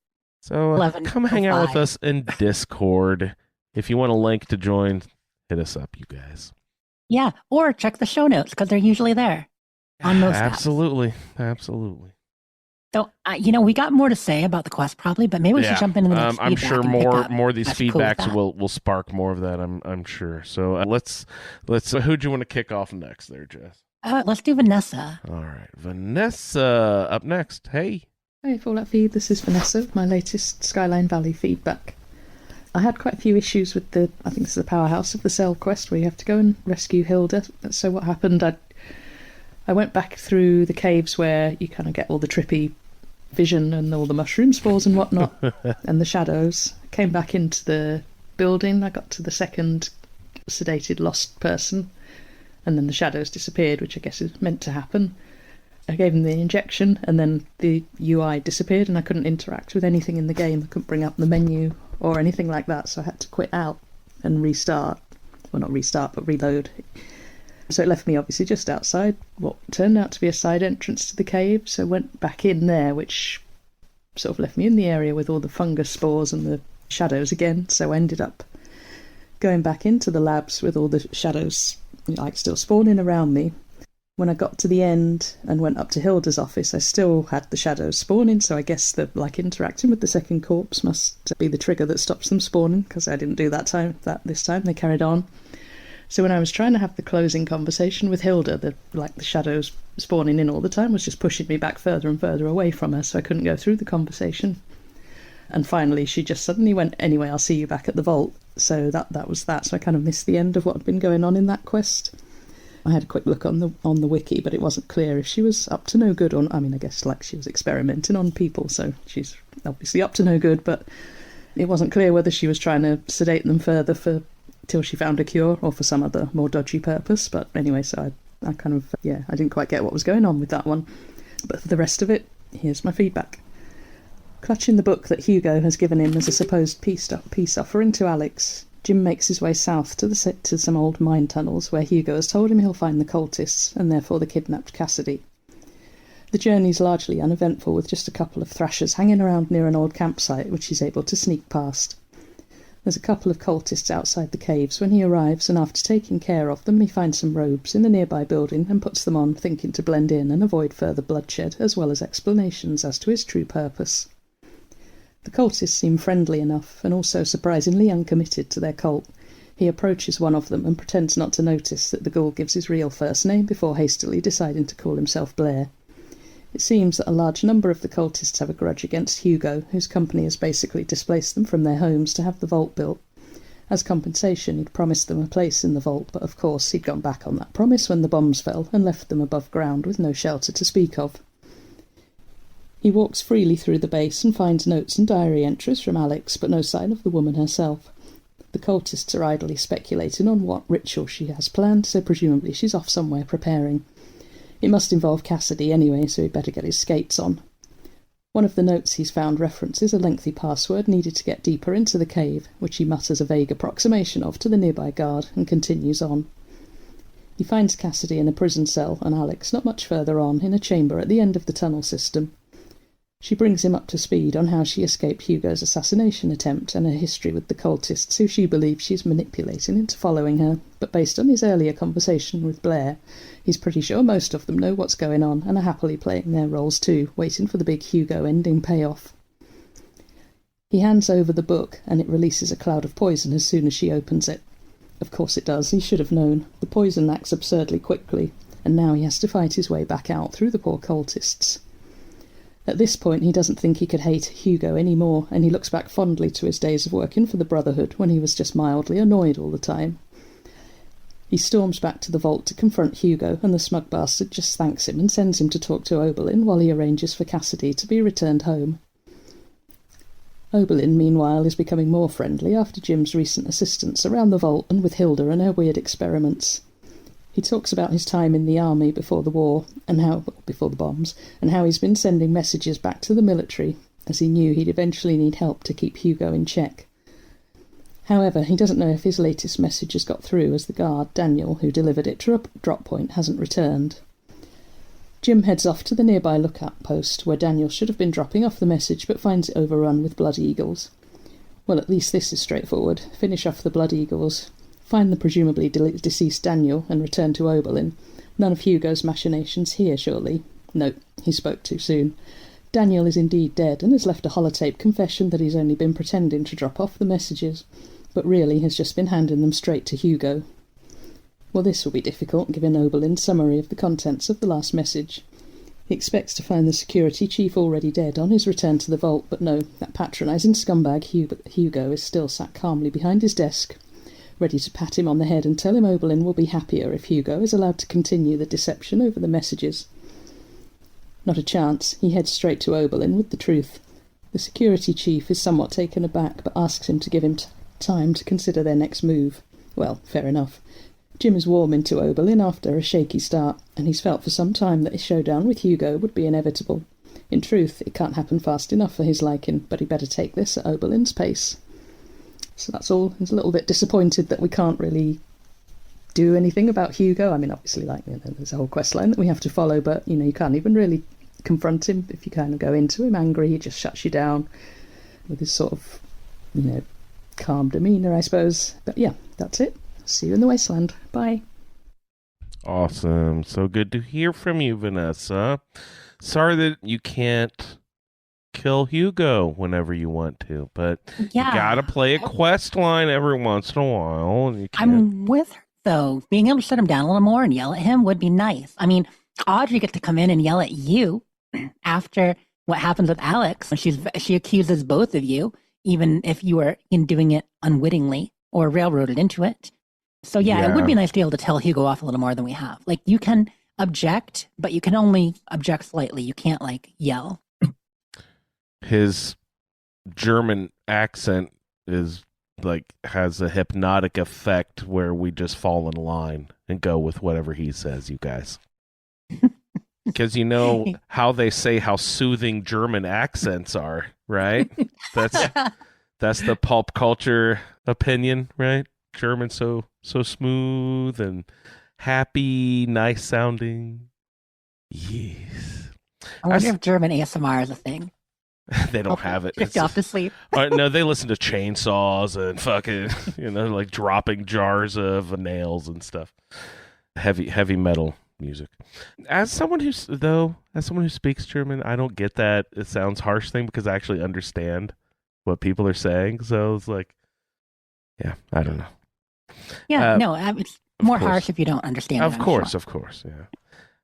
So come hang out with us in Discord. If you want a link to join, hit us up, you guys. Yeah, or check the show notes because they're usually there on most Absolutely. apps. Absolutely. So, we got more to say about the quest probably, but maybe we should jump into the next I'm feedback sure more of these feedbacks will spark more of that, I'm sure. So let's who'd you want to kick off next there, Jess? Let's do Vanessa. All right. Vanessa up next. Hey. Hey, Fallout Feed, this is Vanessa with my latest Skyline Valley feedback. I had quite a few issues with I think this is the powerhouse of the Cell quest where you have to go and rescue Hilda. So what happened, I went back through the caves where you kind of get all the trippy vision and all the mushroom spores and whatnot, and the shadows. I came back into the building. I got to the second sedated lost person, and then the shadows disappeared, which I guess is meant to happen. I gave him the injection, and then the UI disappeared, and I couldn't interact with anything in the game. I couldn't bring up the menu or anything like that, so I had to quit out and restart. Well, not restart, but reload. So it left me obviously just outside what turned out to be a side entrance to the cave, so I went back in there, which sort of left me in the area with all the fungus spores and the shadows again, so I ended up going back into the labs with all the shadows like still spawning around me. When I got to the end and went up to Hilda's office, I still had the shadows spawning, so I guess that interacting with the second corpse must be the trigger that stops them spawning, because I didn't do that this time. They carried on. So when I was trying to have the closing conversation with Hilda, the shadows spawning in all the time was just pushing me back further and further away from her, so I couldn't go through the conversation. And finally, she just suddenly went, "Anyway, I'll see you back at the vault." So that was that. So I kind of missed the end of what had been going on in that quest. I had a quick look on the wiki, but it wasn't clear if she was up to no good or... I mean, I guess she was experimenting on people, so she's obviously up to no good, but it wasn't clear whether she was trying to sedate them further till she found a cure or for some other more dodgy purpose. But anyway, so I kind of... I didn't quite get what was going on with that one. But for the rest of it, here's my feedback. Clutching the book that Hugo has given him as a supposed peace offering to Alex, Jim makes his way south to some old mine tunnels where Hugo has told him he'll find the cultists and therefore the kidnapped Cassidy. The journey's largely uneventful, with just a couple of thrashers hanging around near an old campsite which he's able to sneak past. There's a couple of cultists outside the caves when he arrives, and after taking care of them he finds some robes in a nearby building and puts them on, thinking to blend in and avoid further bloodshed as well as explanations as to his true purpose. The cultists seem friendly enough, and also surprisingly uncommitted to their cult. He approaches one of them and pretends not to notice that the ghoul gives his real first name before hastily deciding to call himself Blair. It seems that a large number of the cultists have a grudge against Hugo, whose company has basically displaced them from their homes to have the vault built. As compensation, he'd promised them a place in the vault, but of course he'd gone back on that promise when the bombs fell and left them above ground with no shelter to speak of. He walks freely through the base and finds notes and diary entries from Alex, but no sign of the woman herself. The cultists are idly speculating on what ritual she has planned, so presumably she's off somewhere preparing. It must involve Cassidy anyway, so he'd better get his skates on. One of the notes he's found references a lengthy password needed to get deeper into the cave, which he mutters a vague approximation of to the nearby guard, and continues on. He finds Cassidy in a prison cell, and Alex not much further on, in a chamber at the end of the tunnel system. She brings him up to speed on how she escaped Hugo's assassination attempt and her history with the cultists, who she believes she's manipulating into following her, but based on his earlier conversation with Blair, he's pretty sure most of them know what's going on and are happily playing their roles too, waiting for the big Hugo ending payoff. He hands over the book, and it releases a cloud of poison as soon as she opens it. Of course it does, he should have known. The poison acts absurdly quickly, and now he has to fight his way back out through the poor cultists. At this point he doesn't think he could hate Hugo anymore, and he looks back fondly to his days of working for the Brotherhood when he was just mildly annoyed all the time. He storms back to the vault to confront Hugo, and the smug bastard just thanks him and sends him to talk to Oberlin while he arranges for Cassidy to be returned home. Oberlin, meanwhile, is becoming more friendly after Jim's recent assistance around the vault and with Hilda and her weird experiments. He talks about his time in the army before the war, before the bombs, and how he's been sending messages back to the military, as he knew he'd eventually need help to keep Hugo in check. However, he doesn't know if his latest message has got through, as the guard, Daniel, who delivered it to a drop point, hasn't returned. Jim heads off to the nearby lookout post, where Daniel should have been dropping off the message, but finds it overrun with blood eagles. Well, at least this is straightforward. Finish off the blood eagles, find the presumably deceased Daniel, and return to Oberlin. None of Hugo's machinations here, surely. No, he spoke too soon. Daniel is indeed dead, and has left a holotape confession that he's only been pretending to drop off the messages, but really has just been handing them straight to Hugo. Well, this will be difficult, given Oberlin's summary of the contents of the last message. He expects to find the security chief already dead on his return to the vault, but no, that patronising scumbag Hugo is still sat calmly behind his desk, ready to pat him on the head and tell him Oberlin will be happier if Hugo is allowed to continue the deception over the messages. Not a chance. He heads straight to Oberlin with the truth. The security chief is somewhat taken aback, but asks him to give him time to consider their next move. Well, fair enough. Jim is warm into Oberlin after a shaky start, and he's felt for some time that his showdown with Hugo would be inevitable. In truth, it can't happen fast enough for his liking, but he better take this at Oberlin's pace. So that's all. He's a little bit disappointed that we can't really do anything about Hugo. I mean, obviously, there's a whole quest line that we have to follow, but, you can't even really confront him. If you kind of go into him angry, he just shuts you down with his sort of, calm demeanour, I suppose. But yeah, that's it. See you in the wasteland. Bye. Awesome. So good to hear from you, Vanessa. Sorry that you can't kill Hugo whenever you want to, but you gotta play a quest line every once in a while. And you can't. I'm with her, though. Being able to shut him down a little more and yell at him would be nice. I mean, Audrey gets to come in and yell at you after what happens with Alex when she accuses both of you, even if you were doing it unwittingly or railroaded into it. So it would be nice to be able to tell Hugo off a little more than we have. Like, you can object, but you can only object slightly. You can't yell. His German accent is has a hypnotic effect where we just fall in line and go with whatever he says, you guys. Because how they say how soothing German accents are, right? That's the pulp culture opinion, right? German so smooth and happy, nice sounding. Yes. I wonder if German ASMR is a thing. They don't have it. Drift off to sleep. No, they listen to chainsaws and fucking, dropping jars of nails and stuff. Heavy metal music. As someone who speaks German, I don't get that it sounds harsh thing because I actually understand what people are saying. So it's I don't know. Yeah, it's more harsh if you don't understand. Of course, yeah.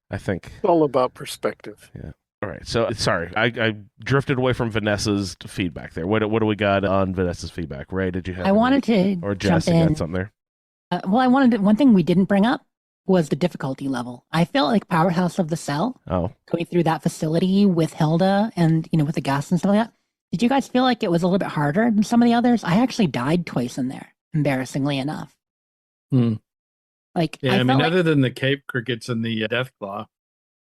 I think it's all about perspective. Yeah. All right. So sorry, I drifted away from Vanessa's feedback there. What do we got on Vanessa's feedback? Ray, did you have? I wanted to or Jess, jump in. Got something there? One thing we didn't bring up was the difficulty level. I felt like Powerhouse of the Cell. Oh. Going through that facility with Hilda and with the gas and stuff like that. Did you guys feel like it was a little bit harder than some of the others? I actually died twice in there, embarrassingly enough. Other than the Cape Crickets and the Death Claw.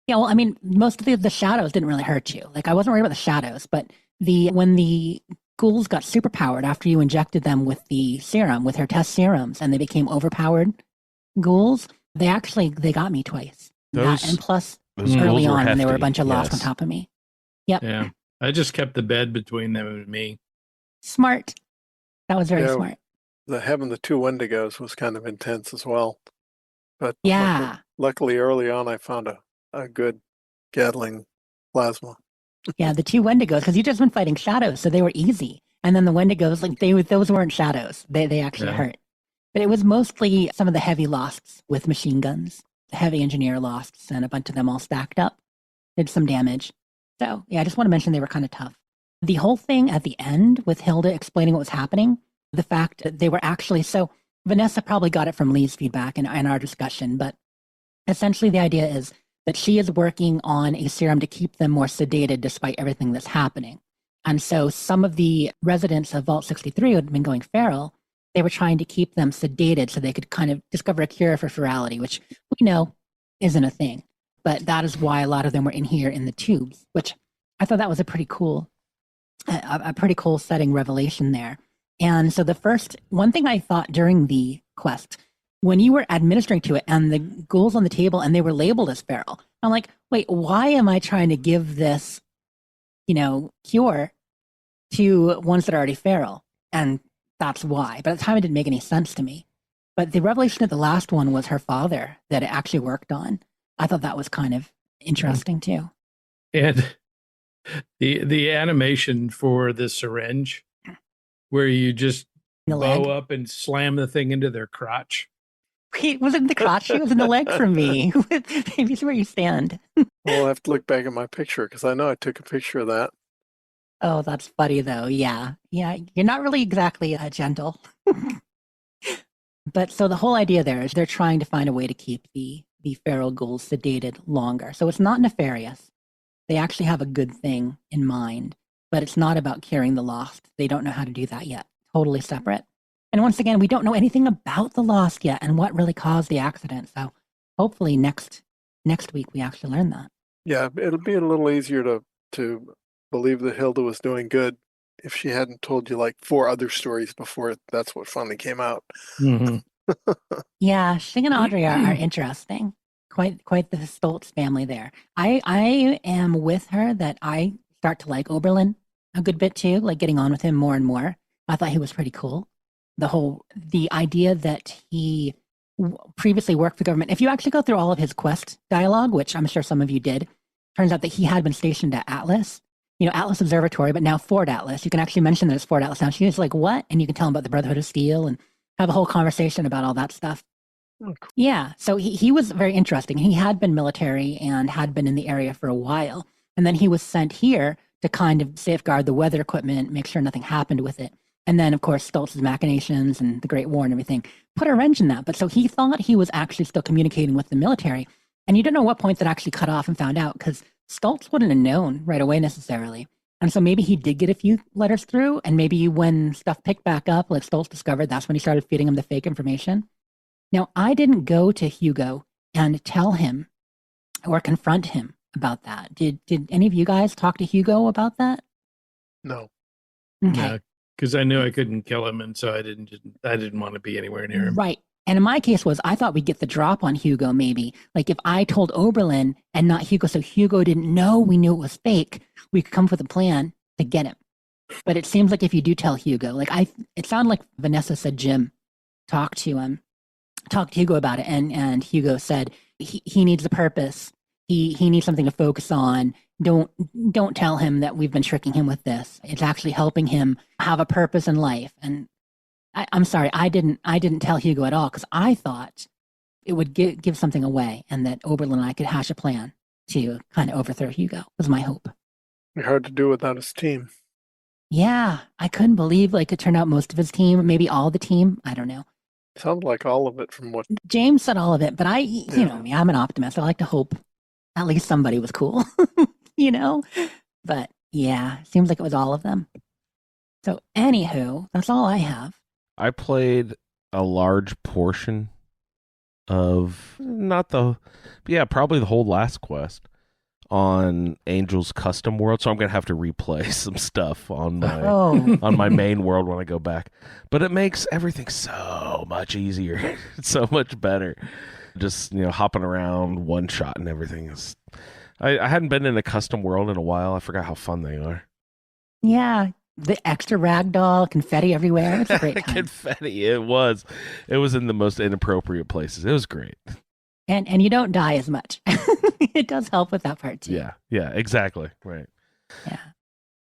Yeah, well, most of the shadows didn't really hurt you. I wasn't worried about the shadows, but when the ghouls got superpowered after you injected them with the serum, with her test serums, and they became overpowered ghouls, they got me twice. And plus, early on, when there were a bunch of lost on top of me. Yep. Yeah, I just kept the bed between them and me. Smart. That was very smart. Having the two Wendigos was kind of intense as well. But luckily early on, I found a good Gatling plasma. Yeah, the two Wendigos, because you just been fighting shadows, so they were easy. And then the Wendigos, those weren't shadows. They actually hurt. But it was mostly some of the heavy losts with machine guns, the heavy engineer losts, and a bunch of them all stacked up. Did some damage. So, I just want to mention they were kind of tough. The whole thing at the end with Hilda explaining what was happening, the fact that they were actually... So, Vanessa probably got it from Lee's feedback in our discussion, but essentially the idea is that she is working on a serum to keep them more sedated despite everything that's happening. And so some of the residents of Vault 63 who had been going feral, they were trying to keep them sedated so they could kind of discover a cure for ferality, which we know isn't a thing. But that is why a lot of them were in here in the tubes, which I thought that was a pretty cool setting revelation there. And so one thing I thought during the quest, when you were administering to it and the ghouls on the table and they were labeled as feral, I'm like, wait, why am I trying to give this, cure to ones that are already feral? And that's why. But at the time, it didn't make any sense to me. But the revelation of the last one was her father that it actually worked on. I thought that was kind of interesting too. And the animation for the syringe, where you just bow up and slam the thing into their crotch. Wait, was it in the crotch? It was in the leg for me. Maybe it's where you stand. Well, I'll have to look back at my picture because I know I took a picture of that. Oh, that's funny though. Yeah. You're not really exactly gentle. But so the whole idea there is they're trying to find a way to keep the feral ghouls sedated longer. So it's not nefarious. they actually have a good thing in mind, but it's not about curing the lost. They don't know how to do that yet. Totally separate. And once again, we don't know anything about the lost yet and what really caused the accident. So hopefully next week we actually learn that. Yeah, it'll be a little easier to believe that Hilda was doing good if she hadn't told you like 4 other stories before that's what finally came out. Mhm. Yeah, Shing and Audrey are interesting. Quite the Stoltz family there. I am with her that I start to like Oberlin a good bit too, like getting on with him more and more. I thought he was pretty cool. The idea that he previously worked for government. If you actually go through all of his quest dialogue, which I'm sure some of you did, turns out that he had been stationed at Atlas, Atlas Observatory, but now Fort Atlas. You can actually mention that it's Fort Atlas now. She's like, what? And you can tell him about the Brotherhood of Steel and have a whole conversation about all that stuff. Oh, cool. Yeah, so he was very interesting. He had been military and had been in the area for a while. And then he was sent here to kind of safeguard the weather equipment, make sure nothing happened with it. And then, of course, Stoltz's machinations and the Great War and everything put a wrench in that. But so he thought he was actually still communicating with the military. And you don't know what point that actually cut off and found out, because Stoltz wouldn't have known right away necessarily. And so maybe he did get a few letters through, and maybe when stuff picked back up, like Stoltz discovered, that's when he started feeding him the fake information. Now, I didn't go to Hugo and tell him or confront him about that. Did any of you guys talk to Hugo about that? No. Okay. Yeah, because I knew I couldn't kill him, and so I didn't want to be anywhere near him. Right. And in my case I thought we'd get the drop on Hugo maybe. Like if I told Oberlin and not Hugo, so Hugo didn't know we knew it was fake, we could come up with a plan to get him. But it seems like if you do tell Hugo, it sounded like Vanessa said Jim talked to Hugo about it, and Hugo said he needs a purpose. He needs something to focus on. Don't tell him that we've been tricking him with this. It's actually helping him have a purpose in life. And I'm sorry, I didn't tell Hugo at all, because I thought it would give something away, and that Oberlin and I could hash a plan to kind of overthrow Hugo. Was my hope. Be hard to do without his team. Yeah, I couldn't believe it turned out most of his team, maybe all the team. I don't know. Sounds like all of it from what. James said all of it, but you know me, I'm an optimist. I like to hope at least somebody was cool, But yeah, seems like it was all of them. So anywho, that's all I have. I played a large portion of probably the whole last quest on Angel's custom world, so I'm gonna have to replay some stuff on my on my main world when I go back. But it makes everything so much easier. It's so much better. Just hopping around, one shot and everything is. I hadn't been in a custom world in a while. I forgot how fun they are. Yeah, the extra ragdoll, confetti everywhere. It's a great time. Confetti, it was in the most inappropriate places. It was great. And you don't die as much. It does help with that part too. Yeah, exactly. Right. Yeah.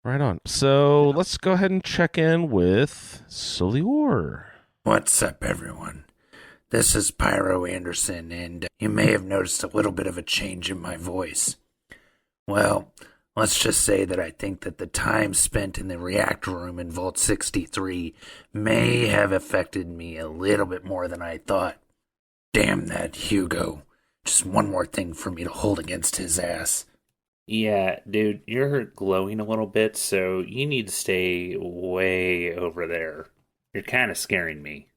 Right on. So let's go ahead and check in with Solior. What's up, everyone? This is Pyro Anderson, and you may have noticed a little bit of a change in my voice. Well, let's just say that I think that the time spent in the reactor room in Vault 63 may have affected me a little bit more than I thought. Damn that Hugo. Just one more thing for me to hold against his ass. Yeah, dude, you're glowing a little bit, so you need to stay way over there. You're kind of scaring me.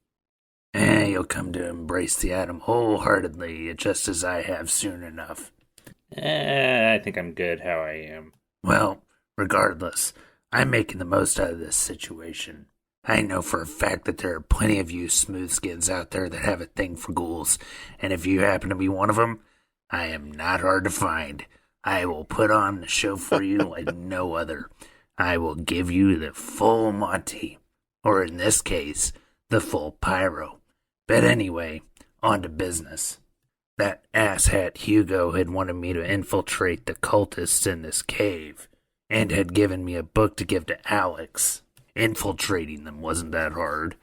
You'll come to embrace the atom wholeheartedly, just as I have soon enough. I think I'm good how I am. Well, regardless, I'm making the most out of this situation. I know for a fact that there are plenty of you smoothskins out there that have a thing for ghouls, and if you happen to be one of them, I am not hard to find. I will put on the show for you like no other. I will give you the full Monty, or in this case, the full Pyro. But anyway, on to business. That asshat Hugo had wanted me to infiltrate the cultists in this cave, and had given me a book to give to Alex. Infiltrating them wasn't that hard.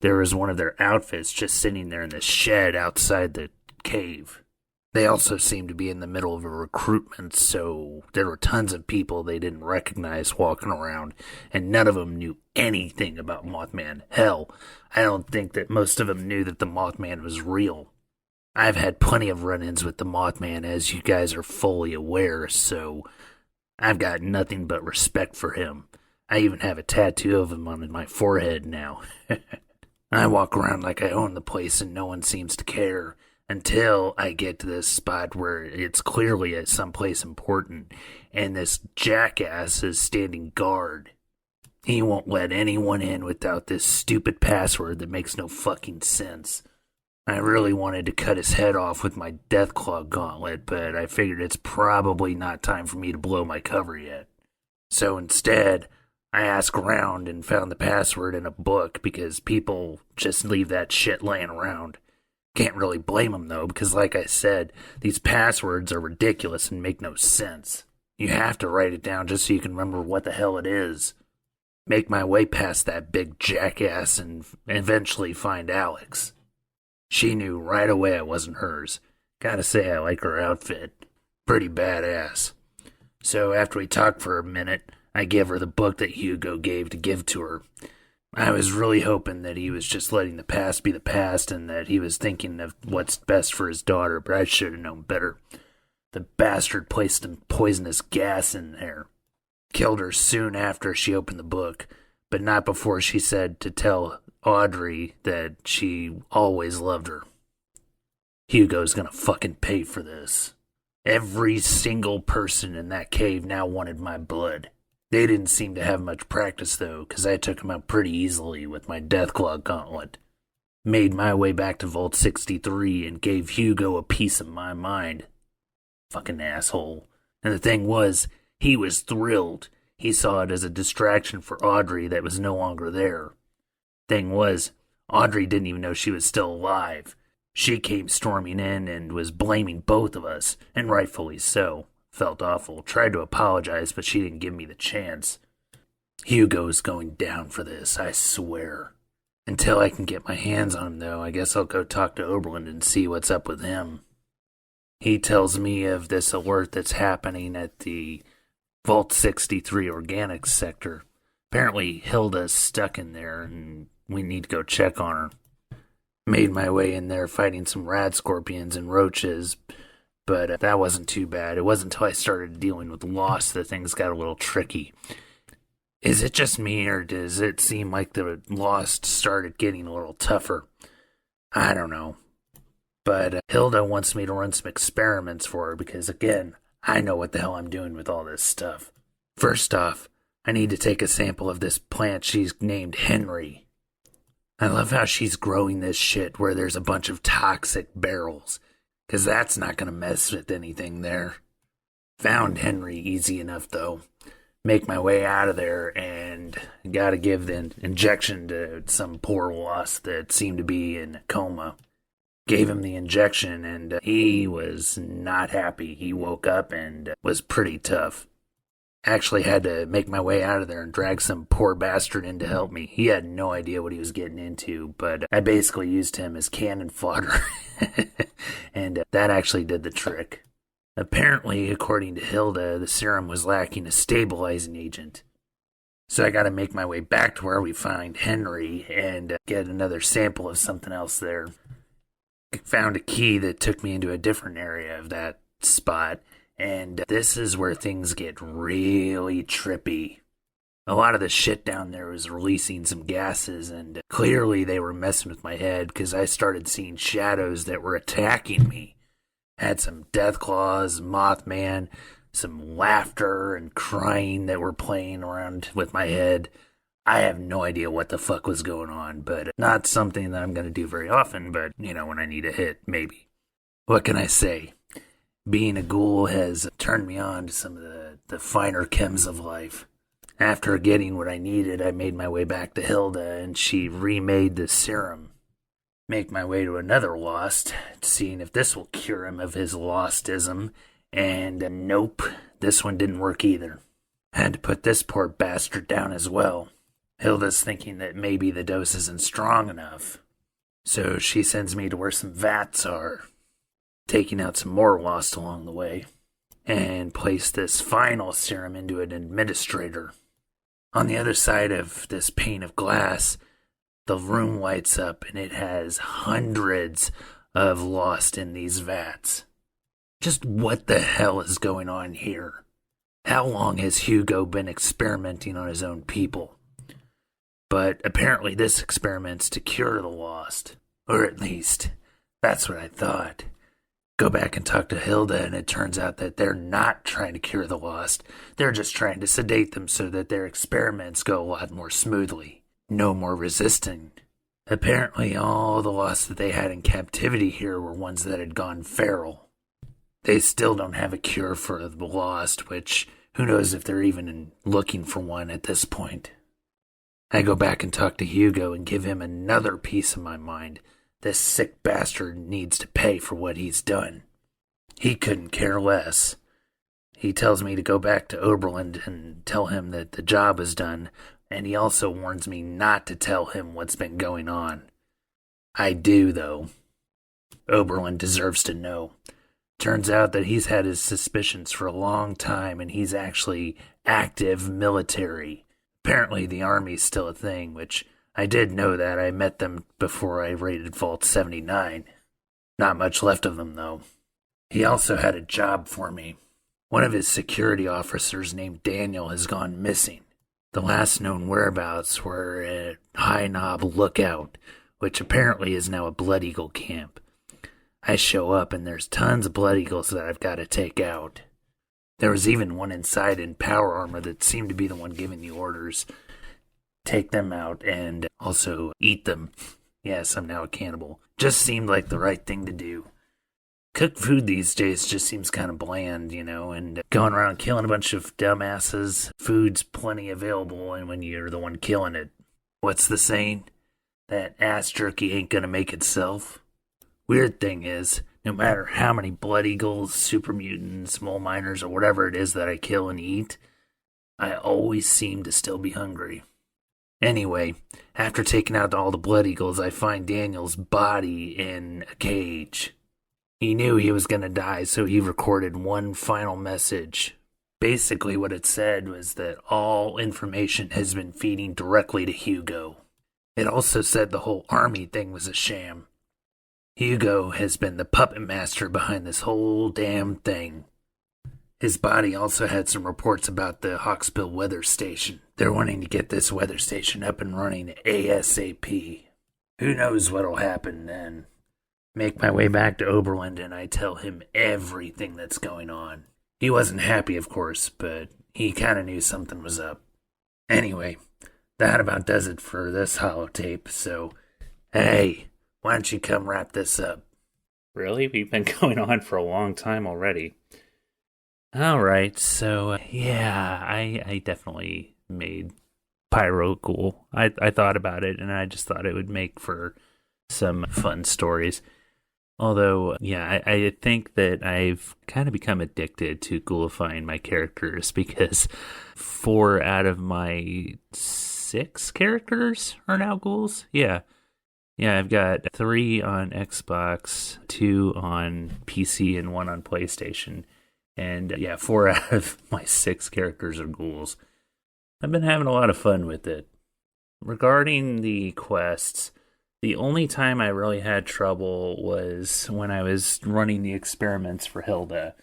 There was one of their outfits just sitting there in the shed outside the cave. They also seemed to be in the middle of a recruitment, so there were tons of people they didn't recognize walking around, and none of them knew anything about Mothman. Hell, I don't think that most of them knew that the Mothman was real. I've had plenty of run-ins with the Mothman, as you guys are fully aware, so I've got nothing but respect for him. I even have a tattoo of him on my forehead now. I walk around like I own the place and no one seems to care until I get to this spot where it's clearly at some place important and this jackass is standing guard. He won't let anyone in without this stupid password that makes no fucking sense. I really wanted to cut his head off with my Deathclaw gauntlet, but I figured it's probably not time for me to blow my cover yet. So instead, I asked around and found the password in a book because people just leave that shit laying around. Can't really blame them though, because like I said, these passwords are ridiculous and make no sense. You have to write it down just so you can remember what the hell it is. Make my way past that big jackass and eventually find Alex. She knew right away it wasn't hers. Gotta say I like her outfit. Pretty badass. So after we talked for a minute, I gave her the book that Hugo gave to give to her. I was really hoping that he was just letting the past be the past and that he was thinking of what's best for his daughter, but I should have known better. The bastard placed some poisonous gas in there. Killed her soon after she opened the book, but not before she said to tell Audrey that she always loved her. Hugo's gonna fucking pay for this. Every single person in that cave now wanted my blood. They didn't seem to have much practice, though, because I took them out pretty easily with my Deathclaw gauntlet. Made my way back to Vault 63 and gave Hugo a piece of my mind. Fucking asshole. And the thing was, he was thrilled. He saw it as a distraction for Audrey that was no longer there. Thing was, Audrey didn't even know she was still alive. She came storming in and was blaming both of us, and rightfully so. Felt awful, tried to apologize, but she didn't give me the chance. Hugo's going down for this, I swear. Until I can get my hands on him, though, I guess I'll go talk to Oberlin and see what's up with him. He tells me of this alert that's happening at the Vault 63 Organics sector. Apparently Hilda's stuck in there, and we need to go check on her. Made my way in there fighting some rad scorpions and roaches, but that wasn't too bad. It wasn't until I started dealing with Lost that things got a little tricky. Is it just me, or does it seem like the Lost started getting a little tougher? I don't know. But Hilda wants me to run some experiments for her because, again, I know what the hell I'm doing with all this stuff. First off, I need to take a sample of this plant she's named Henry. I love how she's growing this shit where there's a bunch of toxic barrels, because that's not going to mess with anything there. Found Henry easy enough, though. Make my way out of there and gotta give the injection to some poor Lost that seemed to be in a coma. Gave him the injection and he was not happy. He woke up and was pretty tough. Actually had to make my way out of there and drag some poor bastard in to help me. He had no idea what he was getting into, but I basically used him as cannon fodder. And that actually did the trick. Apparently, according to Hilda, the serum was lacking a stabilizing agent. So I gotta make my way back to where we find Henry and get another sample of something else there. Found a key that took me into a different area of that spot, and this is where things get really trippy. A lot of the shit down there was releasing some gases, and clearly they were messing with my head because I started seeing shadows that were attacking me. Had some Deathclaws, Mothman, some laughter and crying that were playing around with my head. I have no idea what the fuck was going on, but not something that I'm going to do very often, but, when I need a hit, maybe. What can I say? Being a ghoul has turned me on to some of the finer chems of life. After getting what I needed, I made my way back to Hilda, and she remade the serum. Make my way to another Lost, seeing if this will cure him of his Lostism, and nope, this one didn't work either. Had to put this poor bastard down as well. Hilda's thinking that maybe the dose isn't strong enough, so she sends me to where some vats are, taking out some more Lost along the way, and place this final serum into an administrator. On the other side of this pane of glass, the room lights up and it has hundreds of Lost in these vats. Just what the hell is going on here? How long has Hugo been experimenting on his own people? But apparently this experiment's to cure the lost. Or at least, that's what I thought. Go back and talk to Hilda, and it turns out that they're not trying to cure the lost. They're just trying to sedate them so that their experiments go a lot more smoothly. No more resisting. Apparently all the lost that they had in captivity here were ones that had gone feral. They still don't have a cure for the lost, which who knows if they're even looking for one at this point. I go back and talk to Hugo and give him another piece of my mind. This sick bastard needs to pay for what he's done. He couldn't care less. He tells me to go back to Oberlin and tell him that the job is done, and he also warns me not to tell him what's been going on. I do, though. Oberlin deserves to know. Turns out that he's had his suspicions for a long time, and he's actually active military. Apparently the army's still a thing, which I did know that. I met them before I raided Vault 79. Not much left of them, though. He also had a job for me. One of his security officers named Daniel has gone missing. The last known whereabouts were at High Knob Lookout, which apparently is now a Blood Eagle camp. I show up and there's tons of Blood Eagles that I've got to take out. There was even one inside in power armor that seemed to be the one giving the orders. Take them out and also eat them. Yes, I'm now a cannibal. Just seemed like the right thing to do. Cooked food these days just seems kind of bland, and going around killing a bunch of dumbasses. Food's plenty available, and when you're the one killing it, what's the saying? That ass jerky ain't gonna make itself. Weird thing is, no matter how many Blood Eagles, super mutants, mole miners, or whatever it is that I kill and eat, I always seem to still be hungry. Anyway, after taking out all the Blood Eagles, I find Daniel's body in a cage. He knew he was going to die, so he recorded one final message. Basically what it said was that all information has been feeding directly to Hugo. It also said the whole army thing was a sham. Hugo has been the puppet master behind this whole damn thing. His body also had some reports about the Hawksbill weather station. They're wanting to get this weather station up and running ASAP. Who knows what'll happen then? Make my way back to Oberlin and I tell him everything that's going on. He wasn't happy, of course, but he kind of knew something was up. Anyway, that about does it for this holotape, so hey, why don't you come wrap this up? Really? We've been going on for a long time already. Alright, so yeah, I definitely made Pyro cool. I thought about it, and I just thought it would make for some fun stories. Although, yeah, I think that I've kind of become addicted to ghoulifying my characters because 4 out of my 6 characters are now ghouls. Yeah, I've got 3 on Xbox, 2 on PC, and 1 on PlayStation. And yeah, 4 out of my 6 characters are ghouls. I've been having a lot of fun with it. Regarding the quests, the only time I really had trouble was when I was running the experiments for Hilda.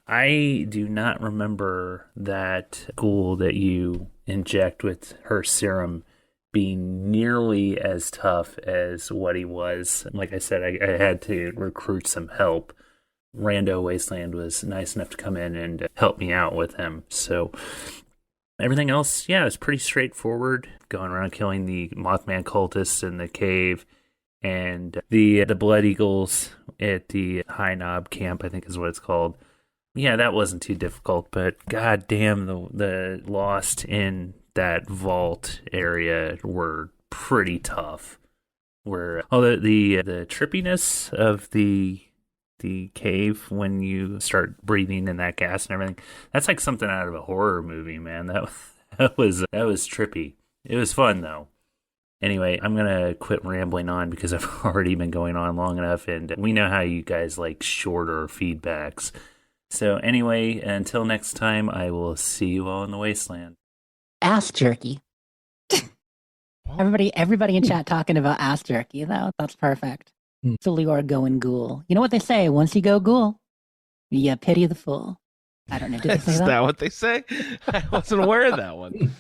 I do not remember that ghoul that you inject with her serum being nearly as tough as what he was. Like I said, I had to recruit some help. Rando Wasteland was nice enough to come in and help me out with him. So everything else, yeah, it's pretty straightforward. Going around killing the Mothman cultists in the cave and the Blood Eagles at the High Knob camp, I think is what it's called. Yeah, that wasn't too difficult, but goddamn, the Lost in that vault area were pretty tough. The trippiness of the cave when you start breathing in that gas and everything, that's like something out of a horror movie, man. That was trippy. It was fun though. Anyway, I'm gonna quit rambling on because I've already been going on long enough, and we know how you guys like shorter feedbacks. So anyway, until next time, I will see you all in the wasteland. Ass jerky. Everybody in chat talking about ass jerky, though. That's perfect. So Lior going ghoul. You know what they say? Once you go ghoul, you pity the fool. I don't know. Did they say Is that? that what they say? I wasn't aware of that one.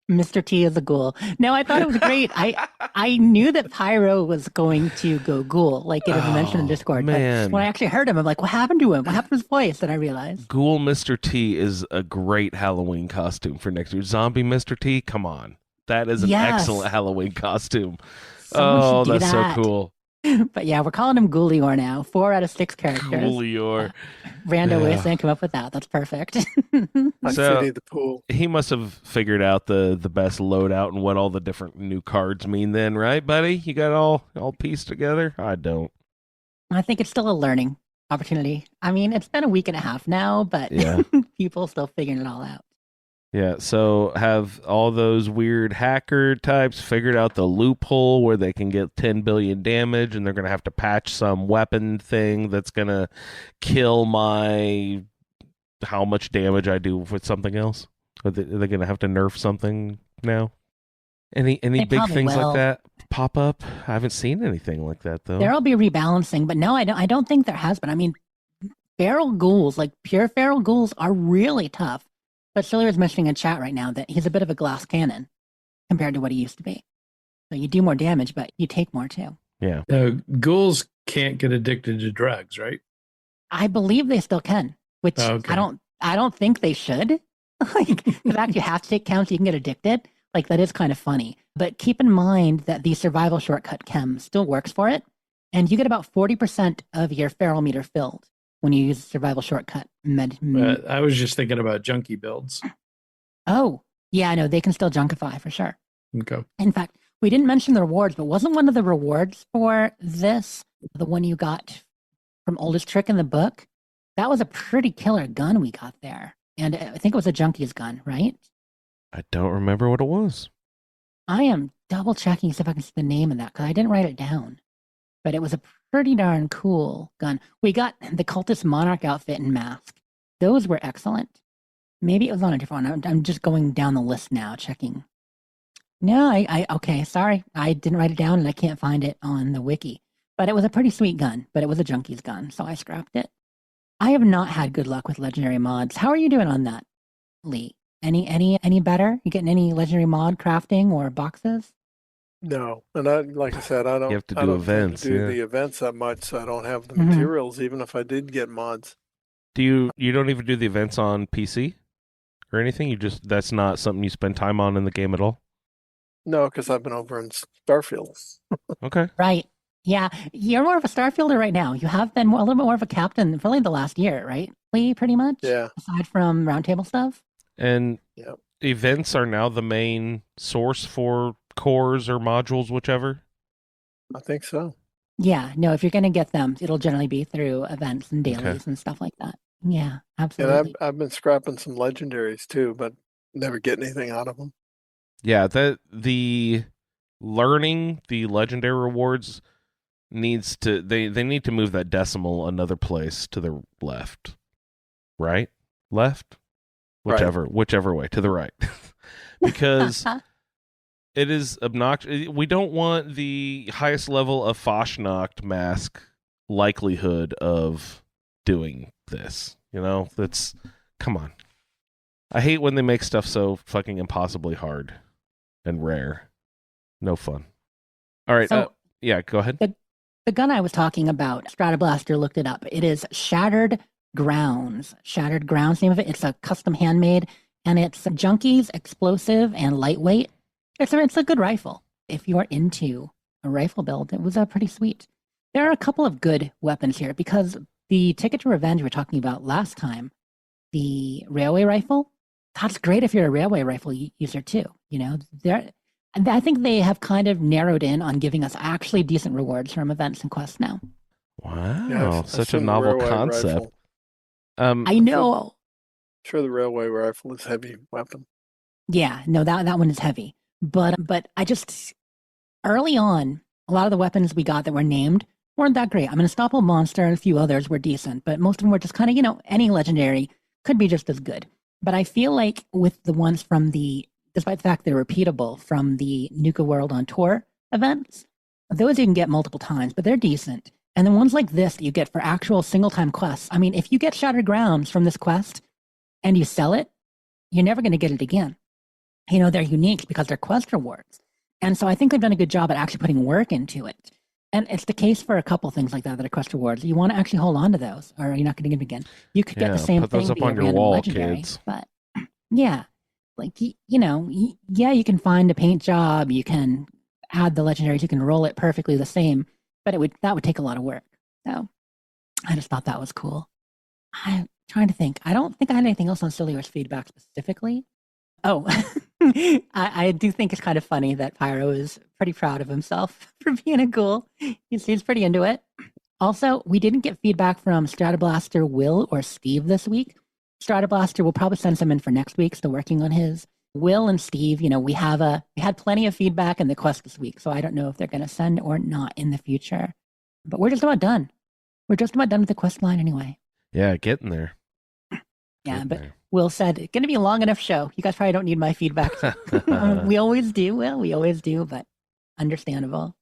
Mr. T is a ghoul. No, I thought it was great. I knew that Pyro was going to go ghoul, like it was mentioned in Discord. Man. But when I actually heard him, I'm like, what happened to him? What happened to his voice? And I realized. Ghoul Mr. T is a great Halloween costume for next year. Zombie Mr. T, come on. That is an excellent Halloween costume. Someone should do that's that. so cool. But yeah, we're calling him Ghoulior now. 4 out of 6 characters. Ghoulior. Rando Wasteland come up with that. That's perfect. Like So- City of the Pool. He must have figured out the best loadout and what all the different new cards mean then, right, buddy? You got all pieced together? I don't. I think it's still a learning opportunity. I mean, it's been a week and a half now, but Yeah. people still figuring it all out. Yeah, so have all those weird hacker types figured out the loophole where they can get 10 billion damage and they're going to have to patch some weapon thing that's going to kill my how much damage I do with something else? Are they going to have to nerf something now? Any They big probably things will. like that pop up? I haven't seen anything like that though. There'll be rebalancing, but no, I don't think there has been. I mean, feral ghouls, like pure feral ghouls, are really tough. But Silly was mentioning in chat right now that he's a bit of a glass cannon compared to what he used to be. So you do more damage, but you take more too. Yeah. Ghouls can't get addicted to drugs, right? I believe they still can, which Oh, okay. I don't think they should. Like the fact you have to take counts, you can get addicted. Like that is kind of funny. But keep in mind that the survival shortcut chem still works for it, and you get about 40% of your feral meter filled when you use survival shortcut I was just thinking about junkie builds. Oh, yeah, I know they can still junkify for sure. Okay. In fact, we didn't mention the rewards, but wasn't one of the rewards for this the one you got from Oldest Trick in the book? That was a pretty killer gun we got there. And I think it was a junkie's gun, right? I don't remember what it was. I am double checking to see if I can see the name of that because I didn't write it down. But it was a pretty darn cool gun. We got the Cultist Monarch outfit and mask. Those were excellent. Maybe it was on a different one. I'm just going down the list now, checking. No, okay, sorry. I didn't write it down and I can't find it on the wiki. But it was a pretty sweet gun, but it was a junkie's gun, so I scrapped it. I have not had good luck with legendary mods. How are you doing on that, Lee? Any better? You getting any legendary mod crafting or boxes? No, and like I said, I don't. have to I do don't tend events, to do yeah. the events that much, so I don't have the Mhm. materials. Even if I did get mods, Do you don't even do the events on PC or anything? You just that's not something you spend time on in the game at all? no, because I've been over in Starfield. Okay. Right. Yeah, you're more of a Starfielder right now. You have been a little bit more of a captain for like the last year, right, Lee, pretty much? Yeah, Aside from Roundtable stuff? And Yep. events are now the main source for cores or modules, whichever. I think so. Yeah, no, if you're going to get them, it'll generally be through events and dailies Okay. and stuff like that. Yeah, And absolutely. I've been scrapping some legendaries too, but never get anything out of them. Yeah, that the learning the legendary rewards needs to they need to move that decimal another place to the left. Right? Left? Right. Whichever way, to the right. Because it is obnoxious. We don't want the highest level of Fashnacht mask likelihood of doing this. You know, that's come on. I hate when they make stuff so fucking impossibly hard and rare. No fun. All right. So- yeah, go ahead. The gun I was talking about, Stratoblaster looked it up. It is Shattered Grounds. Shattered Grounds, name of it. It's a custom handmade, and it's junkies, explosive, and lightweight. It's a good rifle. If you're into a rifle build, it was pretty sweet. There are a couple of good weapons here because the Ticket to Revenge we were talking about last time, the railway rifle, that's great if you're a railway rifle user too. You know, I think they have kind of narrowed in on giving us actually decent rewards from events and quests now. Wow, Yeah, I've such a seen the novel railway concept. rifle. I know. Sure, the railway rifle is a heavy weapon. Yeah, no, that one is heavy. But I just early on, a lot of the weapons we got that were named weren't that great. I mean, Unstoppable Monster and a few others were decent, but most of them were just kind of, any legendary could be just as good. But I feel like with the ones from despite the fact they're repeatable from the Nuka World on Tour events, those you can get multiple times, but they're decent. And then ones like this that you get for actual single-time quests. I mean, if you get Shattered Grounds from this quest and you sell it, you're never going to get it again. You know, they're unique because they're quest rewards. And so I think they've done a good job at actually putting work into it. And it's the case for a couple things like that are quest rewards. You want to actually hold on to those, or you're not going to get them again. You could get the same put thing those up via on your random wall, legendary, kids. but yeah, like you know, yeah, you can find a paint job, you can add the legendaries, you can roll it perfectly the same, but that would take a lot of work. So I just thought that was cool. I'm trying to think. I don't think I had anything else on Sillior's feedback specifically. Oh, I do think it's kind of funny that Pyro is pretty proud of himself for being a ghoul. He's pretty into it. Also, we didn't get feedback from Stratoblaster, Will, or Steve this week. Stratoblaster will probably send some in for next week, still working on his. Will and Steve, you know, we had plenty of feedback in the quest this week, so I don't know if they're going to send or not in the future. But we're just about done. We're just about done with the quest line anyway. Yeah, getting there. Yeah, but Will said, it's going to be a long enough show. You guys probably don't need my feedback. We always do. Well, we always do, but understandable.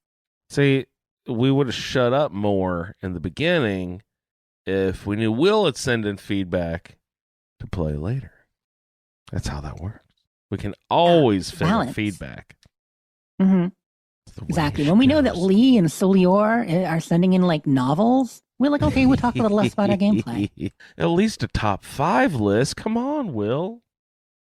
See, we would have shut up more in the beginning if we knew Will would send in feedback to play later. That's how that works. We can always fit in feedback. Mm-hmm. Exactly. When we know that Lee and Solior are sending in like novels, we're like, okay, we'll talk a little less about our gameplay. At least a top 5 list. Come on, Will.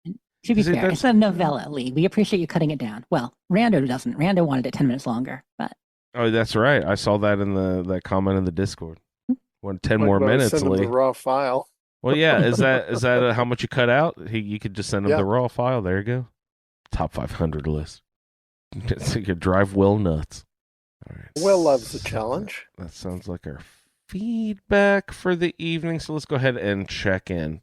To be fair, it's a novella, Lee. We appreciate you cutting it down. Well, Rando doesn't. Rando wanted it 10 minutes longer, but. Oh, that's right. I saw that in that comment in the Discord. One 10 more about minutes, send him Lee. the raw file. Well, yeah. Is that how much you cut out? You could just send him the raw file. There you go. Top 500 list. You could drive Will nuts. All right. Will loves the challenge. That sounds like our feedback for the evening. So let's go ahead and check in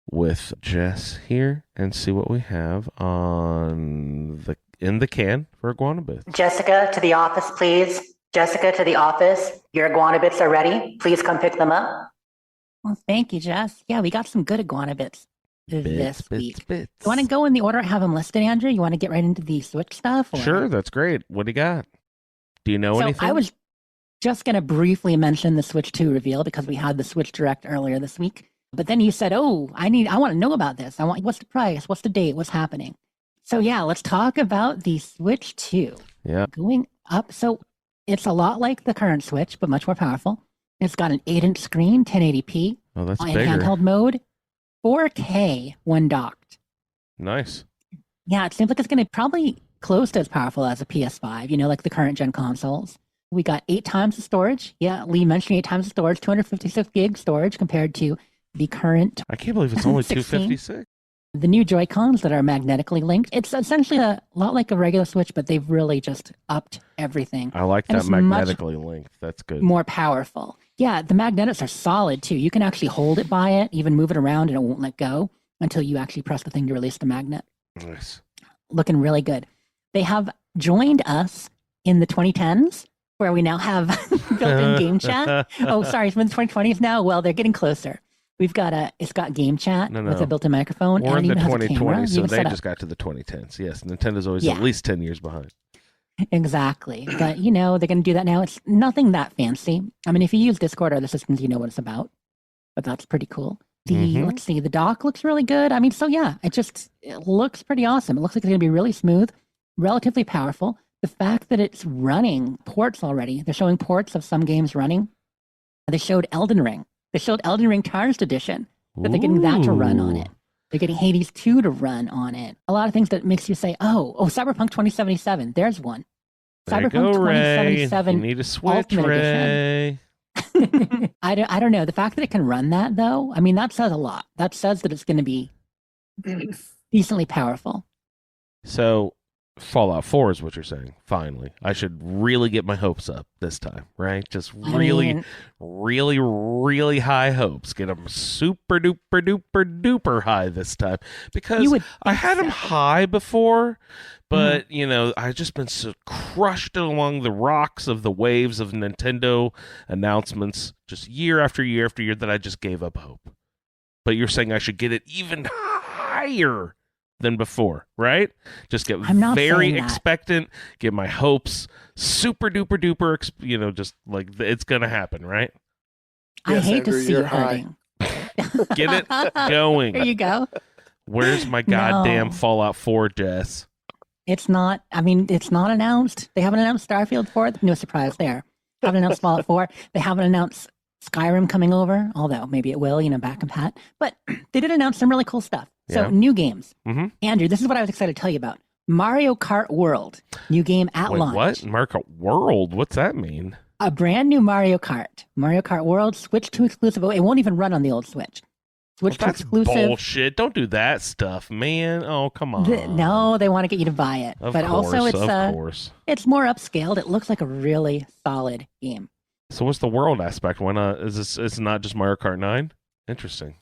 with Jess here and see what we have in the can for Iguana Bits. Jessica, to the office, please. Jessica, to the office. Your Iguana Bits are ready. Please come pick them up. Well, thank you, Jess. Yeah, we got some good Iguana Bits this week. Bits. You want to go in the order I have them listed, Andrew? You want to get right into the Switch stuff? Or? Sure, that's great. What do you got? Do you know anything? I was just going to briefly mention the Switch 2 reveal because we had the Switch Direct earlier this week. But then you said, oh, I want to know about this. What's the price? What's the date? What's happening? So yeah, let's talk about the Switch 2. Yeah. Going up. So it's a lot like the current Switch, but much more powerful. It's got an 8-inch screen, 1080p. Oh, that's in bigger. handheld mode, 4K when docked. Nice. Yeah, it seems like it's going to be probably close to as powerful as a PS5, you know, like the current gen consoles. We got 8 times the storage. Yeah, Lee mentioned 8 times the storage, 256 gig storage compared to the current. I can't believe it's only 16. 256. The new Joy-Cons that are magnetically linked. It's essentially a lot like a regular Switch, but they've really just upped everything. I like that magnetically linked. That's good. More powerful. Yeah, the magnets are solid too. You can actually hold it by it, even move it around, and it won't let go until you actually press the thing to release the magnet. Nice. Looking really good. They have joined us in the 2010s, where we now have built-in game chat. Oh, sorry, it's been the 2020s now. Well, they're getting closer. It's got game chat with a built-in microphone. We're and in it the even has a camera. 2020s, so they just got to the 2010s. Yes, Nintendo's always at least 10 years behind. Exactly. But, you know, they're going to do that now. It's nothing that fancy. I mean, if you use Discord or other systems, you know what it's about. But that's pretty cool. Let's see, the dock looks really good. I mean, so yeah, it looks pretty awesome. It looks like it's going to be really smooth, relatively powerful. The fact that it's running ports already, they're showing ports of some games running. They showed Elden Ring. They showed Elden Ring Tarnished Edition, that they're getting that to run on it. They're getting Hades 2 to run on it. A lot of things that makes you say, oh, Cyberpunk 2077. There's one. There Cyberpunk you go, 2077. Ray. You need a Switch, Ultimate Ray. I don't know. The fact that it can run that, though, I mean, that says a lot. That says that it's going to be decently powerful. So, Fallout 4 is what you're saying, finally. I should really get my hopes up this time, right? Just really, really high hopes. Get them super duper duper duper high this time. Because I had them high before, but, you know, I've just been so crushed along the rocks of the waves of Nintendo announcements just year after year after year that I just gave up hope. But you're saying I should get it even higher than before, right? Just get I'm not very saying that. expectant, get my hopes super duper duper, just like it's going to happen, right? I Yes, hate Andrew, to see you're it high. hurting. Get it going. There you go. Where's my goddamn No. Fallout 4, Jess? It's not announced. They haven't announced Starfield 4. No surprise there. Haven't announced Fallout 4. They haven't announced Skyrim coming over, although maybe it will, back and pat. But they did announce some really cool stuff. So Yeah. new games. Mhm. Andrew, this is what I was excited to tell you about. Mario Kart World. New game at Wait, launch. what? Mario Kart World? What's that mean? A brand new Mario Kart. Mario Kart World, Switch 2 exclusive. Oh, it won't even run on the old Switch. Switch 2 That's exclusive. bullshit. Don't do that stuff, man. Oh, come on. No, they want to get you to buy it. Of but course, also of course. it's more upscaled. It looks like a really solid game. So what's the world aspect? Why not? Is this? It's not just Mario Kart 9? Interesting.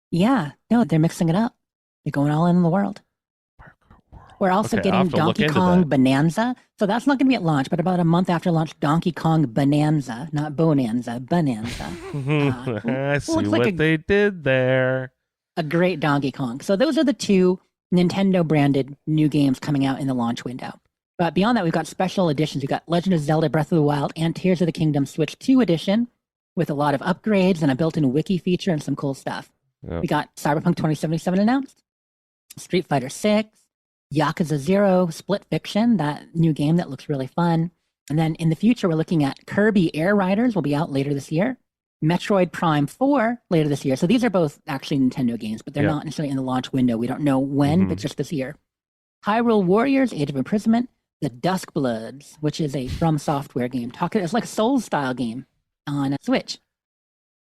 Yeah, no, they're mixing it up. They're going all in the world. Mario Kart World. We're also Okay, I'll getting have to look Donkey into Kong that. Bonanza. So that's not going to be at launch, but about a month after launch, Donkey Kong Bonanza, not Bonanza, Bonanza. I see looks what like a- they did there. A great Donkey Kong. So those are the two Nintendo branded new games coming out in the launch window. But beyond that, we've got special editions. We've got Legend of Zelda Breath of the Wild and Tears of the Kingdom Switch 2 edition with a lot of upgrades and a built-in wiki feature and some cool stuff. Yep. We got Cyberpunk 2077 announced, Street Fighter 6, Yakuza 0, Split Fiction, that new game that looks really fun. And then in the future, we're looking at Kirby Air Riders will be out later this year. Metroid Prime 4 later this year. So these are both actually Nintendo games, but they're Yeah. not necessarily in the launch window. We don't know when, but just this year. Hyrule Warriors, Age of Imprisonment, The Dusk Bloods, which is a From Software game. It's like a Souls-style game on a Switch.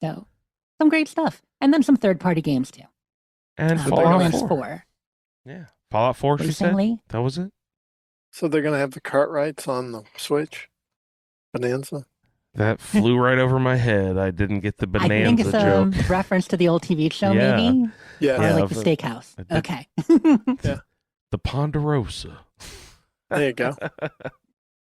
So some great stuff. And then some third-party games, too. And Fallout Borderlands 4. 4. Yeah. Fallout 4, What are she you saying, said? Lee? That was it? So they're going to have the cart rights on the Switch? Bonanza? That flew right over my head. I didn't get the I think Bonanza it's a joke. reference to the old TV show, Yeah. maybe? Yeah. Or Yeah, like the but steakhouse. I did- Okay. The Ponderosa. There you go.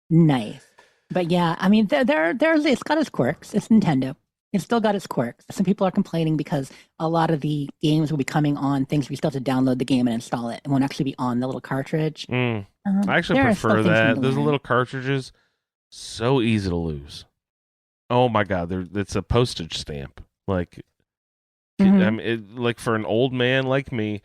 Nice. But yeah, I mean, there's it's got its quirks. It's Nintendo. It's still got its quirks. Some people are complaining because a lot of the games will be coming on things where you still have to download the game and install it. It won't actually be on the little cartridge. I actually there are still prefer things we need that. to Those learn. little cartridges, so easy to lose. Oh my god, it's a postage stamp. Like, Mhm. I mean, like for an old man like me,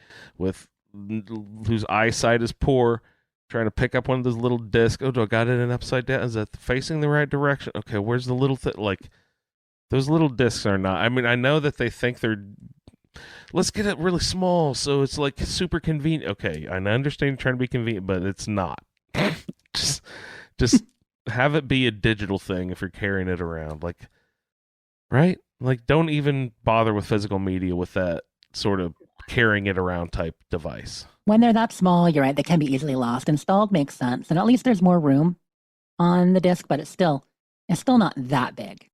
whose eyesight is poor, trying to pick up one of those little discs. Oh, do I got it in upside down? Is that facing the right direction? Okay, where's the little thing? Like, those little discs are not. I mean, I know that they think they're. Let's get it really small so it's like super convenient. Okay, I understand you're trying to be convenient, but it's not. just have it be a digital thing if you're carrying it around, like, right? Like, don't even bother with physical media with that sort of carrying it around type device. When they're that small, you're right, they can be easily lost. Installed makes sense. And at least there's more room on the disc, but it's still not that big.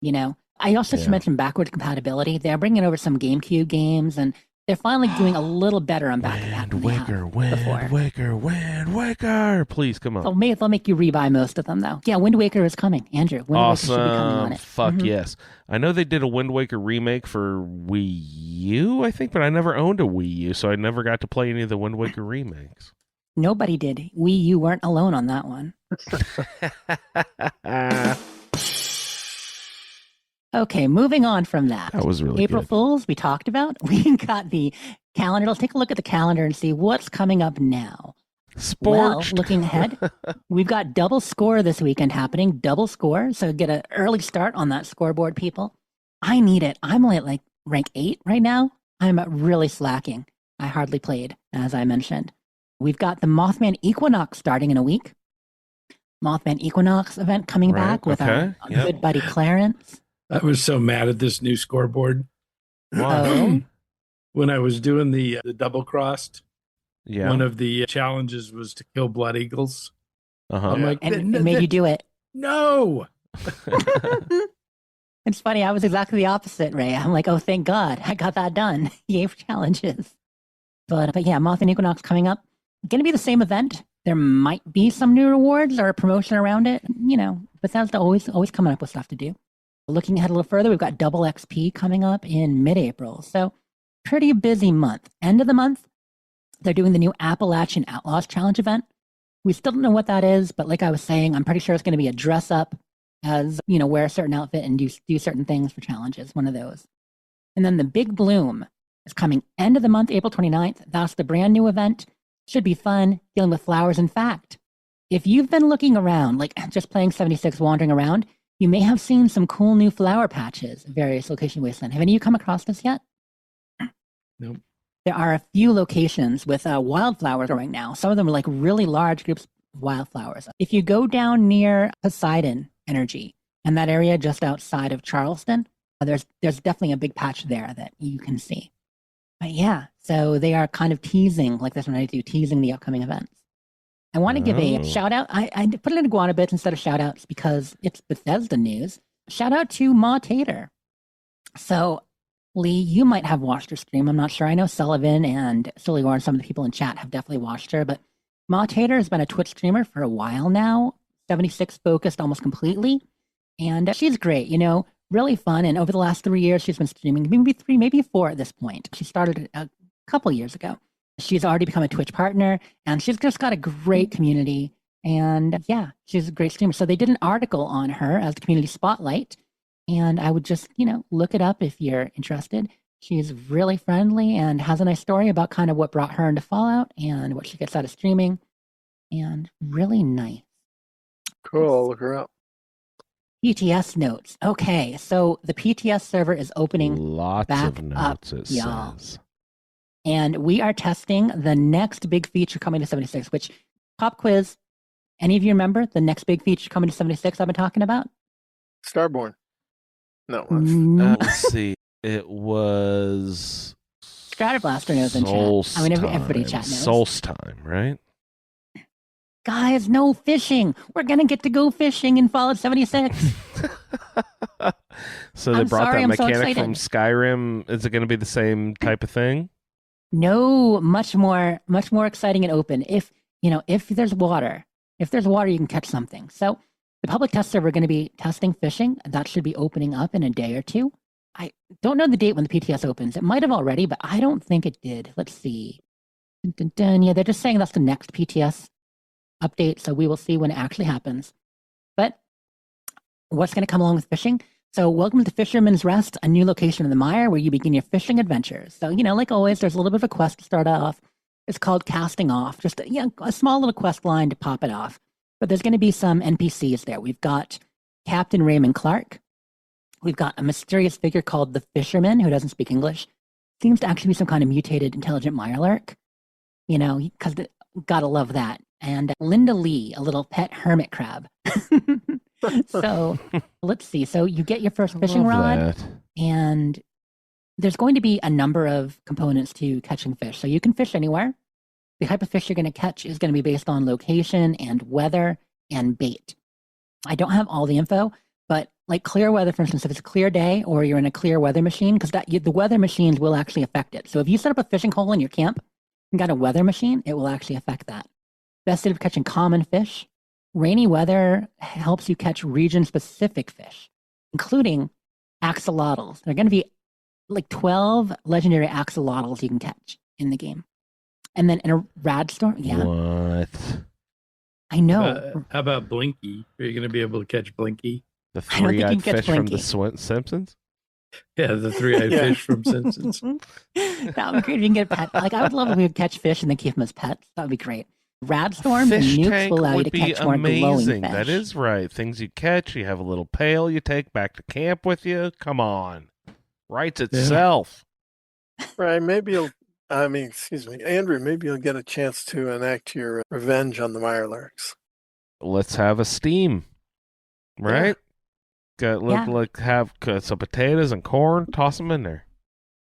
I also should Yeah. mention backwards compatibility. They're bringing over some GameCube games, and they're finally doing a little better on back Wind Waker. Please, come on. They'll make you rebuy most of them, though. Yeah, Wind Waker is coming. Andrew, Wind Waker should be coming on Awesome. it. Fuck Mhm. yes. I know they did a Wind Waker remake for Wii U, I think, but I never owned a Wii U, so I never got to play any of the Wind Waker remakes. Nobody did. You weren't alone on that one. Okay, moving on from that. That was really April good. Fools, we talked about. We got the calendar. Let's take a look at the calendar and see what's coming up now. Well, Sporched. looking ahead, we've got double score this weekend happening. Double score. So get an early start on that scoreboard, people. I need it. I'm only at like rank 8 right now. I'm really slacking. I hardly played, as I mentioned. We've got the Mothman Equinox starting in a week. Mothman Equinox event coming Right, back with our yep. good buddy Clarence. I was so mad at this new scoreboard Oh. when I was doing the double crossed. Yeah. One of the challenges was to kill blood eagles. Uh-huh. I'm like, And it made you do it. no. It's funny. I was exactly the opposite, Ray. I'm like, oh, thank God. I got that done. Yay for challenges. But yeah, Moth and Equinox coming up. Going to be the same event. There might be some new rewards or a promotion around it. Bethesda always coming up with stuff to do. Looking ahead a little further, we've got Double XP coming up in mid-April. So pretty busy month. End of the month, They're doing the new Appalachian Outlaws Challenge event. We still don't know what that is, but like I was saying, I'm pretty sure it's going to be a dress up as, wear a certain outfit and do certain things for challenges, one of those. And then the Big Bloom is coming end of the month, April 29th. That's the brand new event. Should be fun, dealing with flowers. In fact, if you've been looking around, like just playing 76, wandering around, you may have seen some cool new flower patches at various location wasteland. Have any of you come across this yet? Nope. There are a few locations with wildflowers growing now. Some of them are like really large groups of wildflowers. If you go down near Poseidon Energy and that area just outside of Charleston, there's definitely a big patch there that you can see. But yeah, so they are kind of teasing, like this one I do, teasing the upcoming events. I want to give a shout out. I put it in Iguana Bits instead of shout outs because it's Bethesda news. Shout out to Ma Tater. So, Lee, you might have watched her stream. I'm not sure. I know Sullivan and Silly War and some of the people in chat have definitely watched her. But Ma Tater has been a Twitch streamer for a while now, 76 focused almost completely. And she's great, really fun. And over the last 3 years, she's been streaming, maybe 3, maybe 4 at this point. She started a couple years ago. She's already become a Twitch partner, and she's just got a great community. And yeah, she's a great streamer. So they did an article on her as the community spotlight. And I would just, look it up if you're interested. She's really friendly and has a nice story about kind of what brought her into Fallout and what she gets out of streaming. And really nice. Cool. I'll look her up. PTS notes. Okay, so the PTS server is opening Lots back of notes, up, it y'all. says. And we are testing the next big feature coming to 76, which, pop quiz, any of you remember the next big feature coming to 76 I've been talking about? Starborn. No. Let's see. It was Stratoblaster knows in chat. I mean, everybody in chat knows. Sol's time, right? Guys, no fishing. We're going to get to go fishing in Fallout 76. So they I'm brought sorry, that I'm so mechanic from excited. Skyrim. Is it going to be the same type of thing? No, much more exciting and open. If there's water, you can catch something. So the public test server are going to be testing fishing. That should be opening up in a day or two. I don't know the date when the PTS opens. It might have already, but I don't think it did. Let's see. Dun, dun, dun. Yeah, they're just saying that's the next PTS update, so we will see when it actually happens. But what's going to come along with fishing? So welcome to Fisherman's Rest, a new location in the mire where you begin your fishing adventures. So, like always, there's a little bit of a quest to start off. It's called Casting Off, just a small little quest line to pop it off. But there's going to be some NPCs there. We've got Captain Raymond Clark. We've got a mysterious figure called the Fisherman who doesn't speak English. Seems to actually be some kind of mutated intelligent mirelurk. Because gotta love that. And Linda Lee, a little pet hermit crab. So let's see. So you get your first fishing rod, and there's going to be a number of components to catching fish. So you can fish anywhere. The type of fish you're going to catch is going to be based on location and weather and bait. I don't have all the info, but like clear weather, for instance, if it's a clear day or you're in a clear weather machine, because the weather machines will actually affect it. So if you set up a fishing hole in your camp and got a weather machine, it will actually affect that. Best of catching common fish. Rainy weather helps you catch region-specific fish, including axolotls. There are going to be like 12 legendary axolotls you can catch in the game. And then in a rad storm, yeah. What? I know. How about Blinky? Are you going to be able to catch Blinky? The I don't think you can three-eyed catch fish from Blinky. the Simpsons? Yeah, the three-eyed fish from Simpsons. That would be great if you can get a pet. Like, I would love if we could catch fish and then keep them as pets. That would be great. Rad storms and Fish nukes tank will allow you would to be catch more glowing amazing. fish. That is right. Things you catch, you have a little pail you take back to camp with you. Come on. Writes itself. Right. Andrew, maybe you'll get a chance to enact your revenge on the mirelurks. Let's have a steam. Right? Have some potatoes and corn, toss them in there.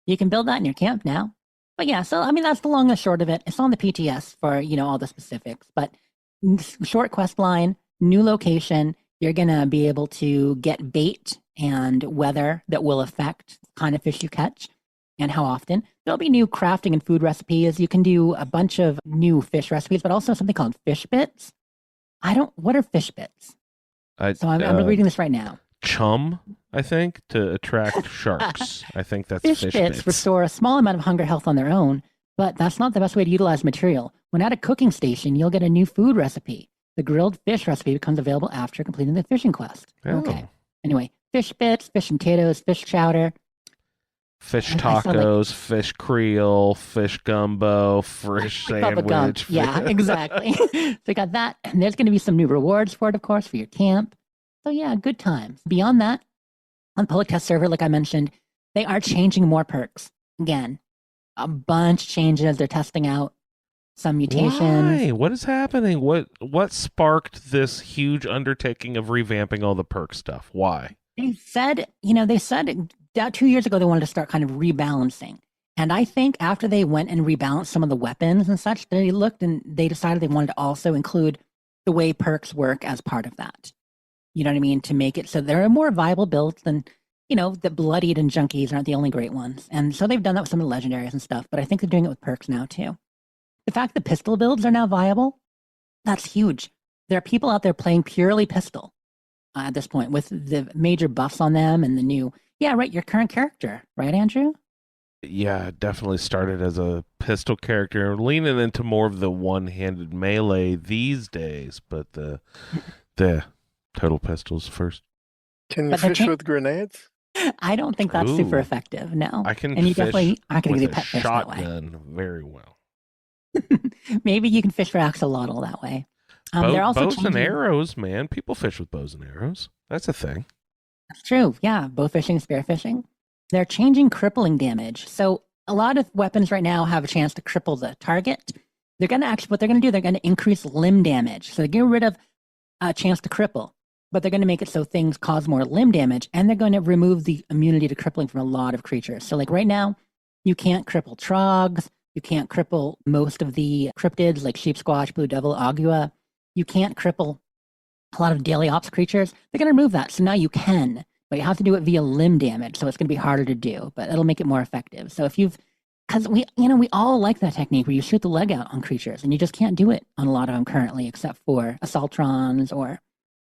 You can build that in your camp now. But yeah, so that's the long and short of it. It's on the PTS for, all the specifics. But short quest line, new location, you're going to be able to get bait and weather that will affect the kind of fish you catch and how often. There'll be new crafting and food recipes. You can do a bunch of new fish recipes, but also something called fish bits. What are fish bits? I'm reading this right now. Chum, I think, to attract sharks. I think that's Fish bits restore a small amount of hunger health on their own, But that's not the best way to utilize material. When at a cooking station, you'll get a new food recipe. The grilled fish recipe becomes available after completing the fishing quest. Oh. Okay. Anyway, fish bits, fish and potatoes, fish chowder. Fish I sound like- tacos, fish creole, fish gumbo, fish Bubba gum. sandwich. Yeah, exactly. So you got that. And there's going to be some new rewards for it, of course, for your camp. So yeah, good times. Beyond that, on public test server, like I mentioned, they are changing more perks. Again, a bunch of changes they're testing out. Some mutations. Why? What is happening? What sparked this huge undertaking of revamping all the perk stuff? Why? They said about 2 years ago they wanted to start kind of rebalancing. And I think after they went and rebalanced some of the weapons and such, they looked and they decided they wanted to also include the way perks work as part of that. You know what I mean? To make it so there are more viable builds than, the bloodied and junkies aren't the only great ones. And so they've done that with some of the legendaries and stuff, but I think they're doing it with perks now too. The fact that pistol builds are now viable, that's huge. There are people out there playing purely pistol at this point with the major buffs on them and the new, your current character, right, Andrew? Yeah, it definitely started as a pistol character, leaning into more of the one-handed melee these days, but the total pistols first. Can you But they're fish cha- with grenades? I don't think that's super Ooh. effective, no. I can And you fish definitely aren't going to with get a pet fish that way. shotgun very well. Maybe you can fish for axolotl that way. They're also bows and changing- arrows, man. People fish with bows and arrows. That's a thing. That's true. Yeah, bow fishing, spear fishing. They're changing crippling damage. So a lot of weapons right now have a chance to cripple the target. They're going to what they're going to do, they're going to increase limb damage. So they get rid of a chance to cripple, but they're going to make it so things cause more limb damage, and they're going to remove the immunity to crippling from a lot of creatures. So like right now, you can't cripple trogs. You can't cripple most of the cryptids like sheep squash, blue devil, agua. You can't cripple a lot of daily ops creatures. They're going to remove that. So now you can, but you have to do it via limb damage. So it's going to be harder to do, but it'll make it more effective. So because we all like that technique where you shoot the leg out on creatures, and you just can't do it on a lot of them currently, except for assaultrons or,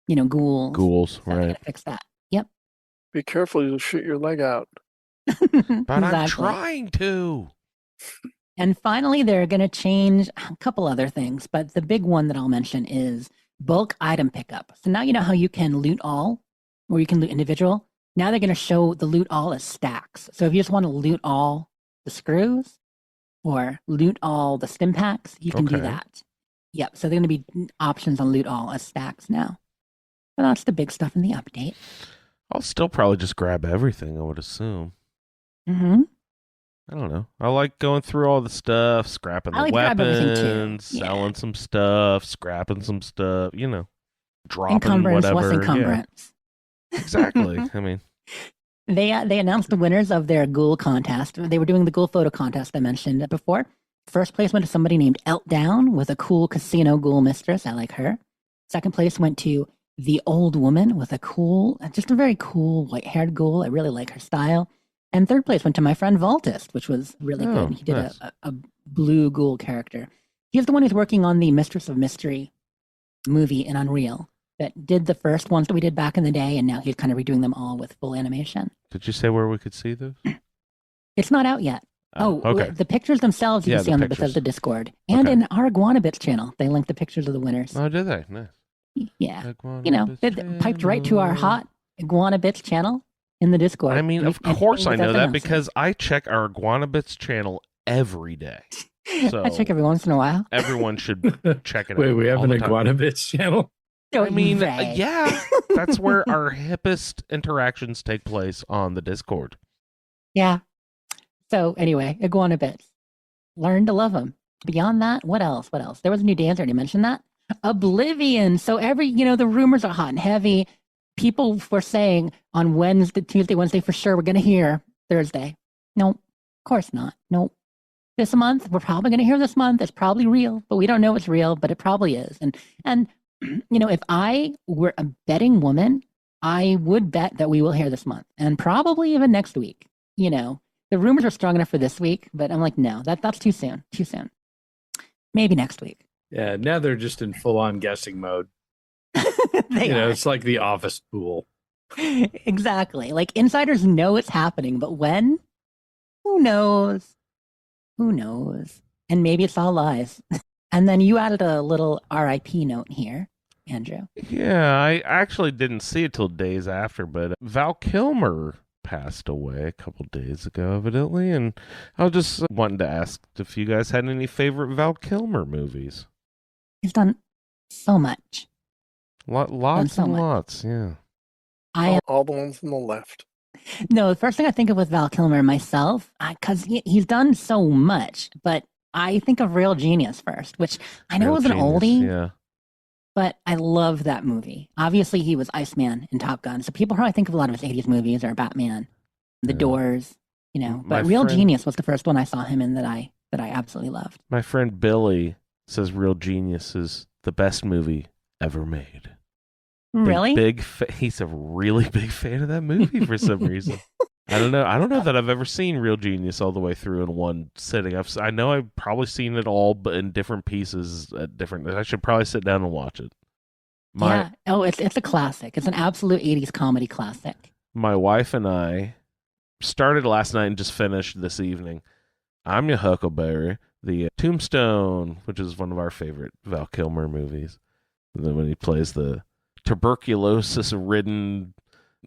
ghouls. Ghouls, So they right. gotta fix that. Yep. Be careful, you'll shoot your leg out. But I'm Exactly. trying to. And finally, they're going to change a couple other things, but the big one that I'll mention is bulk item pickup. So now you know how you can loot all, or you can loot individual. Now they're going to show the loot all as stacks. So if you just want to loot all the screws or loot all the stim packs, you can do Okay. that. Yep. So they're going to be options on loot all as stacks now. So that's the big stuff in the update. I'll still probably just grab everything, I would assume. Mm-hmm. I don't know. I like going through all the stuff, scrapping I the like to grab everything too. weapons, Yeah. selling some stuff, scrapping some stuff, dropping Encumbrance, whatever. what's Yeah, encumbrance? exactly. I mean, They announced the winners of their ghoul contest. They were doing the ghoul photo contest I mentioned before. First place went to somebody named Eltdown with a cool casino ghoul mistress. I like her. Second place went to the old woman with just a very cool white-haired ghoul. I really like her style. And third place went to my friend Voltist, which was really Oh, good. He did nice. a blue ghoul character. He's the one who's working on the Mistress of Mystery movie in Unreal that did the first ones that we did back in the day, and now he's kind of redoing them all with full animation. did you say where we could see those? It's not out yet. Okay. The pictures themselves you Yeah, can see the on the pictures. Bethesda Discord and Okay. in our Iguana Bits channel. They link the pictures of the winners. Oh, did they? Nice. Yeah, Iguana they Bits piped right to our channel. hot Iguana Bits channel in the Discord. I mean, of And course I know Bethesda that announces. because I check our Iguana Bits channel every day. So I check every once in a while. everyone should check it out. Wait, we have all an the time. Iguana Bits channel? So I mean, right. yeah, that's where our hippest interactions take place on the Discord. Yeah. So anyway, Iguana Bits. Learn to love them. Beyond that, what else? What else? There was a new dance. I already mentioned that. Oblivion. So the rumors are hot and heavy. People were saying on Tuesday, Wednesday, for sure, we're going to hear Thursday. Nope. Of course not. Nope. This month, we're probably going to hear this month. It's probably real, but we don't know it's real, but it probably is. And if I were a betting woman, I would bet that we will hear this month and probably even next week. The rumors are strong enough for this week, but I'm like, no, that's too soon. Too soon. Maybe next week. Yeah, now they're just in full-on guessing mode. They are. It's like the office pool. Exactly. Like insiders know it's happening, but when? Who knows? Who knows? And maybe it's all lies. And then you added a little RIP note here, Andrew. Yeah, I actually didn't see it till days after, but Val Kilmer passed away a couple days ago, evidently, and I was just wanting to ask if you guys had any favorite Val Kilmer movies. He's done so much. Lots so and much. lots, yeah. All the ones on the left. No, the first thing I think of with Val Kilmer myself, because he's done so much, but I think of Real Genius first, which I know Real was an Genius, oldie, yeah. but I love that movie. Obviously, he was Iceman in Top Gun, so people probably think of a lot of his 80s movies or Batman, The Doors, My But Real friend- Genius was the first one I saw him in that I absolutely loved. My friend Billy says Real Genius is the best movie ever made. Really? He's a really big fan of that movie for some reason. I don't know that I've ever seen Real Genius all the way through in one sitting. I know I've probably seen it all, but in different pieces at different. I should probably sit down and watch it. Yeah. Oh, it's a classic. It's an absolute 80s comedy classic. My wife and I started last night and just finished this evening. I'm Your Huckleberry, the Tombstone, which is one of our favorite Val Kilmer movies. And then when he plays the tuberculosis-ridden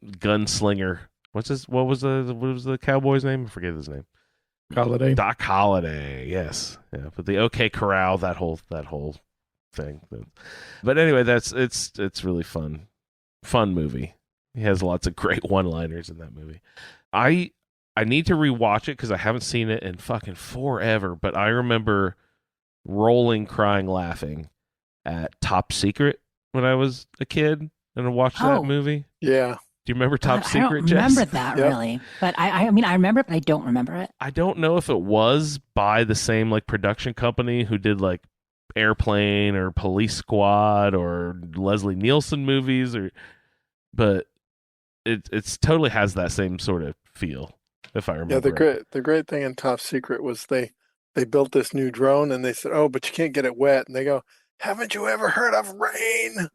gunslinger. What was the cowboy's name? I forget his name. Holiday. Doc Holliday, yes. Yeah, but the OK Corral, that whole thing. But anyway, it's really fun movie. He has lots of great one-liners in that movie. I need to rewatch it because I haven't seen it in fucking forever, but I remember rolling, crying, laughing at Top Secret when I was a kid and I watched that movie. Yeah. Do you remember Top God, Secret, I don't Jess? remember that really, but I mean I remember it, but I don't remember it. I don't know if it was by the same like production company who did like Airplane or Police Squad or Leslie Nielsen movies, but it's totally has that same sort of feel. If I remember, Yeah, the great thing in Top Secret was they built this new drone and they said, "Oh, but you can't get it wet," and they go, "Haven't you ever heard of rain?"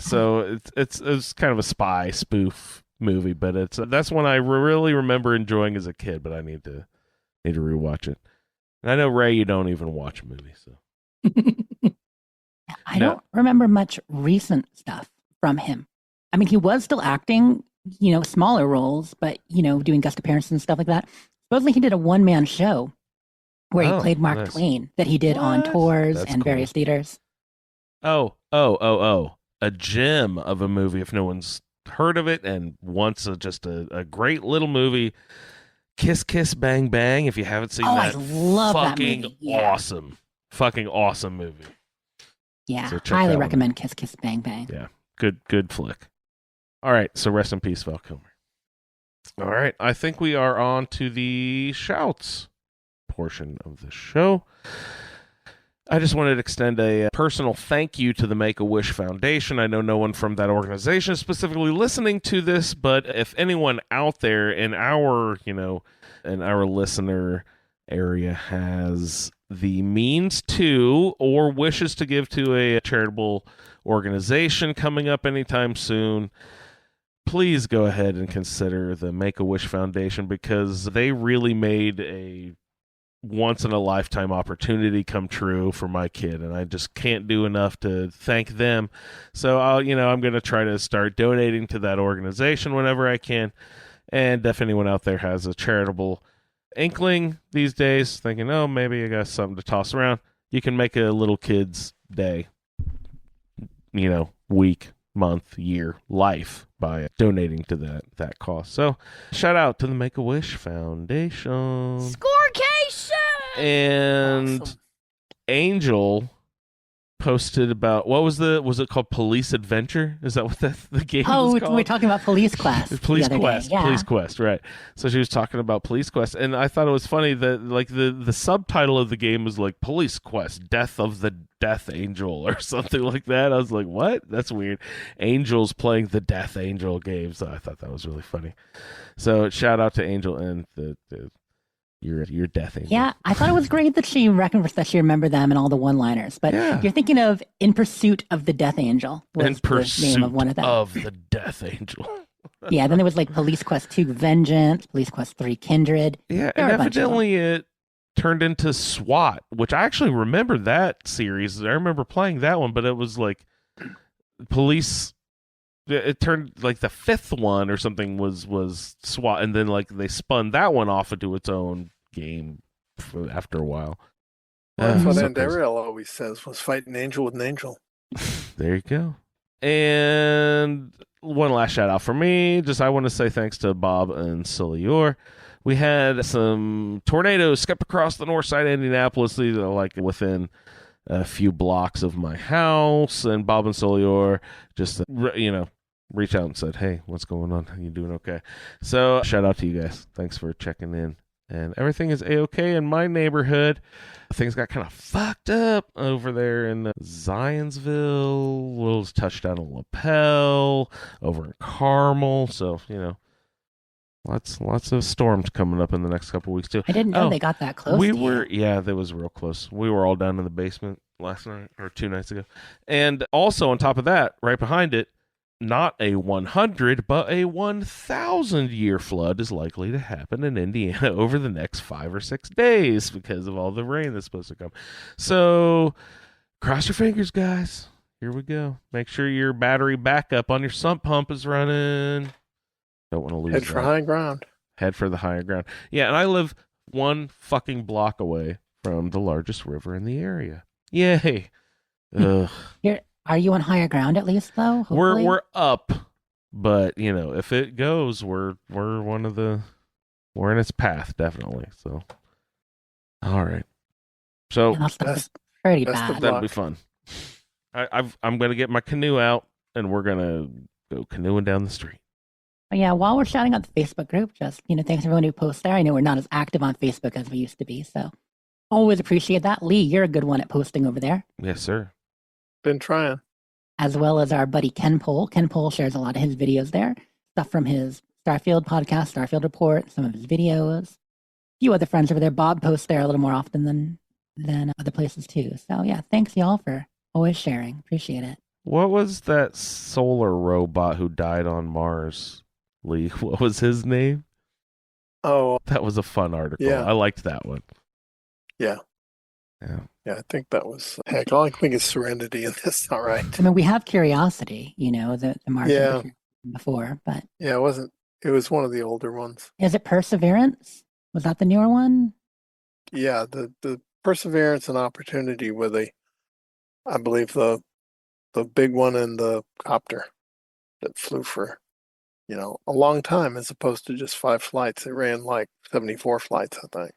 So it's kind of a spy spoof movie, but that's one I really remember enjoying as a kid. But I need to rewatch it. And I know Ray, you don't even watch movies, so I don't remember much recent stuff from him. I mean, he was still acting, smaller roles, but doing guest appearances and stuff like that. Supposedly, he did a one-man show where he played Mark Twain that he did on tours and various theaters. Oh, a gem of a movie if no one's heard of it and wants just a great little movie. Kiss Kiss Bang Bang, if you haven't seen that. I love that movie. Yeah. Fucking awesome movie. Yeah, So check highly that one recommend Kiss Kiss Bang Bang. Yeah, good flick. All right, so rest in peace, Val Kilmer. All right, I think we are on to the shouts portion of the show. I just wanted to extend a personal thank you to the Make-A-Wish Foundation. I know no one from that organization is specifically listening to this, but if anyone out there in our listener area has the means to or wishes to give to a charitable organization coming up anytime soon, please go ahead and consider the Make-A-Wish Foundation because they really made a once-in-a-lifetime opportunity come true for my kid, and I just can't do enough to thank them. So I'm going to try to start donating to that organization whenever I can. And if anyone out there has a charitable inkling these days, thinking, oh, maybe I got something to toss around, you can make a little kid's day, week, month, year, life by donating to that cause. So shout out to the Make-A-Wish Foundation. Scorecation! And Awesome. Angel posted about was it called Police Adventure? Is that what the game Oh, was called? we're talking about Police Quest. Police the other Quest, day. Yeah. Police Quest, right? So she was talking about Police Quest, and I thought it was funny that like the subtitle of the game was like Police Quest: Death of the Death Angel or something like that. I was like, what? That's weird. Angels playing the Death Angel game. So I thought that was really funny. So shout out to Angel and your Death Angel. Yeah, I thought it was great that she remembered them and all the one-liners. But you're thinking of In Pursuit of the Death Angel was In the Pursuit name of one of them. of the Death Angel. Yeah, then there was like Police Quest 2 Vengeance, Police Quest 3 Kindred. Yeah, There and are a bunch of them. evidently turned into SWAT, which I actually remember that series. I remember playing that one, but it was like police. It turned like the fifth one or something was SWAT, and then like they spun that one off into its own game after a while. Well, that's what So Aunt Ariel always says, was fight an angel with an angel. there you go. And one last shout out for me. I want to say thanks to Bob and Sillior. We had some tornadoes swept across the north side of Indianapolis. These are like within a few blocks of my house. And Bob and Sillior just, reached out and said, hey, what's going on? Are you doing okay? So shout out to you guys. Thanks for checking in. And everything is A-okay in my neighborhood. Things got kind of fucked up over there in Zionsville. Will's touchdown in Lapel, over in Carmel. So, lots of storms coming up in the next couple weeks, too. I didn't know they got that close. That was real close. We were all down in the basement last night, or 2 nights ago. And also, on top of that, right behind it, not a 100, but a 1,000-year flood is likely to happen in Indiana over the next 5 or 6 days because of all the rain that's supposed to come. So, cross your fingers, guys. Here we go. Make sure your battery backup on your sump pump is running. Don't want to lose Head for high ground. Head for the higher ground. Yeah, and I live 1 fucking block away from the largest river in the area. Yay. Ugh. Are you on higher ground at least, though? Hopefully? We're up, but if it goes, we're in its path definitely. So, all right. So that's pretty bad. That'll be fun. I'm gonna get my canoe out and we're gonna go canoeing down the street. But yeah, while we're shouting out the Facebook group, just thanks everyone who posts there. I know we're not as active on Facebook as we used to be, so always appreciate that. Lee, you're a good one at posting over there. Yes, sir. Been trying. As well as our buddy Ken Pohl. Ken Pohl shares a lot of his videos there. Stuff from his Starfield podcast, Starfield Report, some of his videos. A few other friends over there. Bob posts there a little more often than other places too. So yeah, thanks y'all for always sharing. Appreciate it. What was that solar robot who died on Mars, Lee? What was his name? Oh. That was a fun article. Yeah. I liked that one. Yeah. Yeah, I think that was, heck, all I can think is Serenity, and that's not right. I mean, we have Curiosity, the Mars before, but... Yeah, it was one of the older ones. Is it Perseverance? Was that the newer one? Yeah, the Perseverance and Opportunity were I believe the big one and the copter that flew for, a long time as opposed to just 5 flights. It ran like 74 flights, I think.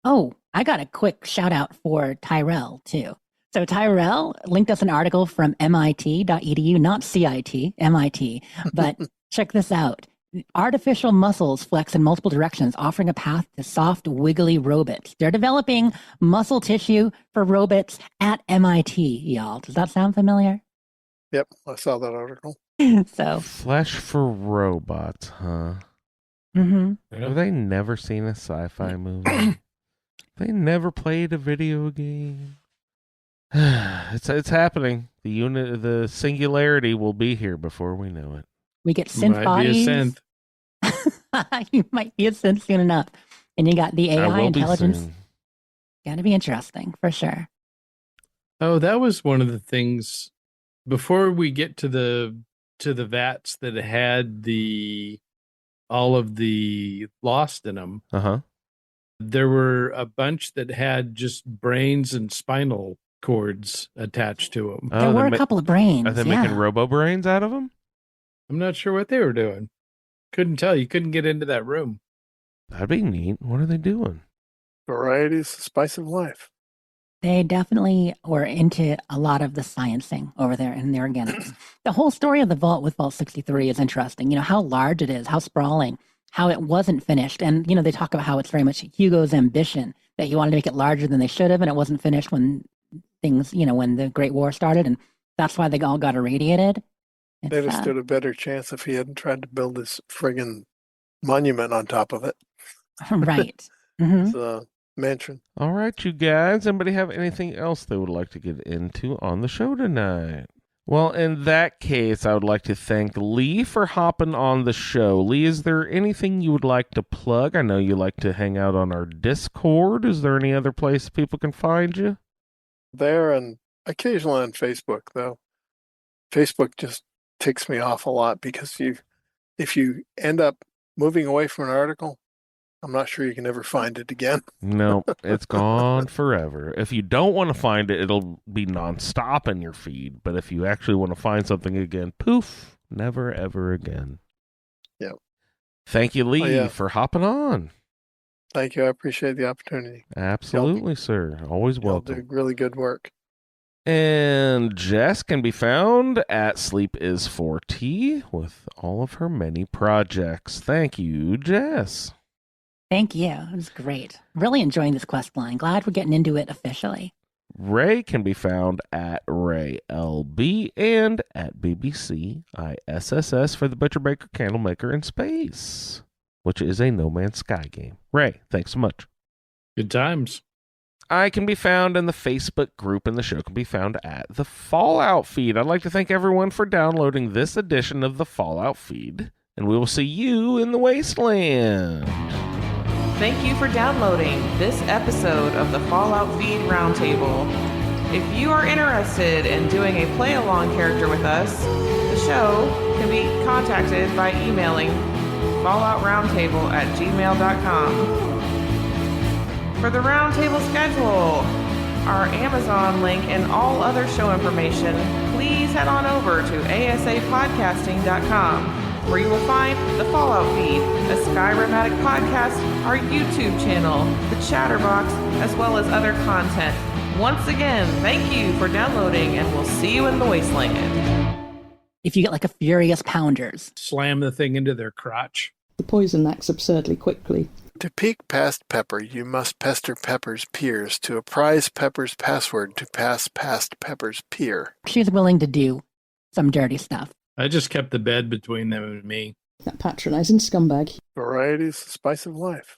Oh, I got a quick shout out for Tyrell, too. So Tyrell linked us an article from MIT.edu, not CIT, MIT. But check this out. Artificial muscles flex in multiple directions, offering a path to soft, wiggly robots. They're developing muscle tissue for robots at MIT, y'all. Does that sound familiar? Yep, I saw that article. So Flesh for robots, huh? Mm-hmm. Have they never seen a sci-fi movie? They never played a video game. It's happening. The singularity will be here before we know it. We get synth bodies. Be a synth. You might be a synth soon enough. And you got the AI intelligence. Gotta be interesting, for sure. Oh, that was one of the things before we get to the vats that had all of the Lost in them. Uh-huh. There were a bunch that had just brains and spinal cords attached to them. There were a couple of brains. Are they making robo brains out of them? I'm not sure what they were doing. Couldn't tell. You couldn't get into that room. That'd be neat. What are they doing? Variety is the spice of life. They definitely were into a lot of the sciencing over there in their organics. The whole story of the vault with Vault 63 is interesting. How large it is, how sprawling, how it wasn't finished. And, they talk about how it's very much Hugo's ambition that he wanted to make it larger than they should have, and it wasn't finished when things, when the Great War started, and that's why they all got irradiated. They'd have stood a better chance if he hadn't tried to build this friggin' monument on top of it. Right. Mm-hmm. It's a mansion. All right, you guys. Anybody have anything else they would like to get into on the show tonight? Well, in that case, I would like to thank Lee for hopping on the show. Lee, is there anything you would like to plug? I know you like to hang out on our Discord. Is there any other place people can find you? There and occasionally on Facebook, though. Facebook just ticks me off a lot because if you end up moving away from an article, I'm not sure you can ever find it again. No, it's gone forever. If you don't want to find it, it'll be nonstop in your feed. But if you actually want to find something again, poof, never, ever again. Yep. Thank you, Lee, for hopping on. Thank you. I appreciate the opportunity. Absolutely, sir. Always welcome. Do really good work. And Jess can be found at Sleep is 4T with all of her many projects. Thank you, Jess. Thank you. It was great. Really enjoying this quest line. Glad we're getting into it officially. Ray can be found at RayLB and at BBC ISSS for the Butcher Baker Candlemaker in Space, which is a No Man's Sky game. Ray, thanks so much. Good times. I can be found in the Facebook group, and the show can be found at the Fallout Feed. I'd like to thank everyone for downloading this edition of the Fallout Feed, and we will see you in the Wasteland. Thank you for downloading this episode of the Fallout Feed Roundtable. If you are interested in doing a play-along character with us, the show can be contacted by emailing falloutroundtable@gmail.com. For the Roundtable schedule, our Amazon link, and all other show information, please head on over to asapodcasting.com, where you will find the Fallout Feed, a Skyrimatic podcast, our YouTube channel, the Chatterbox, as well as other content. Once again, thank you for downloading, and we'll see you in the Wasteland. If you get like a furious pounders, slam the thing into their crotch. The poison acts absurdly quickly. To peek past Pepper, you must pester Pepper's peers to apprise Pepper's password to pass past Pepper's peer. She's willing to do some dirty stuff. I just kept the bed between them and me. That patronizing scumbag. Variety is the spice of life.